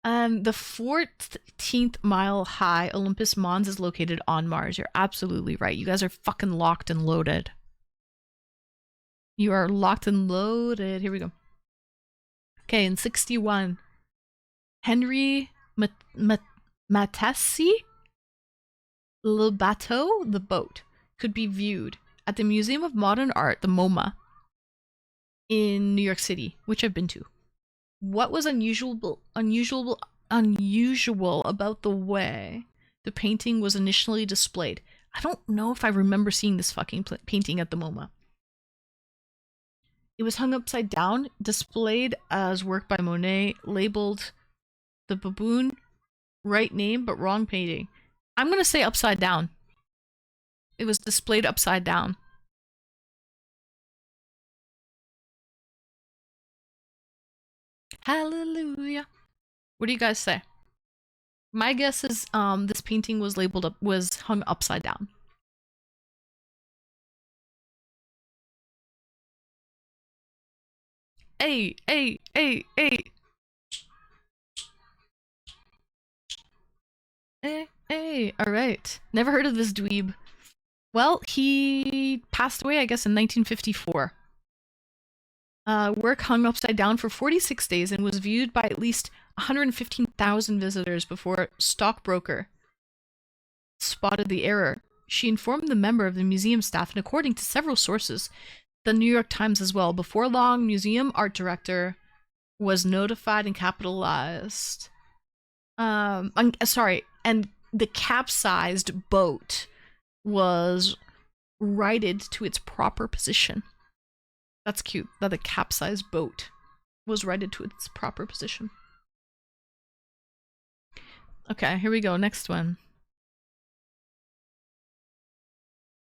The 14th mile high Olympus Mons is located on Mars. You're absolutely right. You guys are fucking locked and loaded. You are locked and loaded. Here we go. Okay, in 61, Henry Matisse, Le Bateau, the boat, could be viewed at the Museum of Modern Art, the MoMA, in New York City, which I've been to. What was unusual about the way the painting was initially displayed? I don't know if I remember seeing this fucking painting at the MoMA. It was hung upside down, displayed as work by Monet, labeled the baboon, right name, but wrong painting. I'm gonna say upside down. It was displayed upside down. Hallelujah. What do you guys say? My guess is this painting was hung upside down. Hey. Hey, alright. Never heard of this dweeb. Well, he passed away, I guess, in 1954. Work hung upside down for 46 days and was viewed by at least 115,000 visitors before a stockbroker spotted the error. She informed the member of the museum staff, and according to several sources, the New York Times as well, before long, museum art director was notified and capitalized. And the capsized boat was righted to its proper position. That's cute, that the capsized boat was righted to its proper position. Okay, here we go, next one.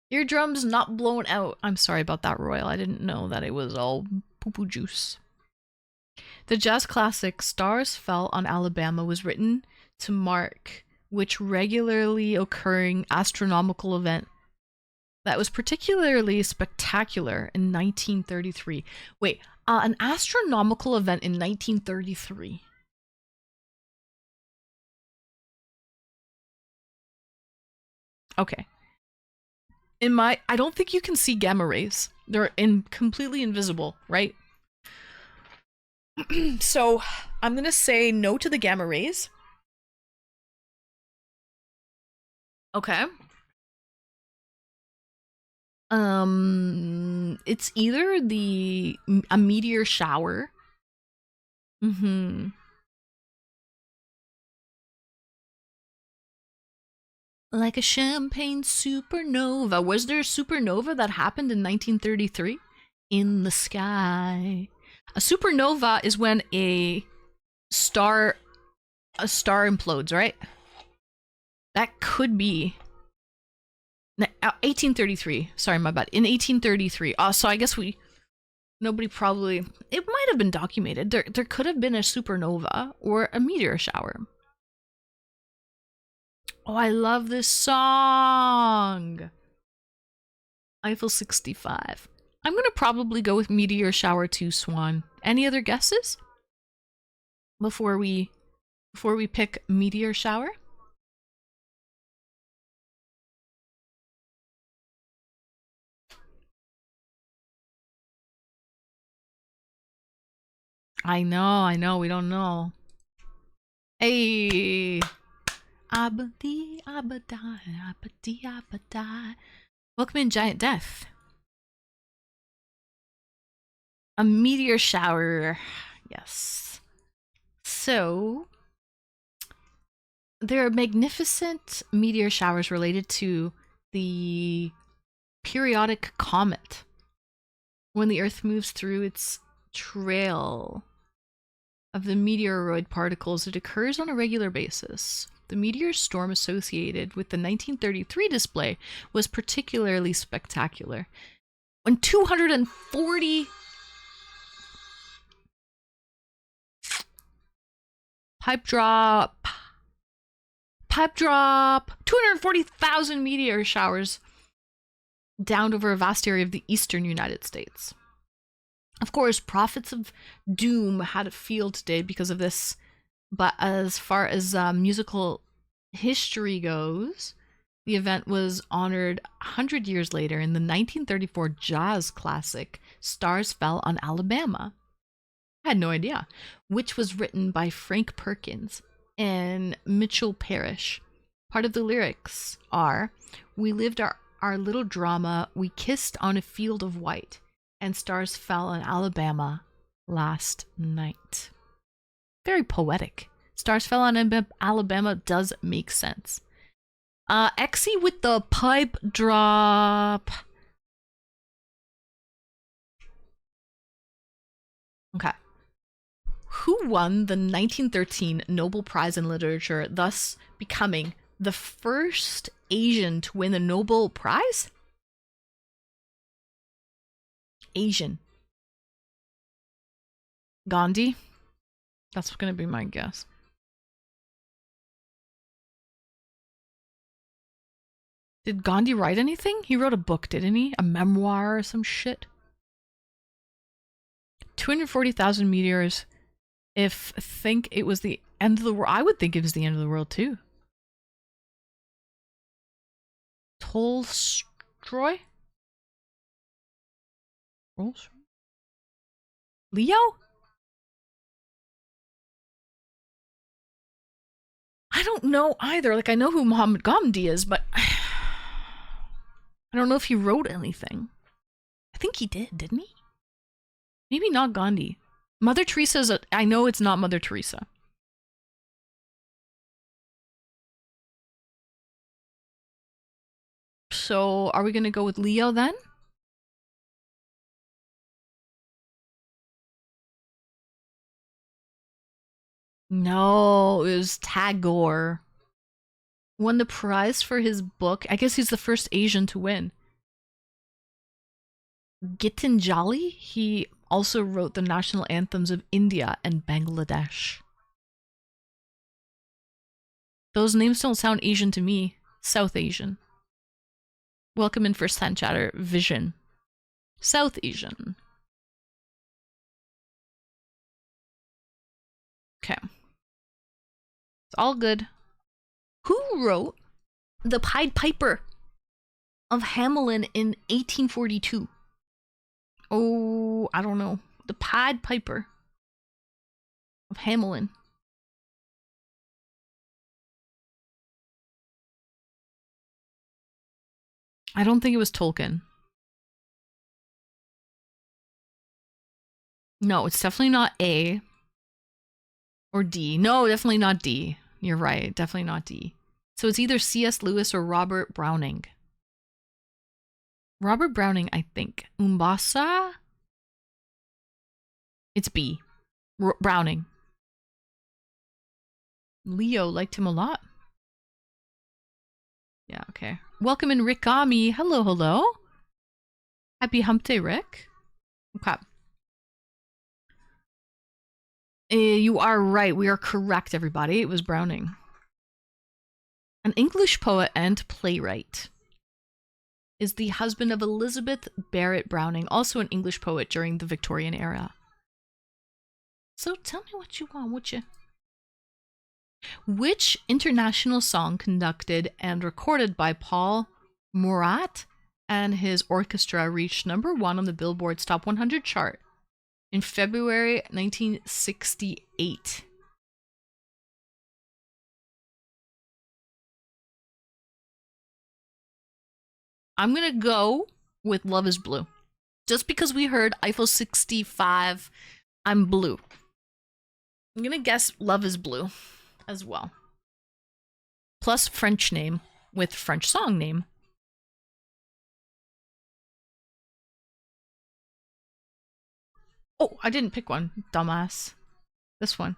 Eardrums not blown out. I'm sorry about that, Royal. I didn't know that it was all poo-poo juice. The jazz classic Stars Fell on Alabama was written to mark which regularly occurring astronomical event that was particularly spectacular in 1933. Wait, an astronomical event in 1933. Okay. I don't think you can see gamma rays. They're completely invisible, right? So I'm gonna say no to the gamma rays. Okay. It's either a meteor shower. Like a champagne supernova. Was there a supernova that happened in 1933? In the sky. A supernova is when a star implodes, right? That could be 1833. Sorry, my bad. In 1833. So I guess nobody probably, it might have been documented. There could have been a supernova or a meteor shower. Oh, I love this song. Eiffel 65. I'm gonna probably go with meteor shower 2, Swan. Any other guesses? Before we pick meteor shower? I know, we don't know. Hey! Abadi, abadai, abadi, abadai. Welcome in, Giant Death. A meteor shower. Yes. So, there are magnificent meteor showers related to the periodic comet. When the Earth moves through its trail of the meteoroid particles, it occurs on a regular basis. The meteor storm associated with the 1933 display was particularly spectacular. When 240 pipe drop 240,000 meteor showers downed over a vast area of the eastern United States. Of course, prophets of doom had a field day because of this, but as far as musical history goes, the event was honored 100 years later in the 1934 jazz classic Stars Fell on Alabama. I had no idea, which was written by Frank Perkins and Mitchell Parrish. Part of the lyrics are, "We lived our little drama, we kissed on a field of white, and stars fell on Alabama last night." Very poetic. Stars fell on Alabama does make sense. Exy with the pipe drop. Okay. Who won the 1913 Nobel Prize in Literature, thus becoming the first Asian to win a Nobel Prize? Asian. Gandhi? That's gonna be my guess. Did Gandhi write anything? He wrote a book, didn't he? A memoir or some shit? 240,000 meteors. Think it was the end of the world. I would think it was the end of the world too. Tolstoy? Leo? I don't know either. Like, I know who Muhammad Gandhi is, but I don't know if he wrote anything. I think he did, didn't he? Maybe not Gandhi. Mother Teresa's I know it's not Mother Teresa. So are we gonna go with Leo then? No, it was Tagore. Won the prize for his book. I guess he's the first Asian to win. Gitanjali? He also wrote the national anthems of India and Bangladesh. Those names don't sound Asian to me. South Asian. Welcome in first time chatter. Vision. South Asian. Okay. It's all good. Who wrote The Pied Piper of Hamelin in 1842? Oh, I don't know. The Pied Piper of Hamelin. I don't think it was Tolkien. No, it's definitely not A. Or D. No, definitely not D. You're right. Definitely not D. So it's either C.S. Lewis or Robert Browning. Robert Browning, I think. Umbasa? It's B. Browning. Leo liked him a lot. Yeah, okay. Welcome in Rickami. Hello, hello. Happy hump day, Rick. Okay. You are right. We are correct, everybody. It was Browning. An English poet and playwright. Is the husband of Elizabeth Barrett Browning, also an English poet during the Victorian era. So tell me what you want, would you? Which international song conducted and recorded by Paul Murat and his orchestra reached #1 on the Billboard's Top 100 chart in February 1968? I'm gonna go with Love is Blue. Just because we heard Eiffel 65, I'm blue. I'm gonna guess Love is Blue as well. Plus French name with French song name. Oh, I didn't pick one, dumbass. This one.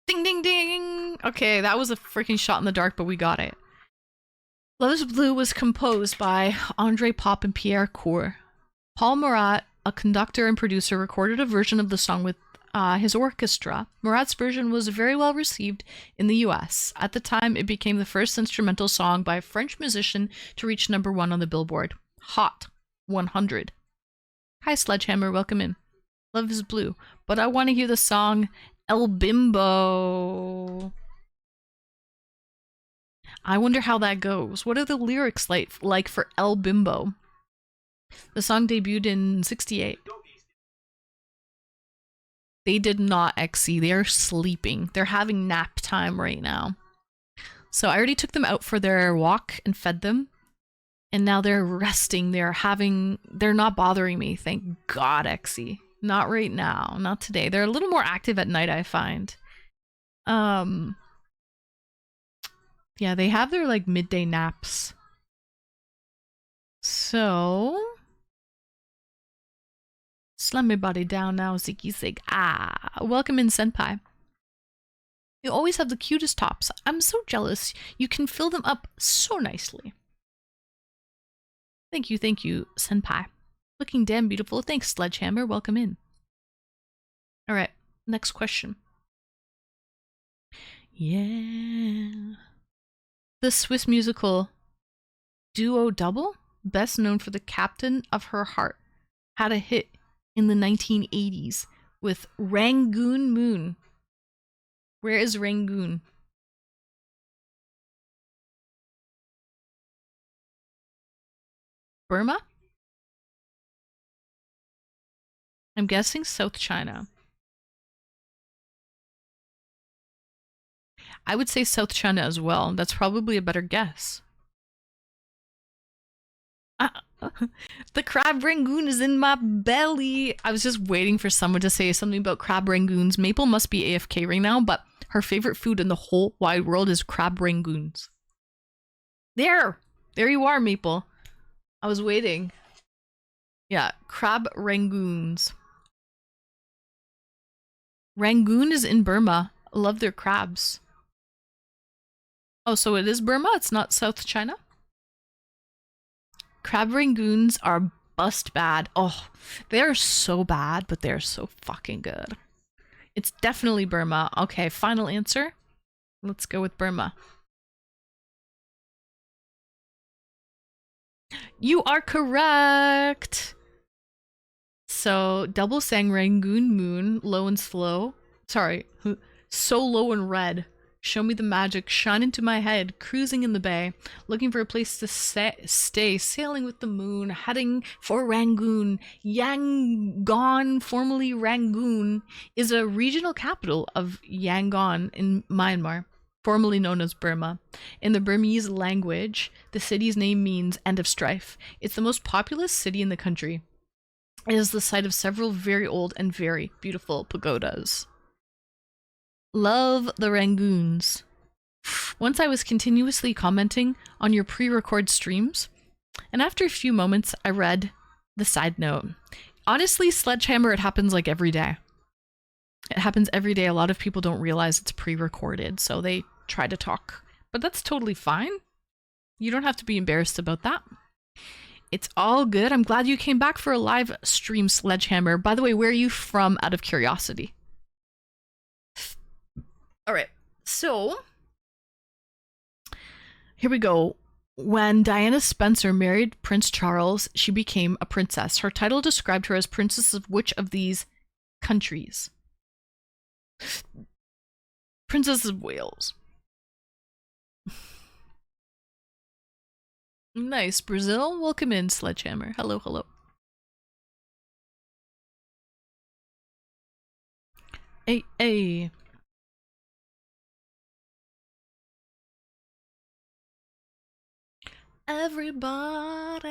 Ding, ding, ding! Okay, that was a freaking shot in the dark, but we got it. Love is Blue was composed by Andre Pop and Pierre Cour. Paul Murat, a conductor and producer, recorded a version of the song with his orchestra. Murat's version was very well received in the US. At the time, it became the first instrumental song by a French musician to reach #1 on the Billboard Hot 100. Hi, Sledgehammer, welcome in. Love is Blue, but I want to hear the song El Bimbo. I wonder how that goes. What are the lyrics like for El Bimbo? The song debuted in 68. They did not XC. They are sleeping. They're having nap time right now. So I already took them out for their walk and fed them. And now they're resting. They're not bothering me. Thank God, XC. Not right now. Not today. They're a little more active at night, I find. Yeah, they have their like midday naps. So slam my body down now, Ziggy Zig. Welcome in, Senpai. You always have the cutest tops. I'm so jealous. You can fill them up so nicely. Thank you, Senpai. Looking damn beautiful. Thanks, Sledgehammer. Welcome in. Alright, next question. Yeah. The Swiss musical Duo Double, best known for The Captain of Her Heart, had a hit in the 1980s with Rangoon Moon. Where is Rangoon? Burma? I'm guessing South China. I would say South China as well. That's probably a better guess. The crab rangoon is in my belly. I was just waiting for someone to say something about crab rangoons. Maple must be AFK right now, but her favorite food in the whole wide world is crab rangoons. There! There you are, Maple. I was waiting. Yeah, crab rangoons. Rangoon is in Burma. I love their crabs. Oh, so it is Burma? It's not South China? Crab rangoons are bust bad. Oh, they're so bad, but they're so fucking good. It's definitely Burma. Okay, final answer. Let's go with Burma. You are correct! So, double sang Rangoon Moon, low and slow. Sorry, so low and red. Show me the magic, shine into my head, cruising in the bay, looking for a place to stay, sailing with the moon, heading for Rangoon. Yangon, formerly Rangoon, is a regional capital of Yangon in Myanmar, formerly known as Burma. In the Burmese language, the city's name means end of strife. It's the most populous city in the country. It is the site of several very old and very beautiful pagodas. Love the Rangoons. Once I was continuously commenting on your pre-record streams, and after a few moments I read the side note. Honestly, Sledgehammer, it happens like every day. It happens every day. A lot of people don't realize it's pre-recorded, so they try to talk. But that's totally fine. You don't have to be embarrassed about that. It's all good. I'm glad you came back for a live stream, Sledgehammer. By the way, where are you from, out of curiosity? All right, so here we go. When Diana Spencer married Prince Charles, she became a princess. Her title described her as princess of which of these countries? Princess of Wales. Nice. Brazil, welcome in, Sledgehammer. Hello, hello. Hey, hey. Everybody.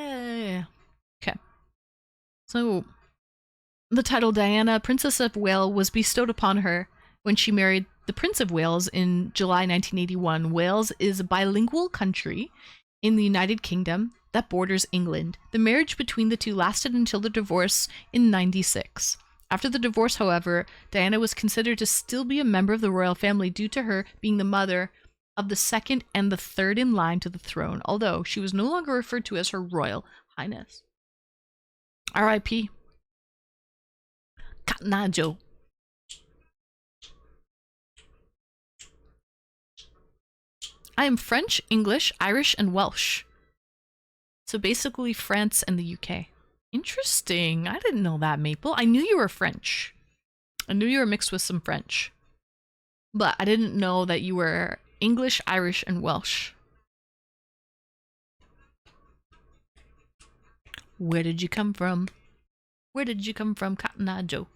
Okay. So, the title Diana, Princess of Wales, was bestowed upon her when she married the Prince of Wales in July 1981. Wales is a bilingual country in the United Kingdom that borders England. The marriage between the two lasted until the divorce in 96. After the divorce, however, Diana was considered to still be a member of the royal family due to her being the mother of the second and the third in line to the throne, although she was no longer referred to as Her Royal Highness. R.I.P. Katnajo. I am French, English, Irish, and Welsh. So basically France and the UK. Interesting. I didn't know that, Maple. I knew you were French. I knew you were mixed with some French. But I didn't know that you were English, Irish, and Welsh. Where did you come from? Where did you come from, Katnajo?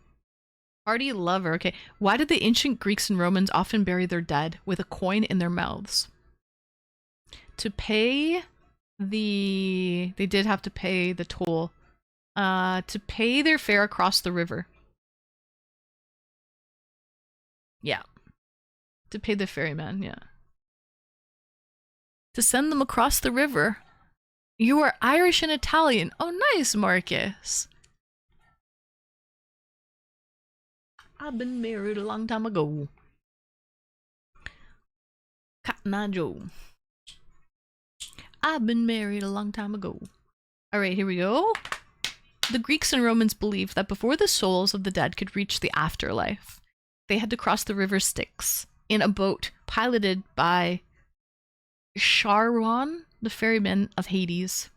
Party lover. Okay. Why did the ancient Greeks and Romans often bury their dead with a coin in their mouths? To pay the... They did have to pay the toll. To pay their fare across the river. Yeah. To pay the ferryman, yeah. To send them across the river. You are Irish and Italian. Oh, nice, Marcus. I've been married a long time ago. Katnajo. I've been married a long time ago. Alright, here we go. The Greeks and Romans believed that before the souls of the dead could reach the afterlife, they had to cross the river Styx in a boat piloted by Charon, the ferryman of Hades.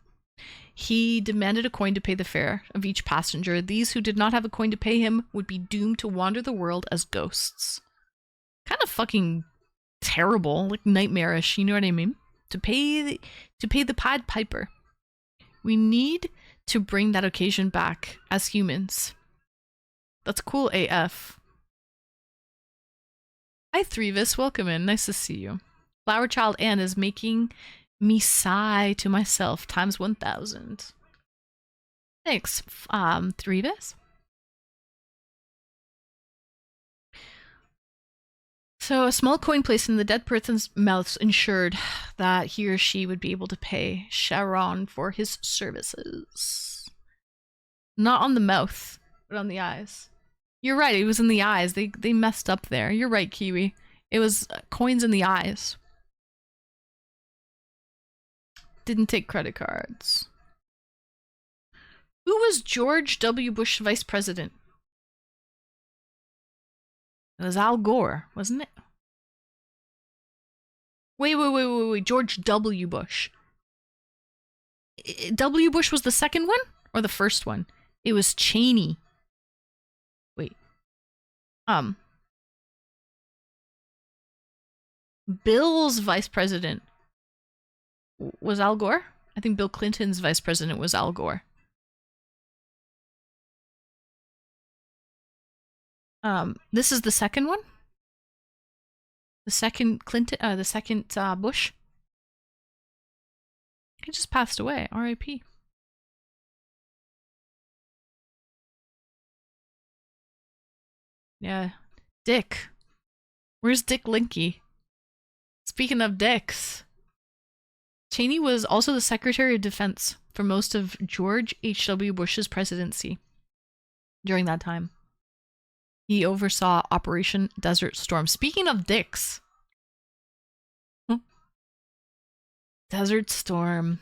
He demanded a coin to pay the fare of each passenger. These who did not have a coin to pay him would be doomed to wander the world as ghosts. Kind of fucking terrible, like nightmarish, you know what I mean? To pay the Pied Piper. We need to bring that occasion back as humans. That's cool AF. Hi Threvis, welcome in. Nice to see you. Flower Child Anne is making me sigh to myself times 1000. Thanks, Threvis. So a small coin placed in the dead person's mouth ensured that he or she would be able to pay Sharon for his services. Not on the mouth, but on the eyes. You're right, it was in the eyes. They messed up there. You're right, Kiwi. It was coins in the eyes. Didn't take credit cards. Who was George W. Bush vice president? It was Al Gore, wasn't it? Wait. George W. Bush. W. Bush was the second one? Or the first one? It was Cheney. Wait. Bill's vice president was Al Gore? I think Bill Clinton's vice president was Al Gore. This is the second one? The second Clinton, the second Bush? He just passed away. R.I.P. Yeah. Dick. Where's Dick Linky? Speaking of dicks. Cheney was also the Secretary of Defense for most of George H.W. Bush's presidency during that time. He oversaw Operation Desert Storm. Speaking of dicks. Desert Storm.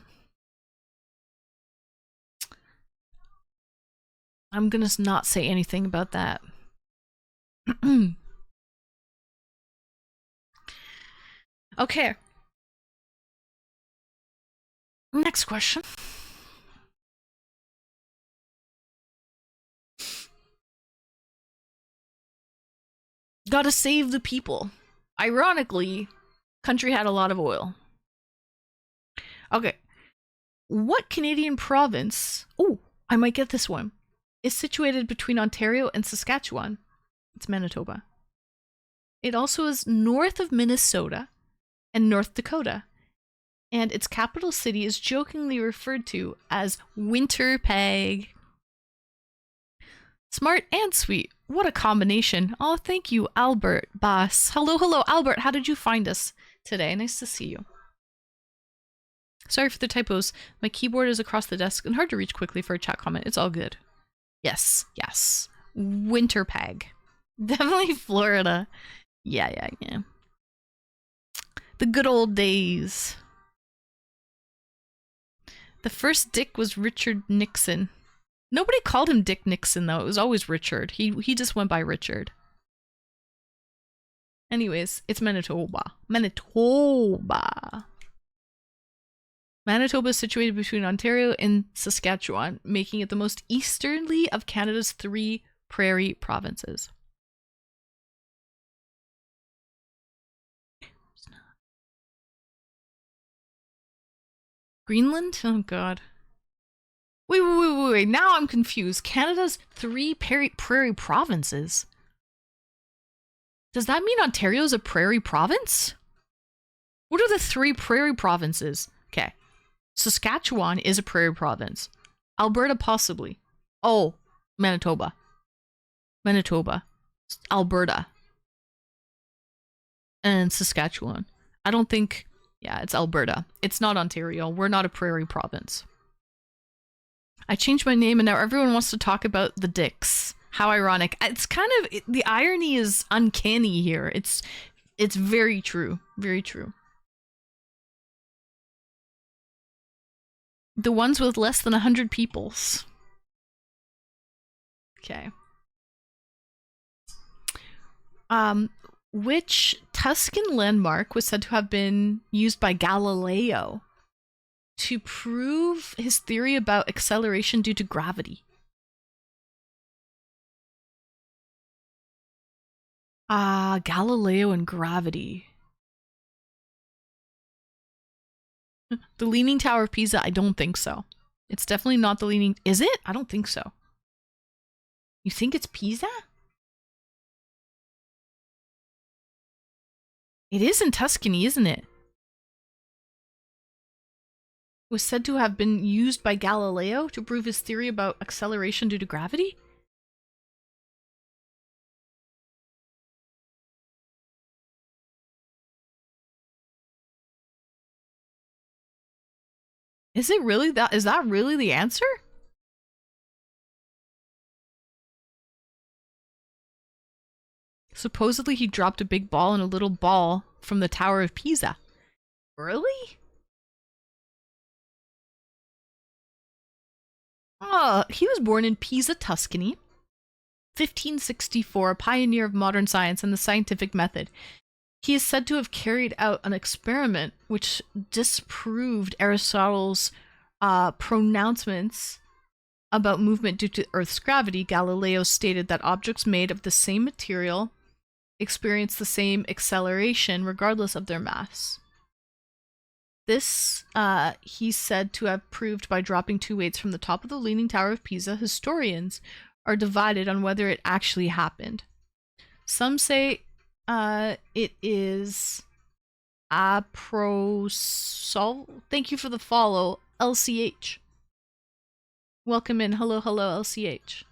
I'm gonna not say anything about that. Okay. Next question. Gotta save the people. Ironically, country had a lot of oil. Okay. What Canadian province, oh, I might get this one, is situated between Ontario and Saskatchewan? It's Manitoba. It also is north of Minnesota and North Dakota. And its capital city is jokingly referred to as Winnipeg. Smart and sweet. What a combination. Oh, thank you, Albert Bass. Hello, Albert. How did you find us today? Nice to see you. Sorry for the typos. My keyboard is across the desk and hard to reach quickly for a chat comment. It's all good. Yes. Winnipeg. Definitely Florida. Yeah. The good old days. The first Dick was Richard Nixon. Nobody called him Dick Nixon, though. It was always Richard. He just went by Richard. Anyways, it's Manitoba. Manitoba is situated between Ontario and Saskatchewan, making it the most easterly of Canada's 3 prairie provinces. Greenland? Oh, God. Wait. Now I'm confused. Canada's 3 prairie provinces? Does that mean Ontario's a prairie province? What are the 3 prairie provinces? Okay. Saskatchewan is a prairie province. Alberta, possibly. Oh, Manitoba. Alberta. And Saskatchewan. I don't think... Yeah, it's Alberta. It's not Ontario. We're not a prairie province. I changed my name and now everyone wants to talk about the dicks. How ironic. It's kind of... The irony is uncanny here. It's very true. Very true. The ones with less than 100 peoples. Okay. Which Tuscan landmark was said to have been used by Galileo to prove his theory about acceleration due to gravity? Galileo and gravity. The Leaning Tower of Pisa, I don't think so. It's definitely not the Leaning... Is it? I don't think so. You think it's Pisa? It is in Tuscany, isn't it? It was said to have been used by Galileo to prove his theory about acceleration due to gravity? Is it really that? Is that really the answer? Supposedly he dropped a big ball and a little ball from the Tower of Pisa. Really? He was born in Pisa, Tuscany, 1564, a pioneer of modern science and the scientific method. He is said to have carried out an experiment which disproved Aristotle's pronouncements about movement due to Earth's gravity. Galileo stated that objects made of the same material experience the same acceleration regardless of their mass. This he's said to have proved by dropping two weights from the top of the Leaning Tower of Pisa. Historians are divided on whether it actually happened. Some say it is aprosol. Thank you for the follow, LCH. Welcome in. Hello, hello, LCH.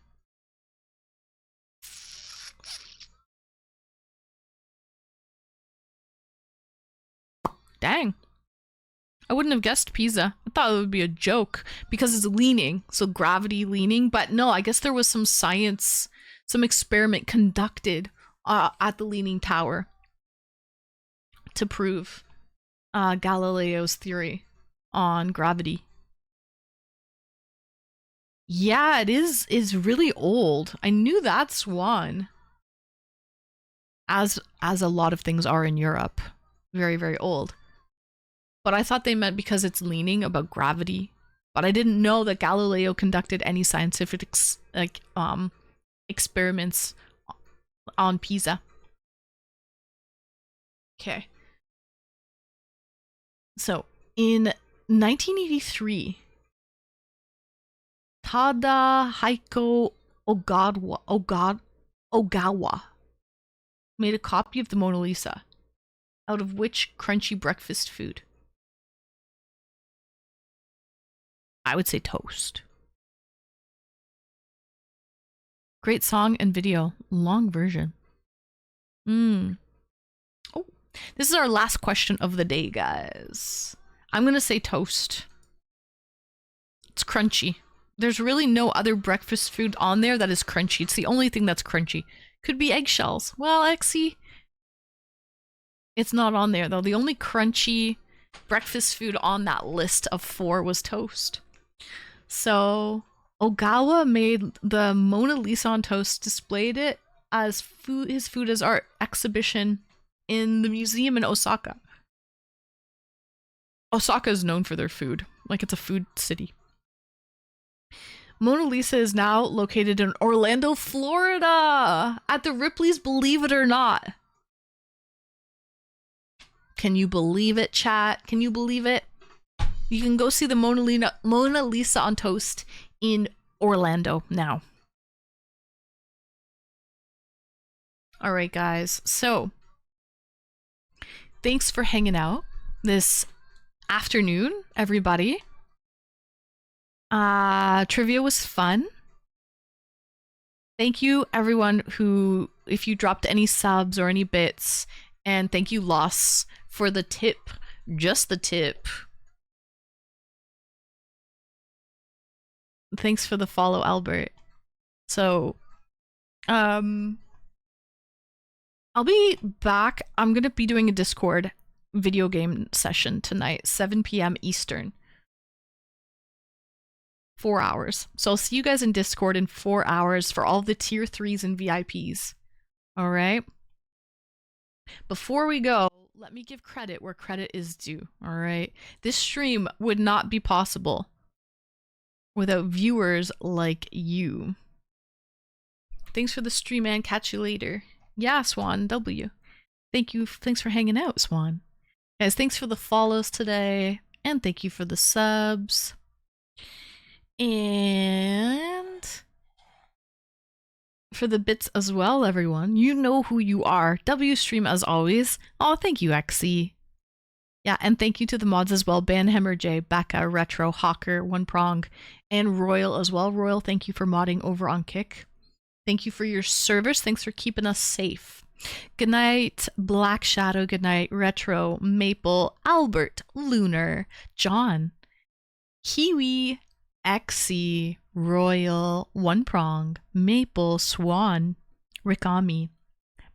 Dang. I wouldn't have guessed Pisa. I thought it would be a joke because it's leaning, so gravity leaning. But no, I guess there was some science, some experiment conducted at the Leaning Tower to prove Galileo's theory on gravity. Yeah, it is really old. I knew that, Swan. As a lot of things are in Europe. Very, very old. But I thought they meant because it's leaning about gravity. But I didn't know that Galileo conducted any scientific experiments on Pisa. Okay. So, in 1983, Tadahiko Ogawa made a copy of the Mona Lisa. Out of which crunchy breakfast food? I would say toast. Great song and video. Long version. Oh, this is our last question of the day, guys. I'm gonna say toast. It's crunchy. There's really no other breakfast food on there that is crunchy. It's the only thing that's crunchy. Could be eggshells. Well, Exy, it's not on there though. The only crunchy breakfast food on that list of 4 was toast. So Ogawa made the Mona Lisa on toast, displayed it as his food as art exhibition in the museum in Osaka. Osaka is known for their food. Like, it's a food city. Mona Lisa is now located in Orlando, Florida, at the Ripley's Believe It or Not. Can you believe it, chat? Can you believe it? You can go see the Mona Lisa on toast in Orlando now. All right, guys. So, thanks for hanging out this afternoon, everybody. Trivia was fun. Thank you, everyone who, if you dropped any subs or any bits, and thank you, Loss, for the tip. Just the tip. Thanks for the follow, Albert. So, I'll be back. I'm gonna be doing a Discord video game session tonight, 7 p.m. Eastern. 4 hours. So I'll see you guys in Discord in 4 hours for all the tier 3s and VIPs. All right? Before we go, let me give credit where credit is due. All right? This stream would not be possible without viewers like you. Thanks for the stream, man. Catch you later. Yeah, Swan W. Thank you. Thanks for hanging out, Swan. Guys, thanks for the follows today. And thank you for the subs. And for the bits as well, everyone. You know who you are. W stream as always. Oh, thank you, XC. Yeah, and thank you to the mods as well. Banhammer J, Becca, Retro, Hawker, One Prong, and Royal as well. Royal, thank you for modding over on Kick. Thank you for your service. Thanks for keeping us safe. Good night, Black Shadow. Good night, Retro, Maple, Albert, Lunar, John, Kiwi, Exy, Royal, One Prong, Maple, Swan, Rikami,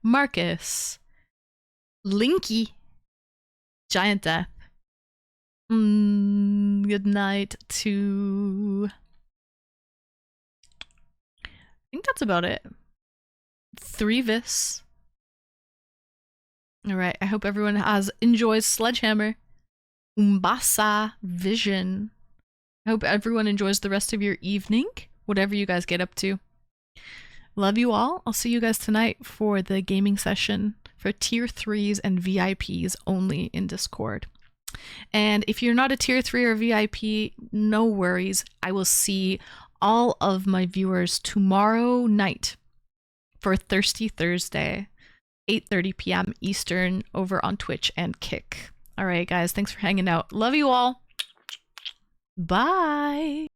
Marcus, Linky, Giant Death. Good night to... I think that's about it. 3vis. Alright, I hope everyone enjoys Sledgehammer. Umbasa Vision. I hope everyone enjoys the rest of your evening, whatever you guys get up to. Love you all. I'll see you guys tonight for the gaming session for tier 3s and VIPs only in Discord. And if you're not a tier 3 or VIP, no worries. I will see all of my viewers tomorrow night for Thirsty Thursday, 8:30 p.m. Eastern over on Twitch and Kick. All right, guys, thanks for hanging out. Love you all. Bye.